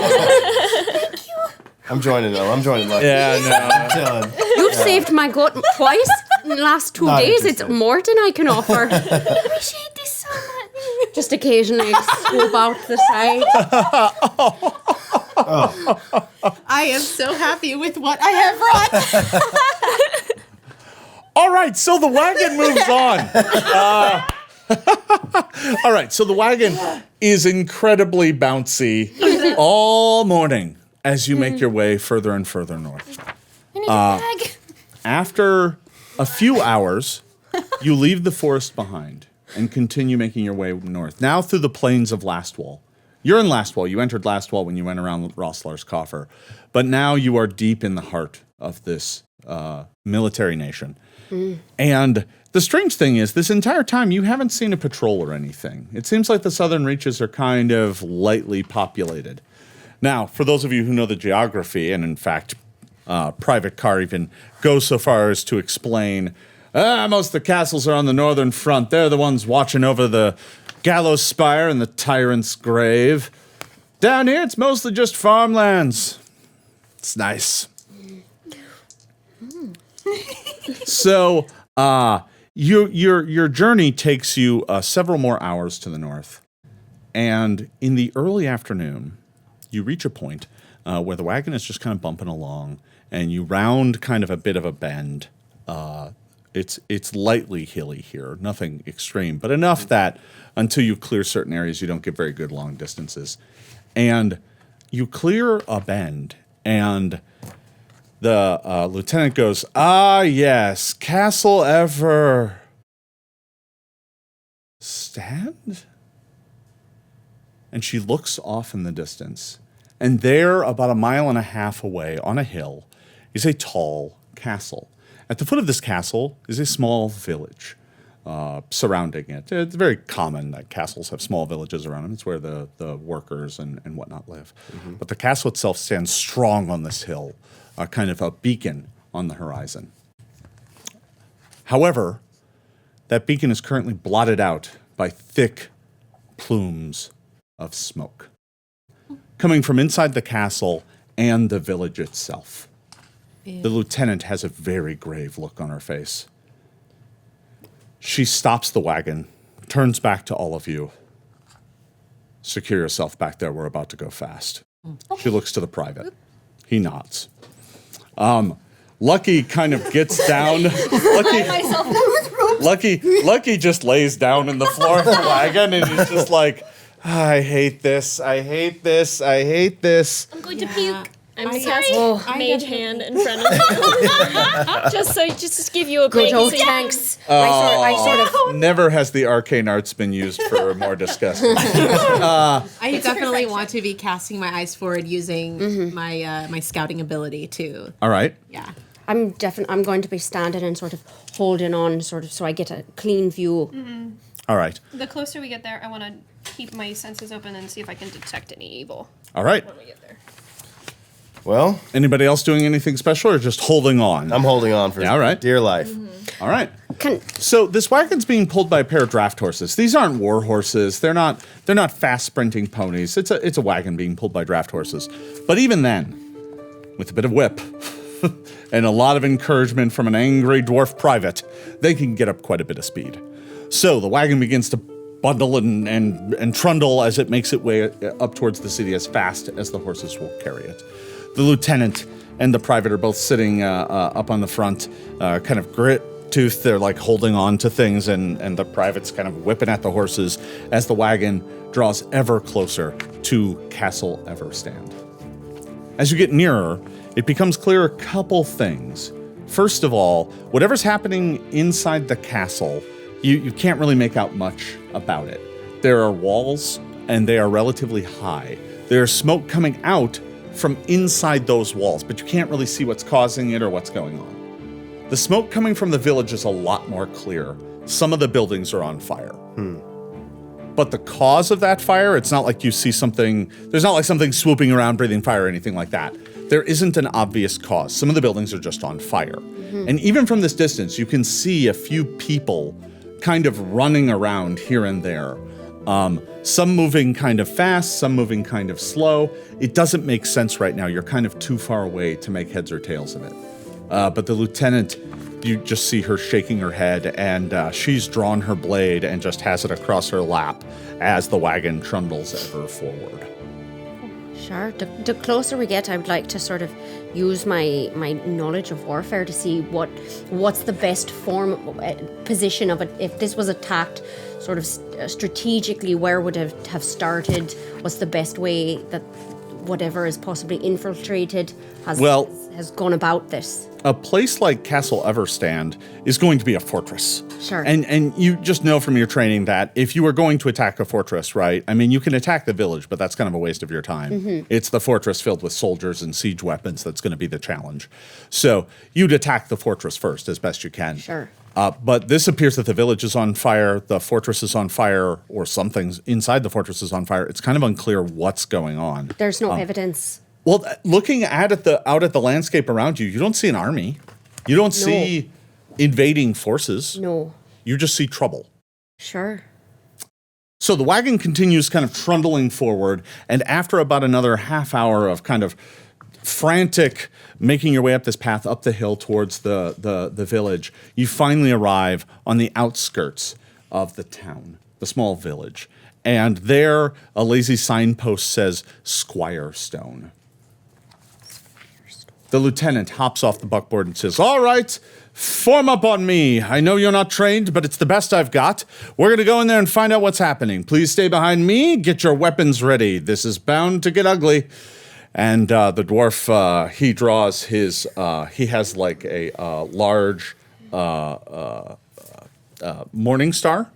I'm joining though. I'm joining. Like, Yeah, You've saved my gut twice in the last 2 Not days. It's interested. more than I can offer. I appreciate this so much. Just occasionally scoop out the side. I am so happy with what I have brought. All right, so the wagon moves on. All right, so the wagon is incredibly bouncy all morning as you make your way further and further north. I need a bag. After a few hours, you leave the forest behind and continue making your way north, now through the plains of Lastwall. You're in Lastwall. You entered Lastwall when you went around Rosslar's coffer, but now you are deep in the heart of this military nation. And the strange thing is, this entire time, you haven't seen a patrol or anything. It seems like the southern reaches are kind of lightly populated. Now, for those of you who know the geography, and in fact, Private Carr even goes so far as to explain, most of the castles are on the northern front. They're the ones watching over the gallows spire and the tyrant's grave. Down here, it's mostly just farmlands. It's nice. So, your journey takes you several more hours to the north, and in the early afternoon, you reach a point where the wagon is just kind of bumping along, and you round kind of a bit of a bend. It's lightly hilly here, nothing extreme, but enough that until you clear certain areas, you don't get very good long distances. And you clear a bend, and the lieutenant goes, "Ah, yes, Castle Everstand?" And she looks off in the distance. And there, about 1.5 miles away on a hill, is a tall castle. At the foot of this castle is a small village surrounding it. It's very common that castles have small villages around them. It's where the workers and whatnot live. Mm-hmm. But the castle itself stands strong on this hill, kind of a beacon on the horizon. However, that beacon is currently blotted out by thick plumes of smoke coming from inside the castle and the village itself. The lieutenant has a very grave look on her face. She stops the wagon, turns back to all of you. "Secure yourself back there. We're about to go fast." She looks to the private. He nods. Lucky kind of gets down. Lucky just lays down in the floor of the wagon and is just like, "I hate this. I hate this. I hate this." I'm going to puke. I'm casting mage hand in front of you. just to give you a break. Good old so you- thanks. I sort of Never has the arcane arts been used for more disgusting. I definitely want to be casting my eyes forward using my scouting ability too. All right. Yeah. I'm going to be standing and sort of holding on, sort of, so I get a clean view. All right. The closer we get there, I want to keep my senses open and see if I can detect any evil All right. when we get there. Well, Anybody else doing anything special or just holding on? I'm holding on for Yeah, all right. dear life. All right. Can So this wagon's being pulled by a pair of draft horses. These aren't war horses. They're not fast sprinting ponies. It's a wagon being pulled by draft horses. But even then, with a bit of whip and a lot of encouragement from an angry dwarf private, they can get up quite a bit of speed. So the wagon begins to bundle and trundle as it makes its way up towards the city as fast as the horses will carry it. The lieutenant and the private are both sitting up on the front, kind of grit-toothed. They're like holding on to things, and the private's kind of whipping at the horses as the wagon draws ever closer to Castle Everstand. As you get nearer, it becomes clear a couple things. First of all, whatever's happening inside the castle, you can't really make out much about it. There are walls, and they are relatively high. There's smoke coming out from inside those walls, but you can't really see what's causing it or what's going on. The smoke coming from the village is a lot more clear. Some of the buildings are on fire. But the cause of that fire, it's not like you see something, there's not like something swooping around breathing fire or anything like that. There isn't an obvious cause. Some of the buildings are just on fire. And even from this distance, you can see a few people kind of running around here and there. Some moving kind of fast, some moving kind of slow. It doesn't make sense right now. You're kind of too far away to make heads or tails of it. But the lieutenant, you just see her shaking her head, and she's drawn her blade and just has it across her lap as the wagon trundles ever forward. Sure. The closer we get, I would like to sort of use my knowledge of warfare to see what's the best position of it. If this was attacked sort of strategically, where would it have started? What's the best way that whatever is possibly infiltrated has gone about this? A place like Castle Everstand is going to be a fortress. Sure. And you just know from your training that if you were going to attack a fortress, right? I mean, you can attack the village, but that's kind of a waste of your time. Mm-hmm. It's the fortress filled with soldiers and siege weapons that's going to be the challenge. So you'd attack the fortress first as best you can. Sure. But this appears that the village is on fire, the fortress is on fire, or something's inside the fortress is on fire. It's kind of unclear what's going on. There's no evidence. Well, looking out at the landscape around you, you don't see an army. You don't see invading forces. No. You just see trouble. Sure. So the wagon continues kind of trundling forward, and after about another half hour of kind of frantic making your way up this path up the hill towards the village, you finally arrive on the outskirts of the town, the small village. And there, a lazy signpost says Squirestone. The lieutenant hops off the buckboard and says, all right, form up on me. I know you're not trained, but it's the best I've got. We're going to go in there and find out what's happening. Please stay behind me. Get your weapons ready. This is bound to get ugly. And the dwarf, he draws his, he has like a large morning star.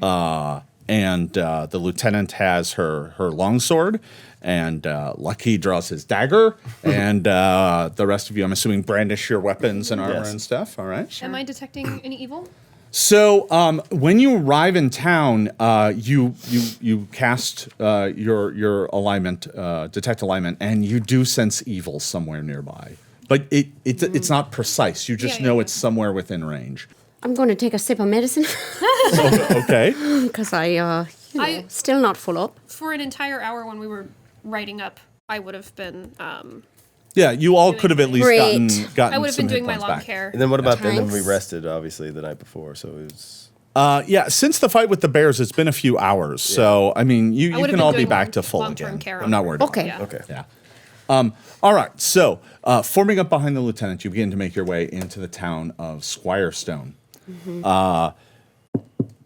And the lieutenant has her longsword. And Lucky draws his dagger, and the rest of you, I'm assuming, brandish your weapons and armor and stuff. All right. Am I detecting any evil? So when you arrive in town, you cast your alignment, detect alignment, and you do sense evil somewhere nearby. But it's not precise. You just know it's somewhere within range. I'm going to take a sip of medicine Okay. because I still not full up. For an entire hour when we were writing up, I would have been. Yeah, you all could have at least gotten I would have been some hit doing my points long back. care. And then what about then? Then we Thanks. rested, obviously, the night before, so it was... Yeah, since the fight with the bears, it's been a few hours. So, I mean, you would have can been all be doing back to full long-term again. care I'm not on worried. Okay. Yeah. Okay. Yeah. All right. So, forming up behind the lieutenant, you begin to make your way into the town of Squirestone.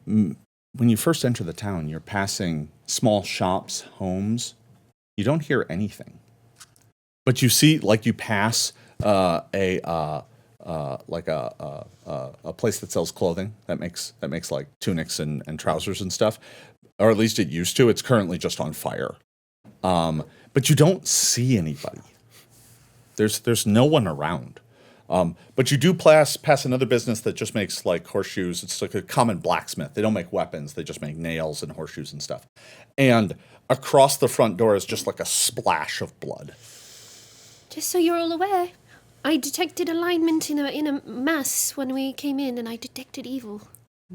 When you first enter the town, you're passing small shops, homes. You don't hear anything, but you see, like, you pass a place that sells clothing that makes like tunics and trousers and stuff, or at least it used to. It's currently just on fire. But you don't see anybody. There's no one around. But you do pass another business that just makes like horseshoes. It's like a common blacksmith. They don't make weapons. They just make nails and horseshoes and stuff. And across the front door is just like a splash of blood. Just so you're all aware, I detected alignment in a mass when we came in, and I detected evil.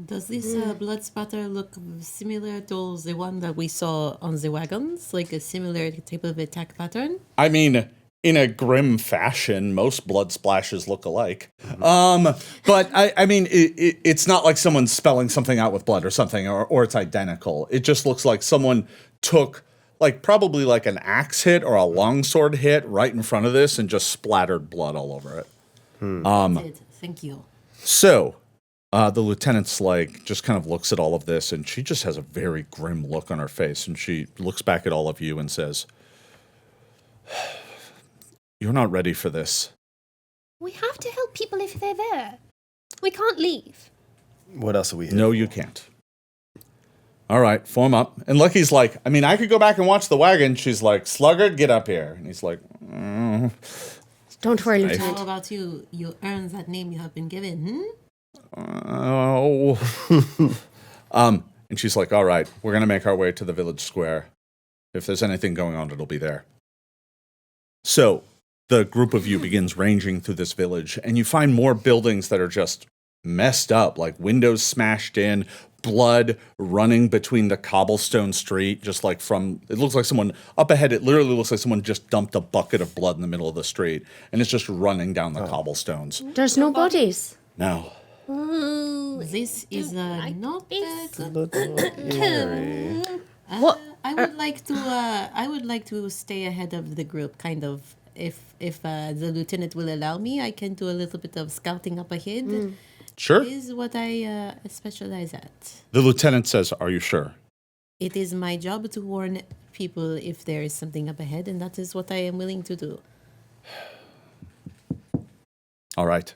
Does this blood spatter look similar to the one that we saw on the wagons? Like a similar type of attack pattern? I mean, in a grim fashion, most blood splashes look alike. But I mean, it's not like someone's spelling something out with blood or something, or it's identical. It just looks like someone took like probably like an axe hit or a longsword hit right in front of this and just splattered blood all over it. Thank you. So the lieutenant's like just kind of looks at all of this, and she just has a very grim look on her face, and she looks back at all of you and says, "You're not ready for this." We have to help people if they're there. We can't leave. What else are we here No, for? you can't. All right, form up. And Lucky's like, I mean, I could go back and watch the wagon. She's like, Sluggard, get up here. And he's like, Don't worry, Nice. Lieutenant. How about you? You earned that name you have been given, oh. And she's like, all right, we're going to make our way to the village square. If there's anything going on, it'll be there. So the group of you begins ranging through this village, and you find more buildings that are just messed up, like windows smashed in, blood running between the cobblestone street, just like from, it looks like someone, up ahead, it literally looks like someone just dumped a bucket of blood in the middle of the street, and it's just running down the cobblestones. There's no bodies. No. This is not that good. Eerie. What? I would like to stay ahead of the group, kind of. If the lieutenant will allow me, I can do a little bit of scouting up ahead. Sure. Is what I specialize at. The lieutenant says, are you sure? It is my job to warn people if there is something up ahead, and that is what I am willing to do. All right.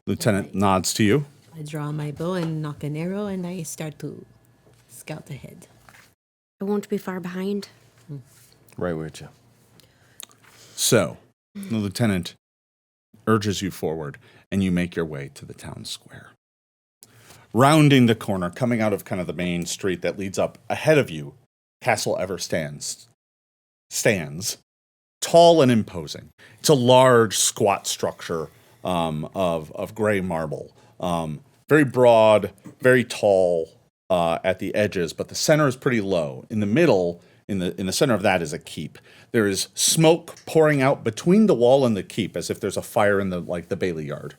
Lieutenant nods to you. I draw my bow and knock an arrow, and I start to scout ahead. I won't be far behind. Right with you. So, the lieutenant urges you forward, and you make your way to the town square. Rounding the corner, coming out of kind of the main street that leads up ahead of you, Castle Ever stands, tall and imposing. It's a large, squat structure of gray marble, very broad, very tall at the edges, but the center is pretty low. In the middle, in the center of that is a keep. There is smoke pouring out between the wall and the keep, as if there's a fire in the Bailey yard.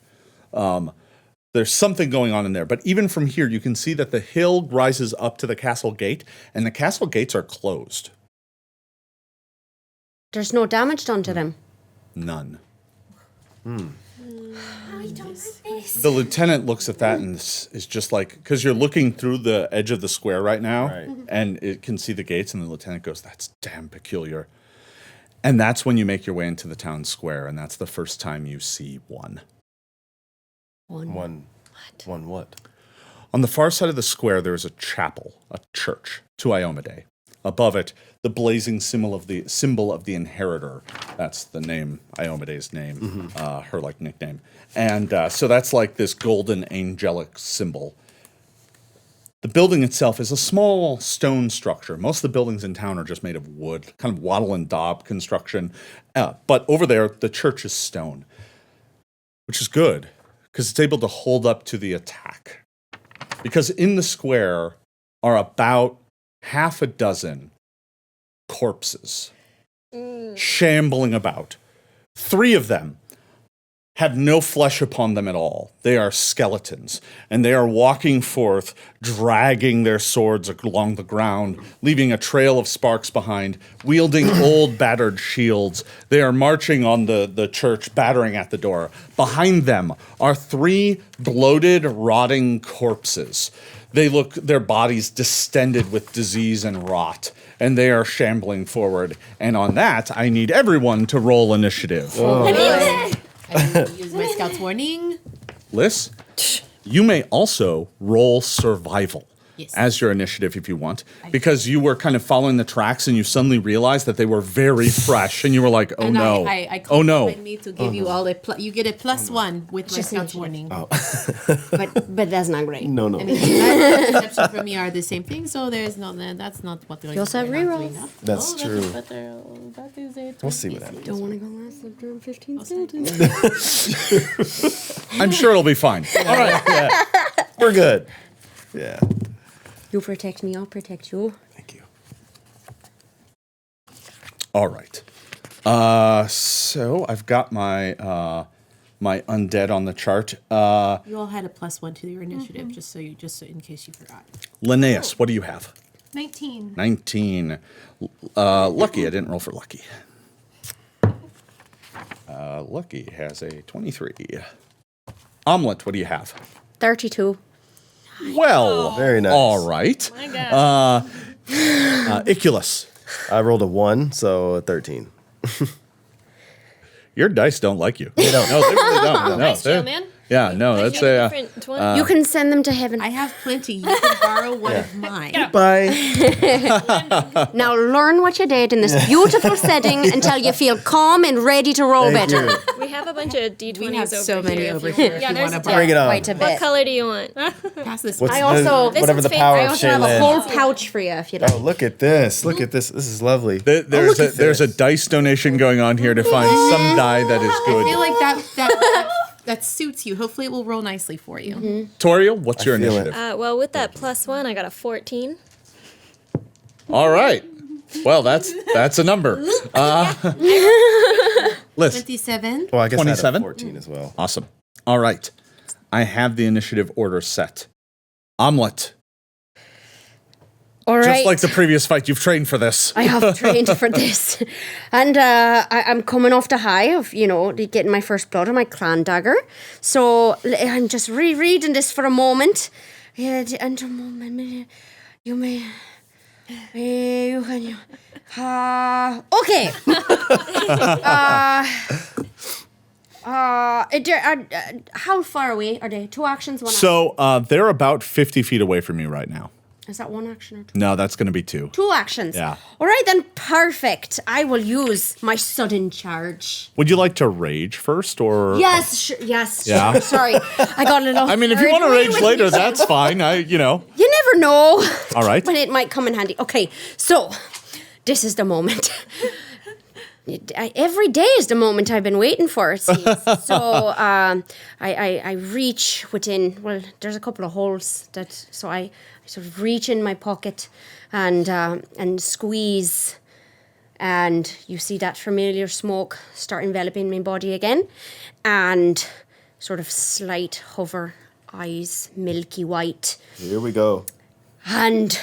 There's something going on in there. But even from here, you can see that the hill rises up to the castle gate, and the castle gates are closed. There's no damage done to them. None. I don't like this. The lieutenant looks at that and is just like, because you're looking through the edge of the square right now, and it can see the gates, and the lieutenant goes, "That's damn peculiar." And that's when you make your way into the town square, and that's the first time you see one. One what? On the far side of the square, there is a chapel, a church, to Iomade. Above it, the blazing symbol of the inheritor. That's the name, Iomade's name, her like nickname. And so that's like this golden angelic symbol. The building itself is a small stone structure. Most of the buildings in town are just made of wood, kind of wattle and daub construction. But over there, the church is stone, which is good because it's able to hold up to the attack. Because in the square are about half a dozen corpses shambling about. 3 of them have no flesh upon them at all. They are skeletons, and they are walking forth, dragging their swords along the ground, leaving a trail of sparks behind, wielding old battered shields. They are marching on the church, battering at the door. Behind them are 3 bloated, rotting corpses. Their bodies distended with disease and rot, and they are shambling forward. And on that, I need everyone to roll initiative. I use my scout's warning. Liz, you may also roll survival Yes. as your initiative if you want, because you were kind of following the tracks and you suddenly realized that they were very fresh, and you were like, "Oh And no! I Oh no!" me to give you all you get a +1 with my Just scout's initiative. warning. But that's not great. No. And perception from me are the same thing, so there's no that's not what we're You also have rerolls. That's true. That is it. We'll see what happens. Don't want to go last after 15 seconds. I'm sure it'll be fine. All right. We're good. Yeah. You protect me, I'll protect you. Thank you. All right. So I've got my my undead on the chart. You all had a +1 to your initiative, just so in case you forgot. Linnaeus, what do you have? 19. 19. Lucky, I didn't roll for Lucky. Lucky has a 23. Omelet, what do you have? 32. Well, Very nice. all right. My God. Iculus, I rolled a 1, so a 13. your dice don't like you. They don't. No, they really don't. No, Nice they- job, man. Yeah, no, that's a. different one. You can send them to heaven. I have plenty. You can borrow one of mine. Bye. Now learn what you did in this beautiful setting until you feel calm and ready to roll Thank better. you. We have a bunch of D20s We have over so many here. over if you here. want. If you there's want to a Bring it on. Quite a What bit. color do you want? pass this. What's I also- This whatever one's the power I of also have a Shaylin. whole pouch for you if you'd like. Oh, look at this. Look at this. This is lovely. There's a dice donation going on here to find some die that is I feel good. like that suits you. Hopefully, it will roll nicely for you. Toriel, what's your feel it. initiative? Well, with that +1, I got a 14. All right. Well, that's a number. Liz, 27. Well, I guess I had a 27? 14 as well. awesome. All right. I have the initiative order set. Omelet, All right. just like the previous fight, you've trained for this. I have trained for this. And I'm coming off the high of, getting my first blood on my clan dagger. So I'm just rereading this for a moment. Yeah, and a moment, you may... You can... Okay. How far away are they? 2 actions, 1 action? So they're about 50 feet away from you right now. Is that 1 action or 2? No, that's going to be 2. 2 actions. Yeah. All right, then. Perfect. I will use my sudden charge. Would you like to rage first, or? Yes, yes. Yeah? Sure. Sorry, I got a little. I mean, if you want to rage later, that's fine. You never know. All right. When it might come in handy. Okay, so this is the moment. Every day is the moment I've been waiting for, it seems. So I reach within, well, there's a couple of holes so I sort of reach in my pocket and squeeze, and you see that familiar smoke start enveloping my body again, and sort of slight hover eyes milky white. Here we go. And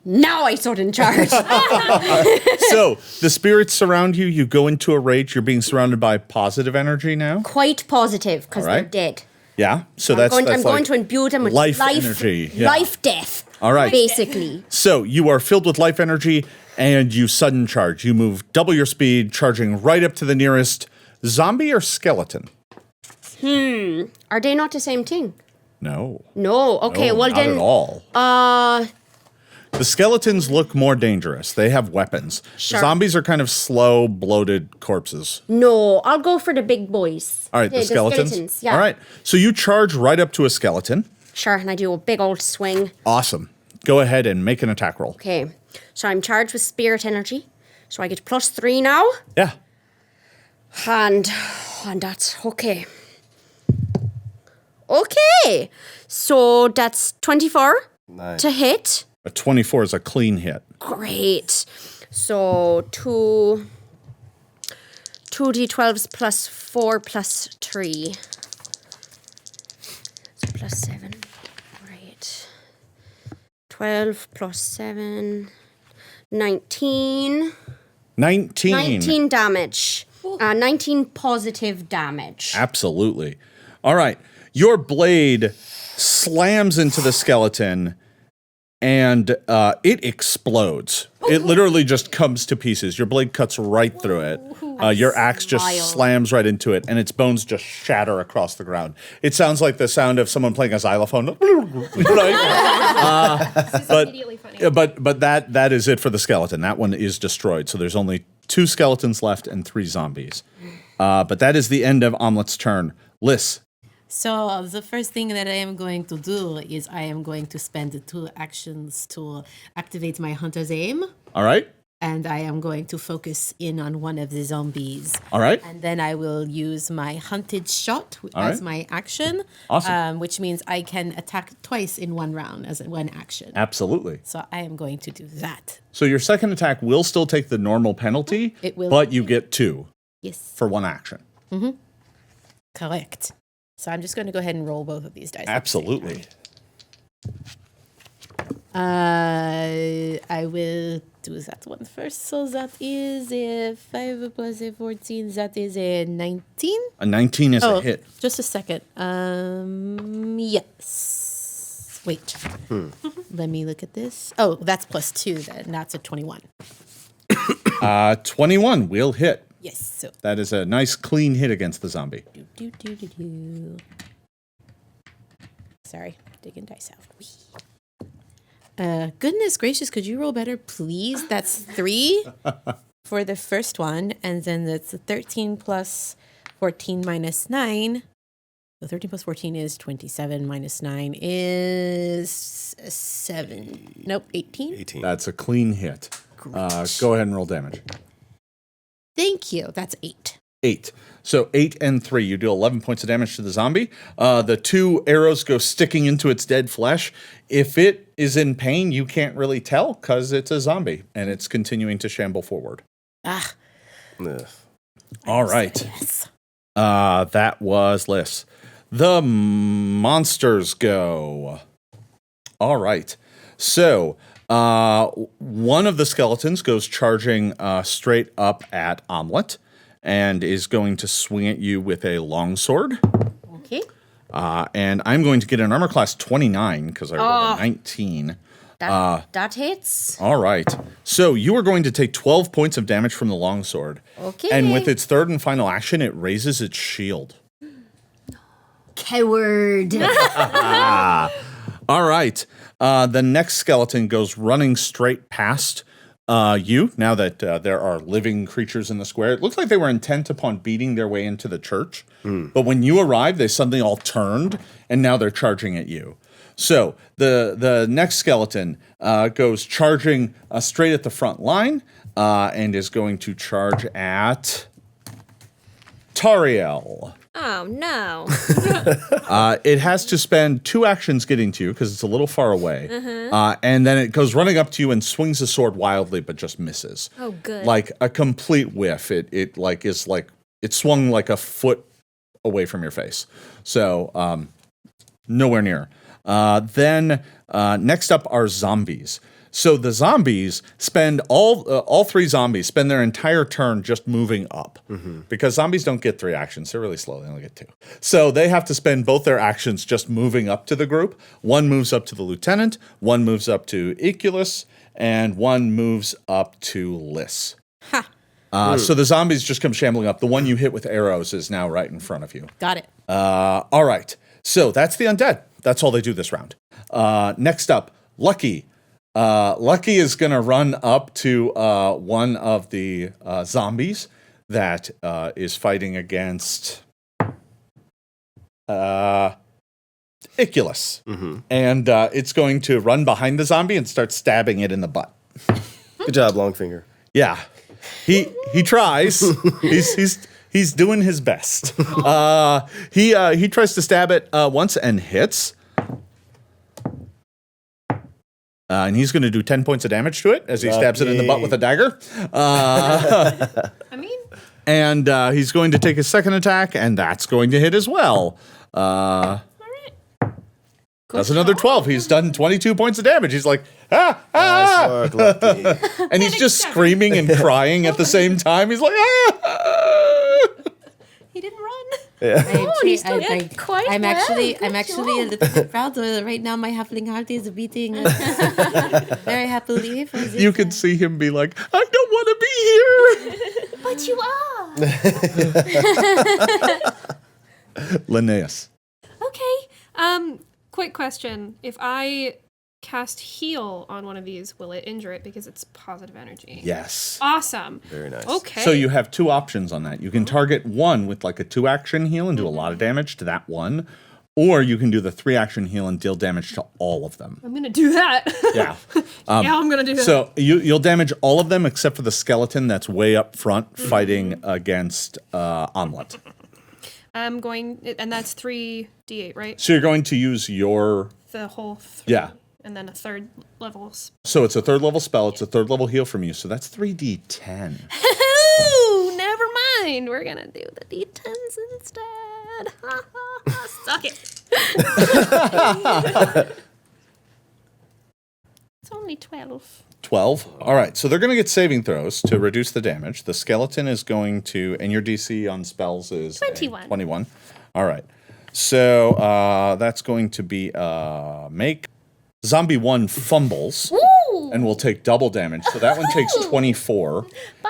now I sort in charge. So the spirits surround you. You go into a rage. You're being surrounded by positive energy now. Quite positive, because All right. they're dead. Yeah. So I'm going to imbue them with life energy. Yeah. Life, death. All right. Basically. So you are filled with life energy, and you sudden charge. You move double your speed, charging right up to the nearest zombie or skeleton. Are they not the same thing? No. No. Okay. No, well not then. at all. The skeletons look more dangerous. They have weapons. Sure. Zombies are kind of slow, bloated corpses. No. I'll go for the big boys. All right, the skeletons. Yeah. All right. So you charge right up to a skeleton. Sure. And I do a big old swing. Awesome. Go ahead and make an attack roll. Okay. So I'm charged with spirit energy. So I get +3 now. Yeah. And that's okay. Okay. So that's 24 Nice. to hit. A 24 is a clean hit. Great. So 2d12s +4 +3. So +7. Great. 12 +7. 19. 19. 19 damage. 19 positive damage. Absolutely. All right. Your blade slams into the skeleton and it explodes. It literally just comes to pieces. Your blade cuts right through it. Your axe just slams right into it, and its bones just shatter across the ground. It sounds like the sound of someone playing a xylophone. Right? This is immediately funny. But that is it for the skeleton. That one is destroyed. So there's only 2 skeletons left and 3 zombies. But that is the end of Omelet's turn. Liz. So the first thing that I am going to do is I am going to spend 2 actions to activate my hunter's aim. All right. And I am going to focus in on one of the zombies. All right. And then I will use my hunted shot All as right. my action. Awesome. Which means I can attack twice in one round as one action. Absolutely. So I am going to do that. So your second attack will still take the normal penalty, It will. but you get 2 Yes, for 1 action. correct. So I'm just going to go ahead and roll both of these dice. at the same Absolutely. time. I will do that one first. So that is a 5 plus a 14. That is a 19. A 19 is a hit. Just a second. Yes. Wait. Let me look at this. Oh, that's +2 then. That's a 21. 21 will hit. Yes. So. That is a nice clean hit against the zombie. Do. Sorry, digging dice out. Goodness gracious, could you roll better, please? That's 3 for the first one, and then that's 13 plus 14 minus 9. So 13 plus 14 is 27 minus 9 is 7. Nope, 18. 18. That's a clean hit. Go ahead and roll damage. Thank you. That's 8. 8. So 8 and 3. You do 11 points of damage to the zombie. The 2 arrows go sticking into its dead flesh. If it is in pain, you can't really tell because it's a zombie and it's continuing to shamble forward. Ah. Ugh. All right. Yes. That was Liz. The monsters go. All right. So one of the skeletons goes charging straight up at Omelet and is going to swing at you with a longsword. Okay. And I'm going to get an armor class 29 because I rolled a 19. That hits. All right. So you are going to take 12 points of damage from the longsword. Okay. And with its third and final action, it raises its shield. Coward. All right. The next skeleton goes running straight past you, now that there are living creatures in the square. It looks like they were intent upon beating their way into the church. But when you arrived, they suddenly all turned, and now they're charging at you. So the next skeleton goes charging straight at the front line and is going to charge at Tariel. Oh, no. It has to spend 2 actions getting to you because it's a little far away. And then it goes running up to you and swings the sword wildly, but just misses. Oh, good. Like a complete whiff. It swung like a foot away from your face. So Nowhere near. Then next up are zombies. So the zombies spend all three zombies spend their entire turn just moving up because zombies don't get 3 actions. They're really slow. They only get 2. So they have to spend both their actions just moving up to the group. One moves up to the lieutenant, one moves up to Iculus, and one moves up to Liss. So the zombies just come shambling up. The one you hit with arrows is now right in front of you. Got it. All right. So that's the undead. That's all they do this round. Next up, Lucky. Lucky is going to run up to one of the zombies that is fighting against Iculus. And it's going to run behind the zombie and start stabbing it in the butt. Good job, Longfinger. Yeah. He tries. He's doing his best. He tries to stab it once and hits. And he's going to do 10 points of damage to it as he stabs it in the butt with a dagger. And he's going to take his second attack, and that's going to hit as well. That's another 12. He's done 22 points of damage. He's like, Nice work, Lucky. and he's just screaming and crying at the same time. He's like, He didn't run. I'm actually a little bit proud. Right now, my halfling heart is beating very happily. You can see him be like, I don't want to be here. But you are. Linnaeus. Okay. Quick question. If I cast heal on one of these, will it injure it because it's positive energy? Yes. Awesome. Very nice. Okay. So you have 2 options on that. You can target one with like a 2-action heal and do a lot of damage to that one, or you can do the 3-action heal and deal damage to all of them. I'm going to do that. Yeah. I'm going to do that. So you'll damage all of them except for the skeleton that's way up front fighting against Omelet. I'm going, and that's 3d8, right? So you're going to use your... The whole 3. Yeah. And then a 3rd level. So it's a 3rd level spell. It's a 3rd level heal from you. So that's 3d10. Ooh, never mind. We're going to do the d10s instead. Suck it. It's only 12. 12. All right. So they're going to get saving throws to reduce the damage. The skeleton is going to, and your DC on spells is 21. 21. All right. So that's going to be make. Zombie 1 fumbles and will take double damage. So that one takes 24.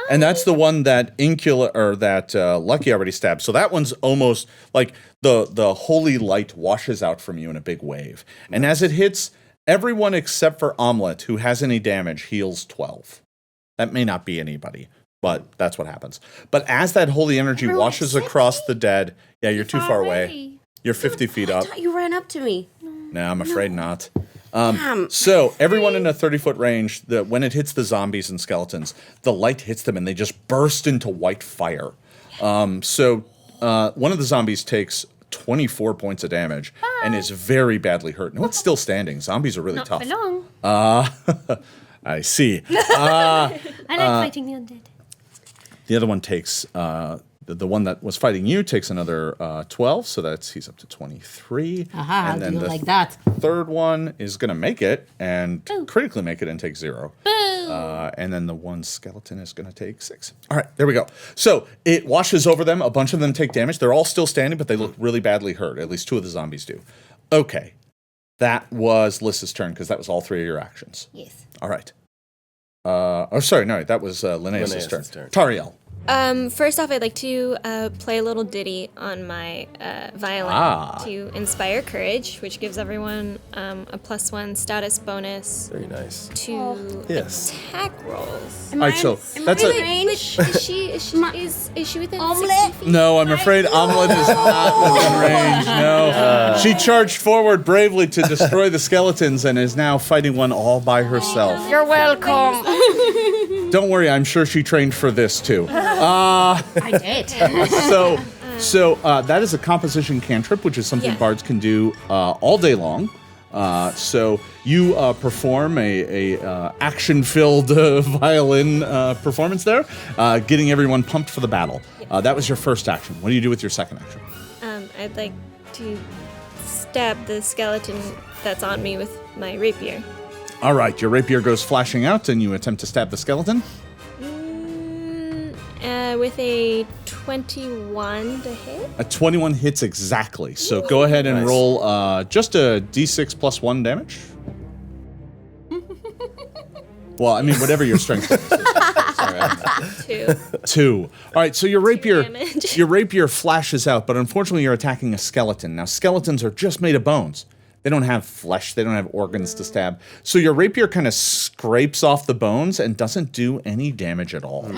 And that's the one that Lucky already stabbed. So that one's almost like the holy light washes out from you in a big wave. And as it hits, everyone except for Omelet who has any damage heals 12. That may not be anybody, but that's what happens. But as that holy energy washes across the dead, yeah, you're too far away. You're 50 feet up. I thought you ran up to me. No, I'm afraid not. So everyone in a 30-foot range, when it hits the zombies and skeletons, the light hits them and they just burst into white fire. So one of the zombies takes 24 points of damage and is very badly hurt. No, it's still standing. Zombies are really Not tough. for long. I see. I like fighting the undead. The other one takes... The one that was fighting you takes another 12, so he's up to 23. Aha, and then do you the like that? third one is going to make it and critically make it and take 0. And then the one skeleton is going to take 6. All right, there we go. So it washes over them. A bunch of them take damage. They're all still standing, but they look really badly hurt. At least 2 of the zombies do. Okay, that was Liss's turn because that was all 3 of your actions. Yes. All right. That was Linnaeus' turn. Tariel. First off, I'd like to play a little ditty on my violin to inspire courage, which gives everyone a +1 status bonus Very nice. to Yes. attack rolls. All right, so that's a... Is she within 60 feet? No, I'm afraid Omelet is not within range. No. She charged forward bravely to destroy the skeletons and is now fighting one all by herself. You're welcome. Don't worry, I'm sure she trained for this too. I did. So that is a composition cantrip, which is something bards can do all day long. So you perform a action-filled violin performance there, getting everyone pumped for the battle. That was your first action. What do you do with your second action? I'd like to stab the skeleton that's on me with my rapier. All right, your rapier goes flashing out, and you attempt to stab the skeleton. With a 21 to hit. A 21 hits exactly. So go ahead and roll just a d6 plus 1 damage. Well, I mean, whatever your strength is. Sorry. 2. All right, so your rapier flashes out, but unfortunately you're attacking a skeleton. Now, skeletons are just made of bones. They don't have flesh. They don't have organs to stab. So your rapier kind of scrapes off the bones and doesn't do any damage at all.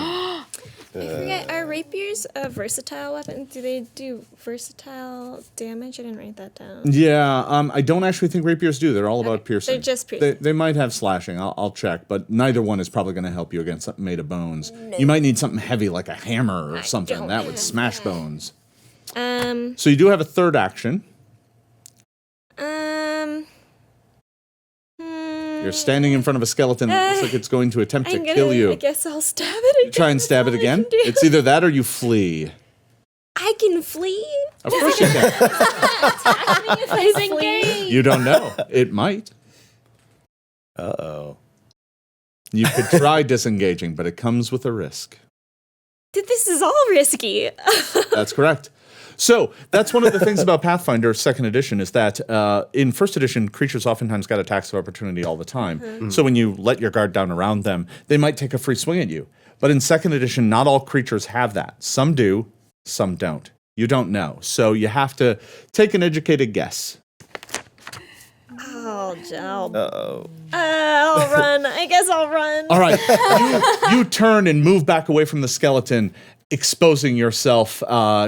I forget, are rapiers a versatile weapon? Do they do versatile damage? I didn't write that down. Yeah, I don't actually think rapiers do. They're all about piercing. They're just piercing. They might have slashing. I'll check, but neither one is probably going to help you against something made of bones. No. You might need something heavy like a hammer or something. That would smash bones. So you do have a third action. You're standing in front of a skeleton that looks like it's going to attempt to kill you. I guess I'll stab it again. You try and stab it again? It's either that or you flee. I can flee? Of course you can. Attack me if I flee? You don't know. It might. Uh-oh. You could try disengaging, but it comes with a risk. This is all risky. That's correct. So that's one of the things about Pathfinder 2nd edition is that in 1st edition, creatures oftentimes got attacks of opportunity all the time. Mm-hmm. So when you let your guard down around them, they might take a free swing at you. But in 2nd edition, not all creatures have that. Some do, some don't. You don't know. So you have to take an educated guess. Oh, Joe. Uh-oh. I'll run. I guess I'll run. All right. You turn and move back away from the skeleton, exposing yourself,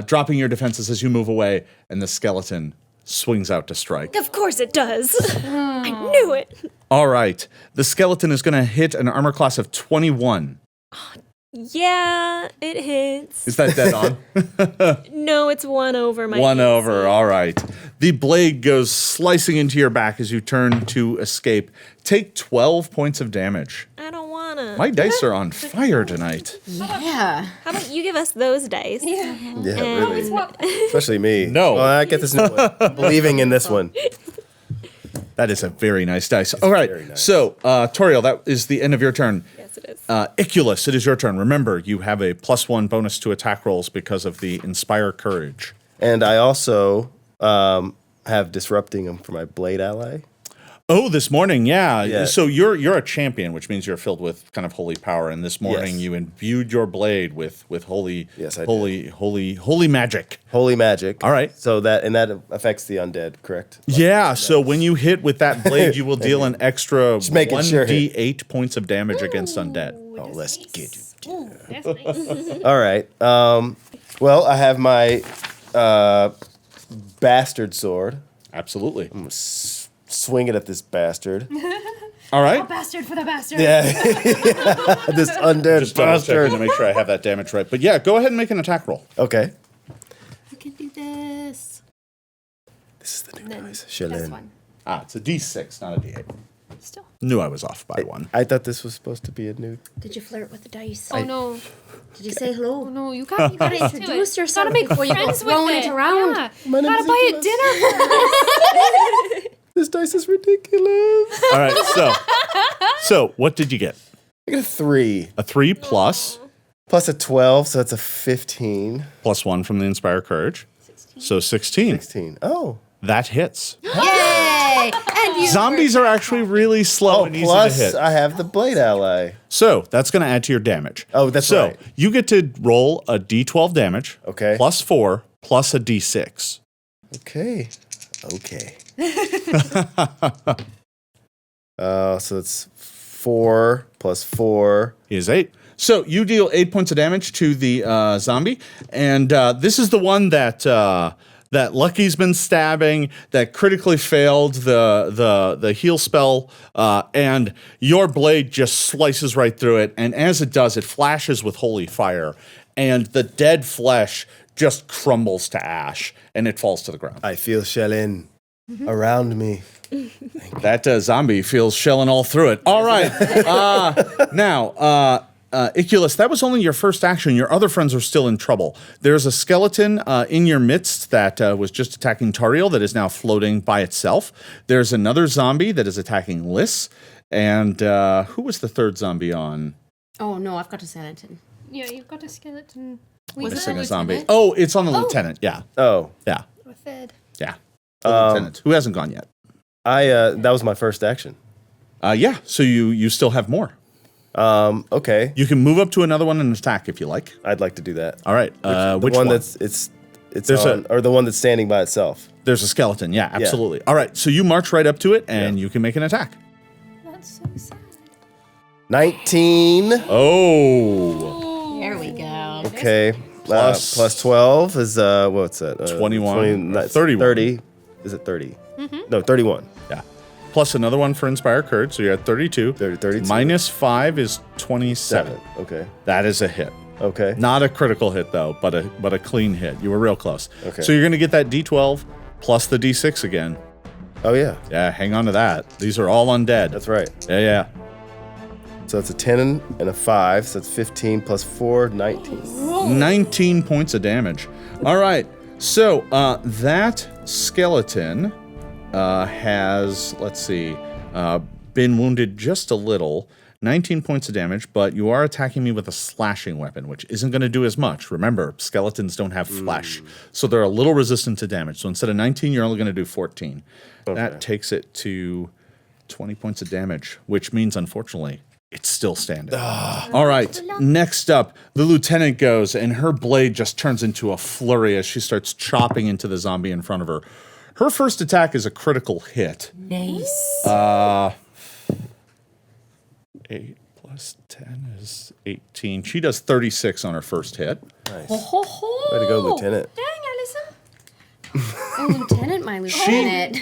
dropping your defenses as you move away, and the skeleton swings out to strike. Of course it does. I knew it. All right. The skeleton is going to hit an armor class of 21. Yeah, it hits. Is that dead on? No, it's 1 over my 1 AC. over. All right. The blade goes slicing into your back as you turn to escape. Take 12 points of damage. I don't wanna. My dice are on fire tonight. Yeah. How about you give us those dice? Yeah, really. Especially me. No. Well, I get this new one. I'm believing in this one. That is a very nice dice. All right. very nice. So, Toriel, that is the end of your turn. Yes, it is. Iculus, it is your turn. Remember, you have a +1 bonus to attack rolls because of the Inspire Courage. And I also have disrupting them for my blade ally. Oh, this morning, yeah. Yeah. So you're a champion, which means you're filled with kind of holy power. And this morning, Yes. you imbued your blade with holy, Yes, I holy magic. Holy magic. All right. So that affects the undead, correct? Yeah. So when you hit with that blade, you will deal an extra making sure. 1d8 points of damage against undead. Oh, let's get it. That's nice. All right. Well, I have my bastard sword. Absolutely. Swing it at this bastard. All right. Bastard for the bastard. Yeah. This undead Just double checking bastard. to make sure I have that damage right. But yeah, go ahead and make an attack roll. Okay. You can do this. This is the new dice. This Shillin. one. Ah, it's a d6, not a d8. Still. Knew I was off by one. I thought this was supposed to be a new. Did you flirt with the dice? Oh no. Did you say hello? Oh no, you gotta Introduce yourself Gotta make before you go friends with throwing it. it around. Yeah. My name Gotta is buy a Iculus. dinner first. This dice is ridiculous. All right, so what did you get? I got a 3 A 3 plus plus a 12, so that's a 15. +1 from the Inspire Courage. So 16. 16. Oh. That hits. Yay! And you Zombies are actually really slow Oh, and easy plus to hit. I have the blade ally. So that's going to add to your damage. Oh, that's so right. you get to roll a d12 damage. Okay. +4 plus a d6. Okay. So it's 4 plus 4. Is 8. So you deal 8 points of damage to the zombie, and this is the one that that Lucky's been stabbing, that critically failed the heal spell, and your blade just slices right through it, and as it does, it flashes with holy fire, and the dead flesh just crumbles to ash, and it falls to the ground. I feel Shellin around me. That zombie feels shelling all through it. All right. Now, Iculus, that was only your first action. Your other friends are still in trouble. There's a skeleton in your midst that was just attacking Tariel that is now floating by itself. There's another zombie that is attacking Liss. And who was the third zombie on? Oh, no, I've got a skeleton. Yeah, you've got a skeleton. Missing a zombie. Oh, it's on the lieutenant. Yeah. Oh. Yeah. Or third. Yeah. The lieutenant, who hasn't gone yet. That was my first action. Yeah, so you still have more. Okay. You can move up to another one and attack if you like. I'd like to do that. All right. Which one one? it's or the one that's standing by itself. There's a skeleton. Yeah, absolutely. All right. So you march right up to it and you can make an attack. That's so sad. 19. Oh. There we go. Okay. Plus 12 is what's that? 21. 31. 30. Is it 30? Mm-hmm. No, 31. Yeah. Plus another one for Inspire Courage, so you're at 32. 32. Minus 5 is 27. 7. Okay. That is a hit. Okay. Not a critical hit though, but a clean hit. You were real close. Okay. So you're going to get that D12 plus the D6 again. Oh yeah. Yeah, hang on to that. These are all undead. That's right. Yeah. So it's a 10 and a 5, so it's 15 plus 4, 19. 19 points of damage. All right. So that skeleton has, let's see, been wounded just a little. 19 points of damage, but you are attacking me with a slashing weapon, which isn't going to do as much. Remember, skeletons don't have flesh, so they're a little resistant to damage. So instead of 19, you're only going to do 14. Okay. That takes it to 20 points of damage, which means, unfortunately, it's still standing. All right, next up, the lieutenant goes, and her blade just turns into a flurry as she starts chopping into the zombie in front of her. Her first attack is a critical hit. Nice. 8 plus 10 is 18. She does 36 on her first hit. Nice. Ho, ho, ho. Way to go, Lieutenant. Dang, Alison. Oh, Lieutenant, my Lieutenant.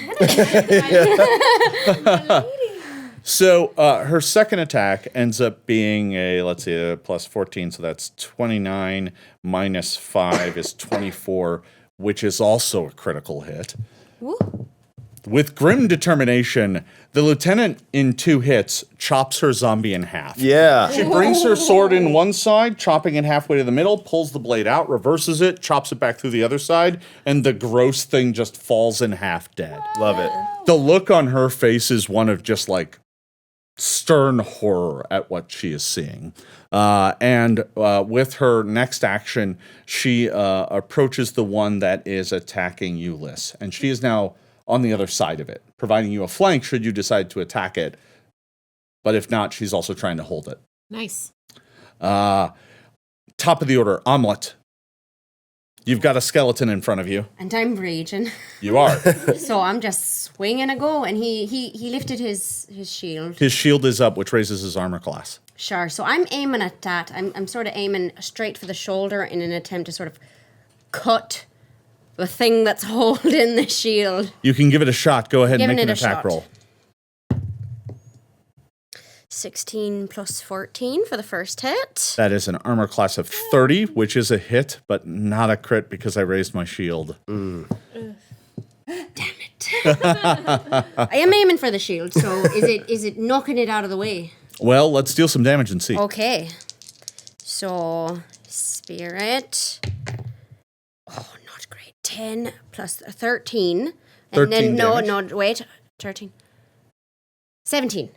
So her second attack ends up being a plus 14, so that's 29 minus 5 is 24, which is also a critical hit. Woo. With grim determination, the lieutenant in 2 hits chops her zombie in half. Yeah. She brings her sword in one side, chopping it halfway to the middle, pulls the blade out, reverses it, chops it back through the other side, and the gross thing just falls in half dead. Love it. The look on her face is one of just like stern horror at what she is seeing. And with her next action, she approaches the one that is attacking you, Liss. And she is now on the other side of it, providing you a flank should you decide to attack it. But if not, she's also trying to hold it. Nice. Top of the order, Omelette. You've got a skeleton in front of you. And I'm raging. You are. So I'm just swinging a go, and he lifted his shield. His shield is up, which raises his armor class. Sure. So I'm aiming at that. I'm sort of aiming straight for the shoulder in an attempt to sort of cut the thing that's holding the shield. You can give it a shot. Go ahead and make an attack shot. roll. 16 plus 14 for the first hit. That is an armor class of 30, which is a hit, but not a crit because I raised my shield. Damn it. I am aiming for the shield, so is it knocking it out of the way? Well, let's deal some damage and see. Okay. So, spirit. Oh, not great. 10 plus 13. And 13 then, damage. wait. 13. 17.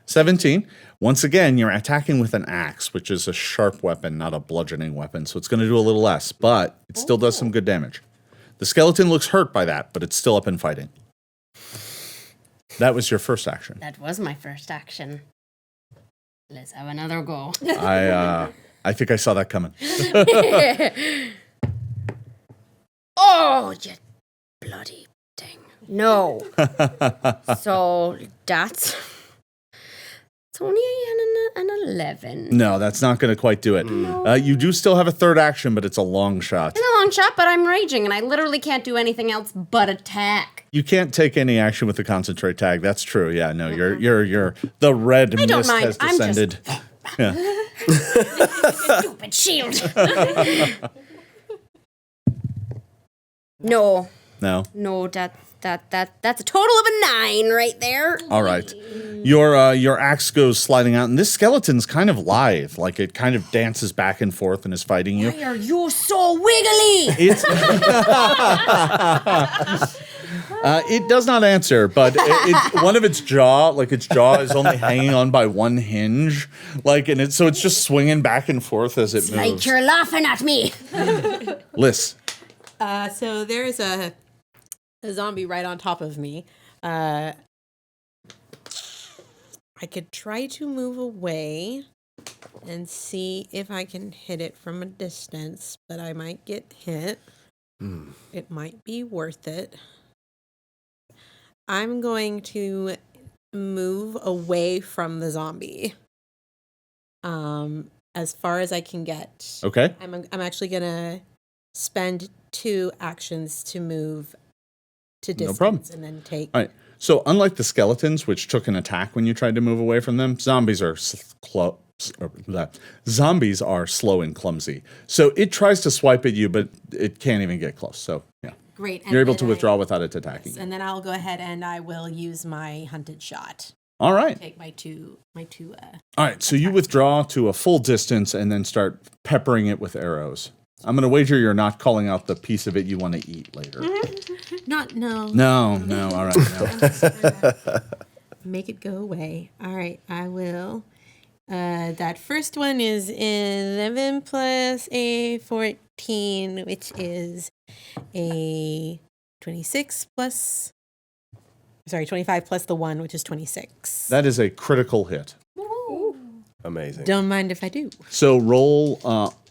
17. Once again, you're attacking with an axe, which is a sharp weapon, not a bludgeoning weapon, so it's going to do a little less, but it still does some good damage. The skeleton looks hurt by that, but it's still up and fighting. That was your first action. That was my first action. Let's have another go. I think I saw that coming. Oh, you bloody thing. No. So that's... It's only an 11. No, that's not going to quite do it. You do still have a third action, but it's a long shot. It's a long shot, but I'm raging, and I literally can't do anything else but attack. You can't take any action with the concentrate tag. That's true. Yeah, no, you're the red don't mist mind. has I'm descended. Stupid shield. No. No? No, that's a total of a 9 right there. All right. Your axe goes sliding out, and this skeleton's kind of lithe. Like, it kind of dances back and forth and is fighting you. Why are you so wiggly? It's it does not answer, but one of its jaw is only hanging on by one hinge, so it's just swinging back and forth as it moves. Like you're laughing at me. Liz. So there is a zombie right on top of me. I could try to move away and see if I can hit it from a distance, but I might get hit. It might be worth it. I'm going to move away from the zombie. As far as I can get. Okay. I'm actually gonna spend 2 actions to move to distance. No problem. And then take. All right. So unlike the skeletons, which took an attack when you tried to move away from them, zombies are slow and clumsy. So it tries to swipe at you, but it can't even get close. So yeah. Great. You're able to withdraw without it attacking you. And then I'll go ahead and I will use my hunted shot. All right. Take my two. All right. So you withdraw to a full distance and then start peppering it with arrows. I'm going to wager you're not calling out the piece of it you want to eat later. No. No. All right. No. Make it go away. All right. I will. That first one is 11 plus a 14, which is a 25 plus the 1, which is 26. That is a critical hit. Amazing. Don't mind if I do. So roll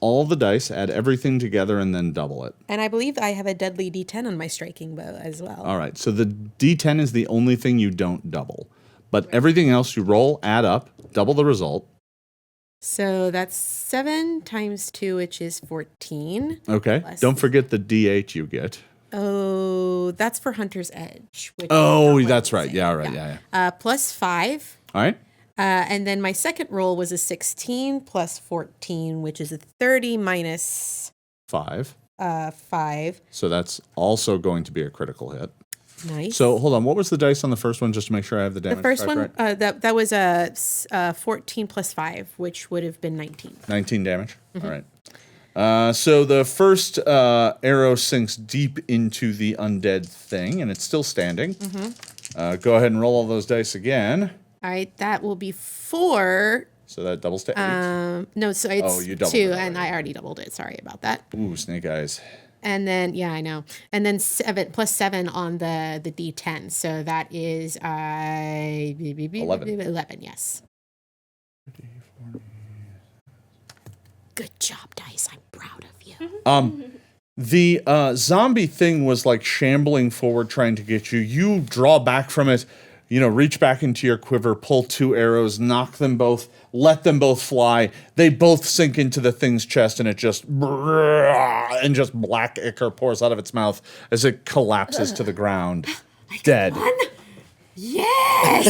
all the dice, add everything together, and then double it. And I believe I have a deadly D10 on my striking bow as well. All right. So the D10 is the only thing you don't double. But everything else you roll, add up, double the result. So that's 7 times 2, which is 14. Okay. Don't forget the D8 you get. Oh, that's for Hunter's Edge. Oh, that's right. Yeah, right. Yeah. Plus 5. All right. And then my second roll was a 16 plus 14, which is a 30 minus 5. 5. So that's also going to be a critical hit. Nice. So hold on. What was the dice on the first one, just to make sure I have the damage? The first one, right? that was a 14 plus 5, which would have been 19. 19 damage. All right. So the first arrow sinks deep into the undead thing, and it's still standing. Go ahead and roll all those dice again. All right, that will be 4. So that doubles to 8. No, so it's you doubled 2, it and I already doubled it. Sorry about that. Ooh, snake eyes. And then, yeah, I know. And then 7 plus 7 on the D10. So that is 11. 11, yes. Good job, Dice. I'm proud of you. The zombie thing was like shambling forward, trying to get you. You draw back from it, reach back into your quiver, pull 2 arrows, knock them both, let them both fly. They both sink into the thing's chest, and it just black ichor pours out of its mouth as it collapses to the ground, dead. Yes!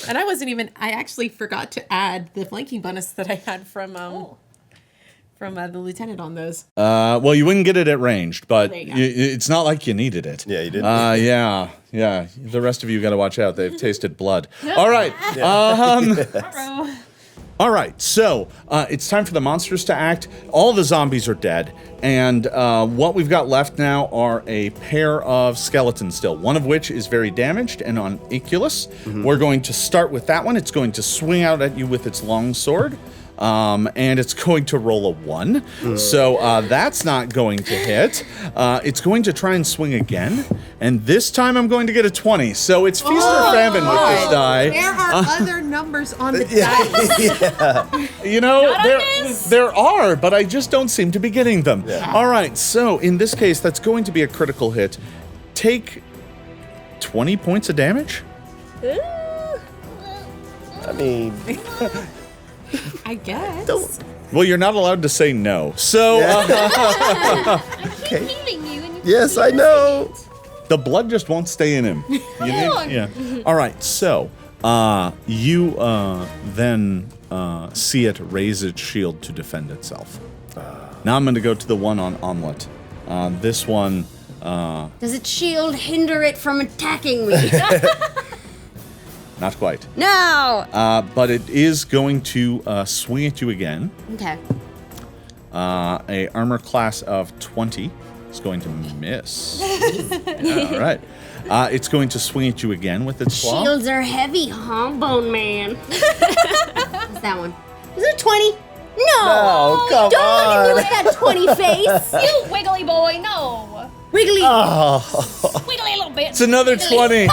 And I actually forgot to add the flanking bonus that I had from the lieutenant on those. Well, you wouldn't get it at ranged, but There you go. it's not like you needed it. Yeah, you did. Yeah. The rest of you got to watch out. They've tasted blood. All right. All right. So it's time for the monsters to act. All the zombies are dead, and what we've got left now are a pair of skeletons still. One of which is very damaged and on Iculus. We're going to start with that one. It's going to swing out at you with its long sword. And it's going to roll a 1. So that's not going to hit. It's going to try and swing again. And this time I'm going to get a 20. So it's feast or famine with this die. There are other numbers on the dice. There are, but I just don't seem to be getting them. Yeah. All right, so in this case, that's going to be a critical hit. Take 20 points of damage? I mean... I guess. Well, you're not allowed to say no. So I keep healing you, and you Yes, I know. the blood just won't stay in him. Yeah. All right. So you then see it raise its shield to defend itself. Now I'm going to go to the one on Omelet. This one... Does its shield hinder it from attacking me? not quite. No! But it is going to swing at you again. Okay. A armor class of 20 is going to miss. Yeah, all right. It's going to swing at you again with its claw. Shields are heavy, huh, Bone Man? What's that one? Is it 20? No! come Don't look at me on. with that 20 face! You wiggly boy, no. Wiggly! Wiggly little bit. It's another 20.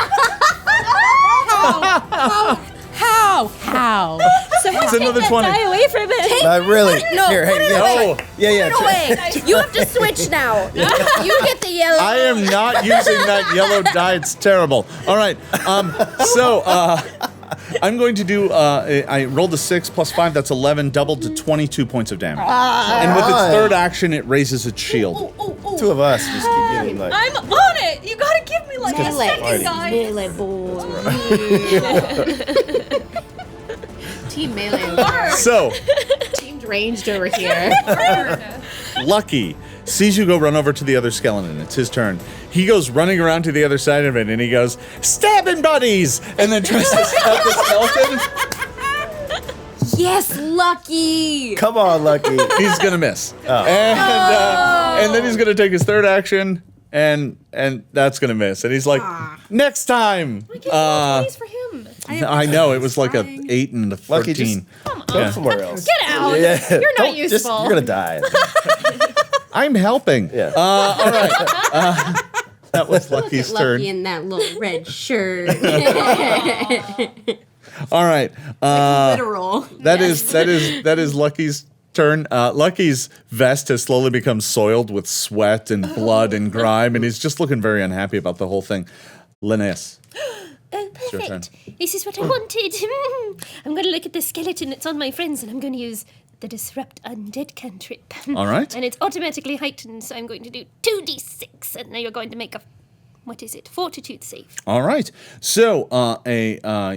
How? It's another 20. Die away from it. Not really. No, Here, put it yeah. away. Yeah. Put it away. You have to switch now. You get the yellow. I am not using that yellow die. It's terrible. All right. So I'm going to do. I rolled a 6 plus 5. That's 11, doubled to 22 points of damage. And with its third action, it raises its shield. Two of us just keep getting like. I'm on it. You gotta give me like a second, guys. Melee boy. Team melee. So Team ranged over here. Lucky sees you go run over to the other skeleton. It's his turn. He goes running around to the other side of it, and he goes, "Stabbing buddies!" and then tries to stab the skeleton. Yes, Lucky. Come on, Lucky. He's gonna miss, and then he's gonna take his third action, and that's gonna miss. And he's like, "Next time." Please for him. I know it was like a 8 and a 13. Lucky, just go somewhere else. Get out. Yeah. You're not Just- useful. you're gonna die. I'm helping. Yeah. All right. That was Lucky's turn. Lucky in that little red shirt. All right. Literal. That is Lucky's turn. Lucky's vest has slowly become soiled with sweat and blood and grime, and he's just looking very unhappy about the whole thing. Linnaeus. Oh, your turn. perfect. This is what I wanted. I'm going to look at the skeleton that's on my friends, and I'm going to use the Disrupt Undead cantrip. All right. And it's automatically heightened, so I'm going to do 2d6, and now you're going to make a, fortitude save. All right. So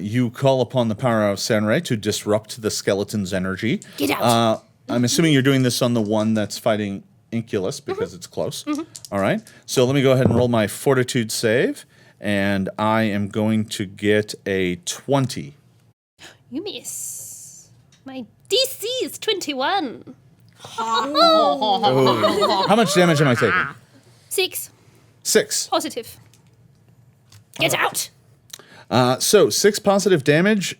you call upon the power of Sundry to disrupt the skeleton's energy. Get out. I'm assuming you're doing this on the one that's fighting Inculus because it's close. All right. So let me go ahead and roll my fortitude save, and I am going to get a 20. You miss. My DC is 21. How much damage am I taking? 6. 6. Positive. Get out. So 6 positive damage.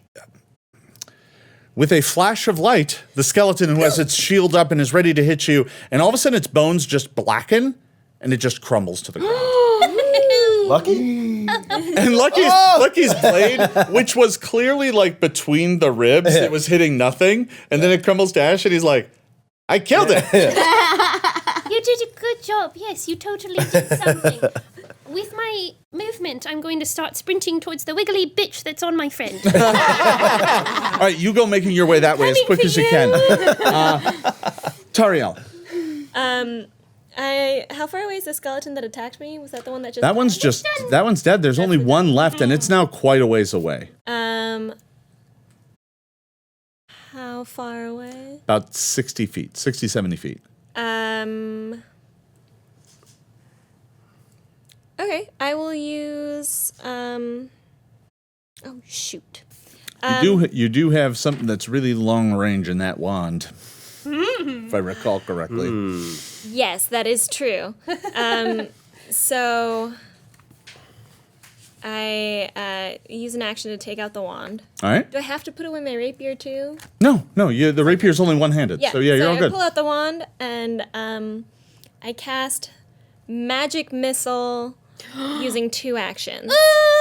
With a flash of light, the skeleton who has its shield up and is ready to hit you, and all of a sudden its bones just blacken, and it just crumbles to the ground. Lucky. And Lucky's blade, which was clearly like between the ribs, it was hitting nothing, and then it crumbles to ash, and he's like, "I killed it." You did a good job. Yes, you totally did something. With my movement, I'm going to start sprinting towards the wiggly bitch that's on my friend. All right, you go making your way that way as Coming quick for as you you. can. Tariel. How far away is the skeleton that attacked me? Was that the one that just? That one's dead. There's only one left, and it's now quite a ways away. How far away? About 60 feet, 60, 70 feet. Okay, I will use. Oh shoot. You do have something that's really long range in that wand, if I recall correctly. Yes, that is true. So I use an action to take out the wand. All right. Do I have to put away my rapier too? No, the rapier's only one-handed, so you're all I good. pull out the wand and I cast magic missile using 2 actions.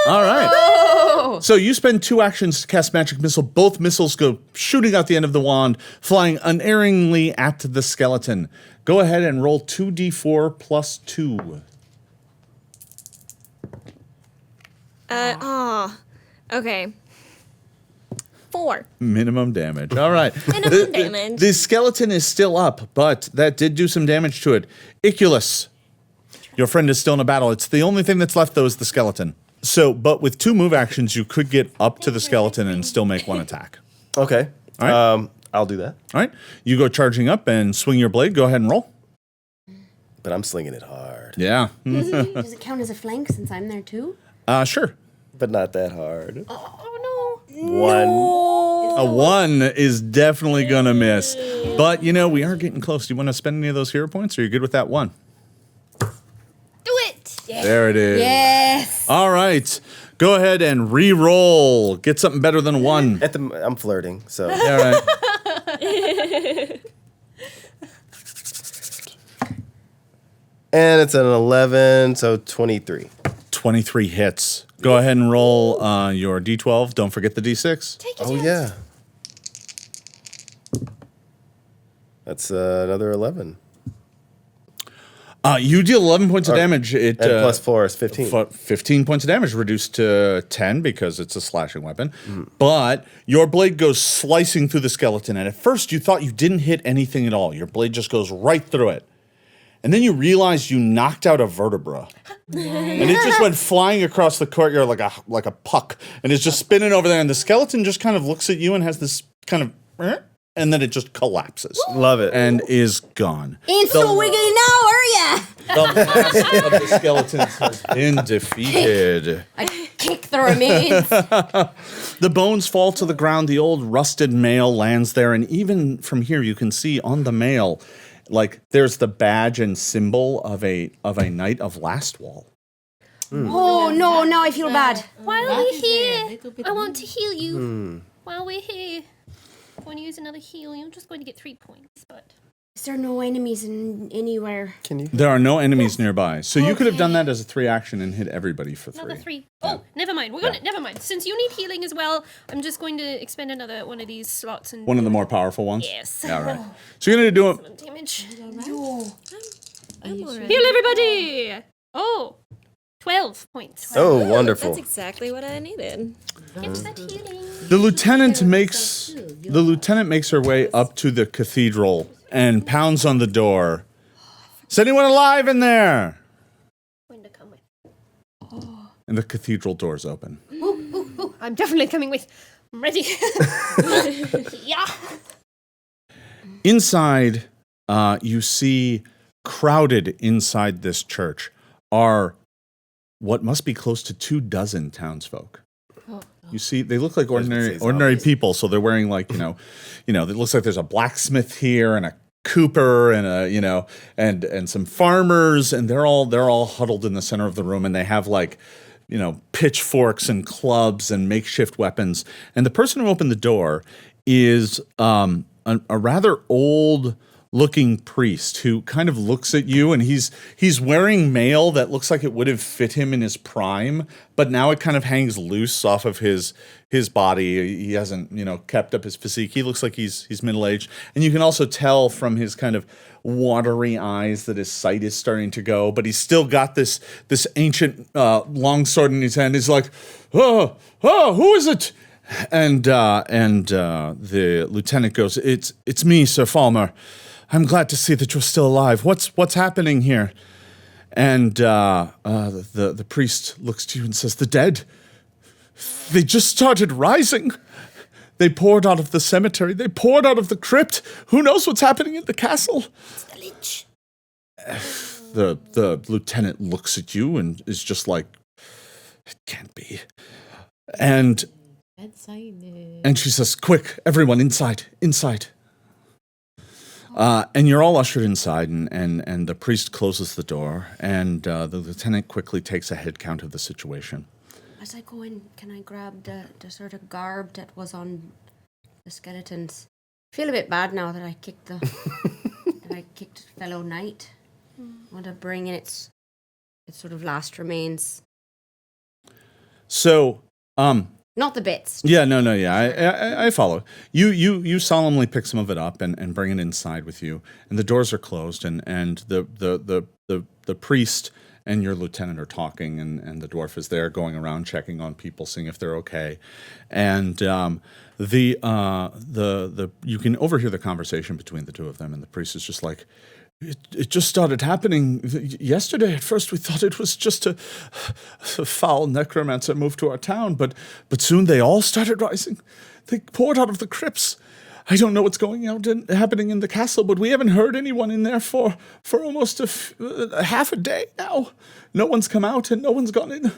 All right. So you spend 2 actions to cast magic missile. Both missiles go shooting out the end of the wand, flying unerringly at the skeleton. Go ahead and roll 2d4 plus 2. Okay. 4. Minimum damage. All right. Minimum damage. The skeleton is still up, but that did do some damage to it. Iculus, your friend is still in a battle. It's the only thing that's left, though, is the skeleton. So, but with 2 move actions, you could get up to the skeleton and still make 1 attack. Okay. All right. I'll do that. All right. You go charging up and swing your blade. Go ahead and roll. but I'm slinging it hard. Yeah. Does it count as a flank since I'm there too? Sure. But not that hard. Oh no. 1. A 1 is definitely going to miss. But, we are getting close. Do you want to spend any of those hero points, or are you good with that 1? Do it. There it is. Yes. All right. Go ahead and re-roll. Get something better than 1. I'm flirting, so. All right. And it's an 11, so 23. 23 hits. Go ahead and roll your D12. Don't forget the D6. Take it. Oh, yeah. That's another 11. You deal 11 points of damage. And plus 4 is 15. 15 points of damage, reduced to 10 because it's a slashing weapon. But your blade goes slicing through the skeleton. And at first you thought you didn't hit anything at all. Your blade just goes right through it. And then you realized you knocked out a vertebra. And it just went flying across the courtyard like a puck. And it's just spinning over there. And the skeleton just kind of looks at you and has this kind of... And then it just collapses. Love it. And is gone. Ain't so wiggly now, are ya? The last of the skeletons has been defeated. I kick the remains. The bones fall to the ground. The old rusted mail lands there. And even from here, you can see on the mail, there's the badge and symbol of a knight of Lastwall. Oh, no, now I feel bad. While we're here, I want to heal you. While we're here, I'm going to use another heal. You're just going to get 3 points, but... Is there no enemies anywhere? Can you? There are no enemies nearby. So you could have done that as a 3 action and hit everybody for 3. Another 3. Oh, never mind. Never mind. Since you need healing as well, I'm just going to expend another one of these slots and... One of the more powerful ones? Yes. All right. So you're going to do it. Some damage. I'm all right. Heal everybody! Oh, 12 points. Oh, wonderful. That's exactly what I needed. Get that healing. The lieutenant makes her way up to the cathedral and pounds on the door. Is anyone alive in there? Going to come with. And the cathedral doors open. Ooh, I'm definitely coming with. I'm ready. Yeah. Inside, you see crowded inside this church are what must be close to 24 townsfolk. You see, they look like ordinary people, so they're wearing it looks like there's a blacksmith here and a cooper and and some farmers, and they're all huddled in the center of the room, and they have pitchforks and clubs and makeshift weapons. And the person who opened the door is a rather old-looking priest who kind of looks at you, and he's wearing mail that looks like it would have fit him in his prime, but now it kind of hangs loose off of his body. He hasn't kept up his physique. He looks like he's middle-aged, and you can also tell from his kind of watery eyes that his sight is starting to go, but he's still got this ancient longsword in his hand. He's like, oh, who is it? And the lieutenant goes, it's me, Sir Falmer. I'm glad to see that you're still alive. What's happening here? And the priest looks to you and says, the dead, they just started rising. They poured out of the cemetery. They poured out of the crypt. Who knows what's happening in the castle? It's the lich. The lieutenant looks at you and is just like, it can't be. And she says, quick, everyone, inside. And you're all ushered inside, and the priest closes the door, and the lieutenant quickly takes a head count of the situation. As I go in, can I grab the sort of garb that was on the skeletons? I feel a bit bad now that I kicked fellow knight. I want to bring in its sort of last remains. So, not the bits. Yeah, no, yeah, I follow. You solemnly pick some of it up and bring it inside with you, and the doors are closed, and the priest and your lieutenant are talking, and the dwarf is there going around checking on people, seeing if they're okay, and you can overhear the conversation between the two of them, and the priest is just like, It just started happening yesterday. At first, we thought it was just a foul necromancer moved to our town, but soon they all started rising. They poured out of the crypts. I don't know what's happening in the castle, but we haven't heard anyone in there for almost half a day now. No one's come out and no one's gone in.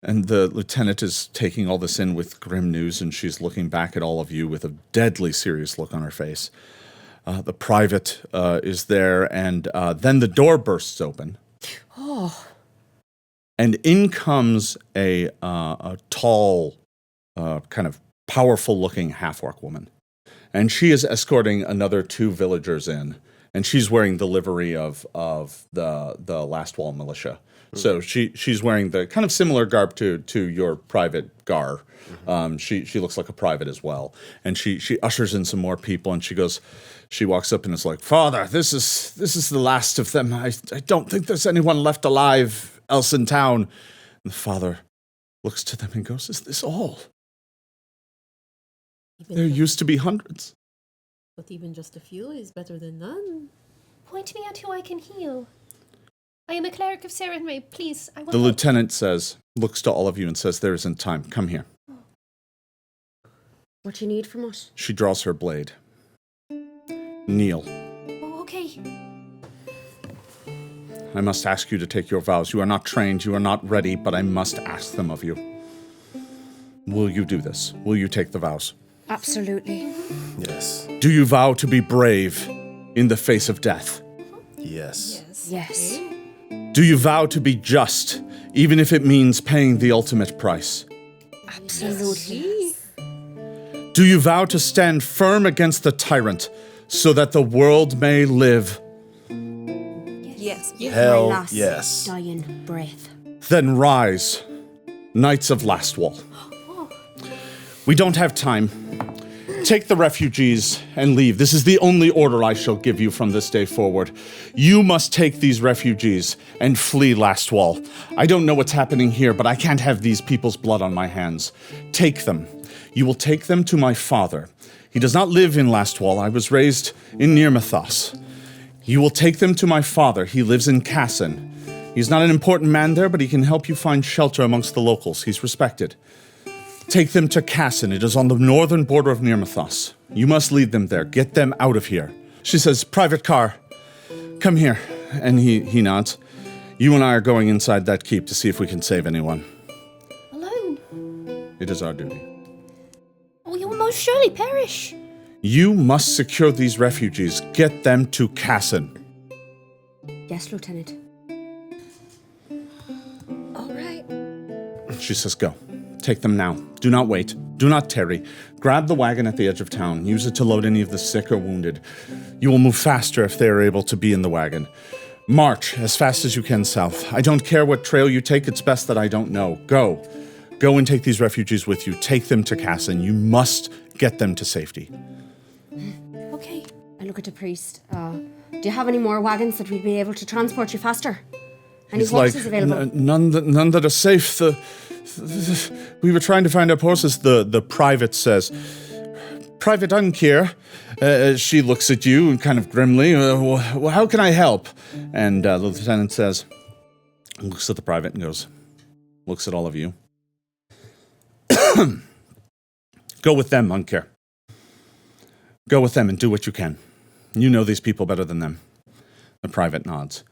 And the lieutenant is taking all this in with grim news, and she's looking back at all of you with a deadly serious look on her face. The private is there, and then the door bursts open. Oh. And in comes a tall, kind of powerful-looking half-orc woman. And she is escorting another 2 villagers in, and she's wearing the livery of the Lastwall militia. So she's wearing the kind of similar garb to your private Gar. She looks like a private as well, and she ushers in some more people, and she walks up and is like, "Father, this is the last of them. I don't think there's anyone left alive else in town." And the father looks to them and goes, "Is this all? There used to be hundreds." But even just a few is better than none. Point me at who I can heal. I am a cleric of Serenray. Please, I will The help. lieutenant looks to all of you and says, "There isn't time. Come here." What do you need from us? She draws her blade. "Kneel. Oh, okay. I must ask you to take your vows. You are not trained, you are not ready, but I must ask them of you. Will you do this? Will you take the vows? Absolutely. Yes. Do you vow to be brave in the face of death? Yes. Yes. Do you vow to be just, even if it means paying the ultimate price? Absolutely. Do you vow to stand firm against the tyrant, so that the world may live? Yes. Hell My last yes. dying breath. Then rise, Knights of Lastwall. We don't have time. Take the refugees and leave. This is the only order I shall give you from this day forward. You must take these refugees and flee Lastwall. I don't know what's happening here, but I can't have these people's blood on my hands. Take them. You will take them to my father. He does not live in Lastwall. I was raised in Nirmathos. You will take them to my father. He lives in Cassin. He's not an important man there, but he can help you find shelter amongst the locals. He's respected. Take them to Cassin. It is on the northern border of Nirmathos. You must lead them there. Get them out of here." She says, "Private Car, come here." And he nods. "You and I are going inside that keep to see if we can save anyone. Alone. It is our duty. Oh, you will most surely perish. You must secure these refugees. Get them to Cassin." Yes, Lieutenant. All right. She says, "Go. Take them now. Do not wait. Do not tarry. Grab the wagon at the edge of town. Use it to load any of the sick or wounded. You will move faster if they are able to be in the wagon. March as fast as you can south. I don't care what trail you take. It's best that I don't know. Go. Go and take these refugees with you. Take them to Cassin. You must get them to safety." Okay. I look at the priest. Do you have any more wagons that we'd be able to transport you faster? Any He's horses like, available? none that are safe. We were trying to find our horses. The private says, "Private Unkir." She looks at you and kind of grimly, "Well, how can I help?" And the lieutenant says, looks at the private and goes, looks at all of you. "Go with them, Unkir. Go with them and do what you can. You know these people better than them." The private nods.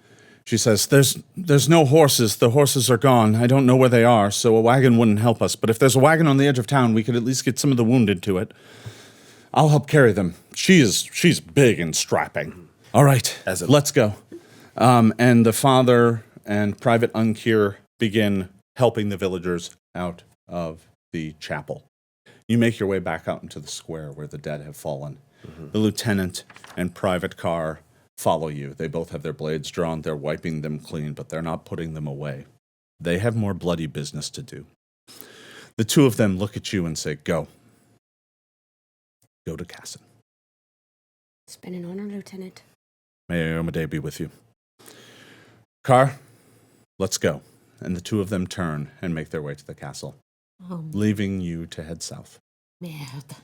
She says, there's no horses. The horses are gone. I don't know where they are, so a wagon wouldn't help us. But if there's a wagon on the edge of town, we could at least get some of the wounded to it. I'll help carry them. She's big and strapping. All right, let's go." And the father and Private Unkir begin helping the villagers out of the chapel. You make your way back out into the square where the dead have fallen. The lieutenant and Private Carr follow you. They both have their blades drawn. They're wiping them clean, but they're not putting them away. They have more bloody business to do. The two of them look at you and say, "Go. Go to Cassin. It's been an honor, Lieutenant. May Iomedae be with you. Carr, let's go." And the two of them turn and make their way to the castle, leaving you to head south. Merde.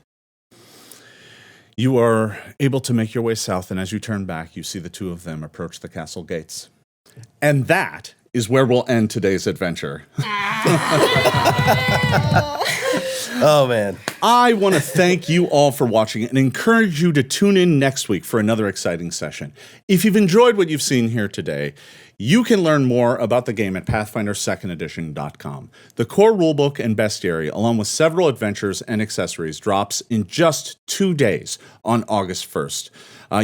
You are able to make your way south, and as you turn back, you see the two of them approach the castle gates. And that is where we'll end today's adventure. Oh, man. I want to thank you all for watching and encourage you to tune in next week for another exciting session. If you've enjoyed what you've seen here today, you can learn more about the game at Pathfinder2ndedition.com. The core rulebook and bestiary, along with several adventures and accessories, drops in just 2 days on August 1st.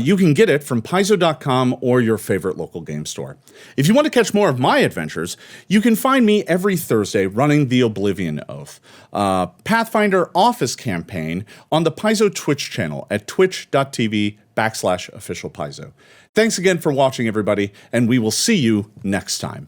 You can get it from Paizo.com or your favorite local game store. If you want to catch more of my adventures, you can find me every Thursday running the Oblivion Oath, Pathfinder Office campaign on the Paizo Twitch channel at twitch.tv/officialpaizo. Thanks again for watching, everybody, and we will see you next time.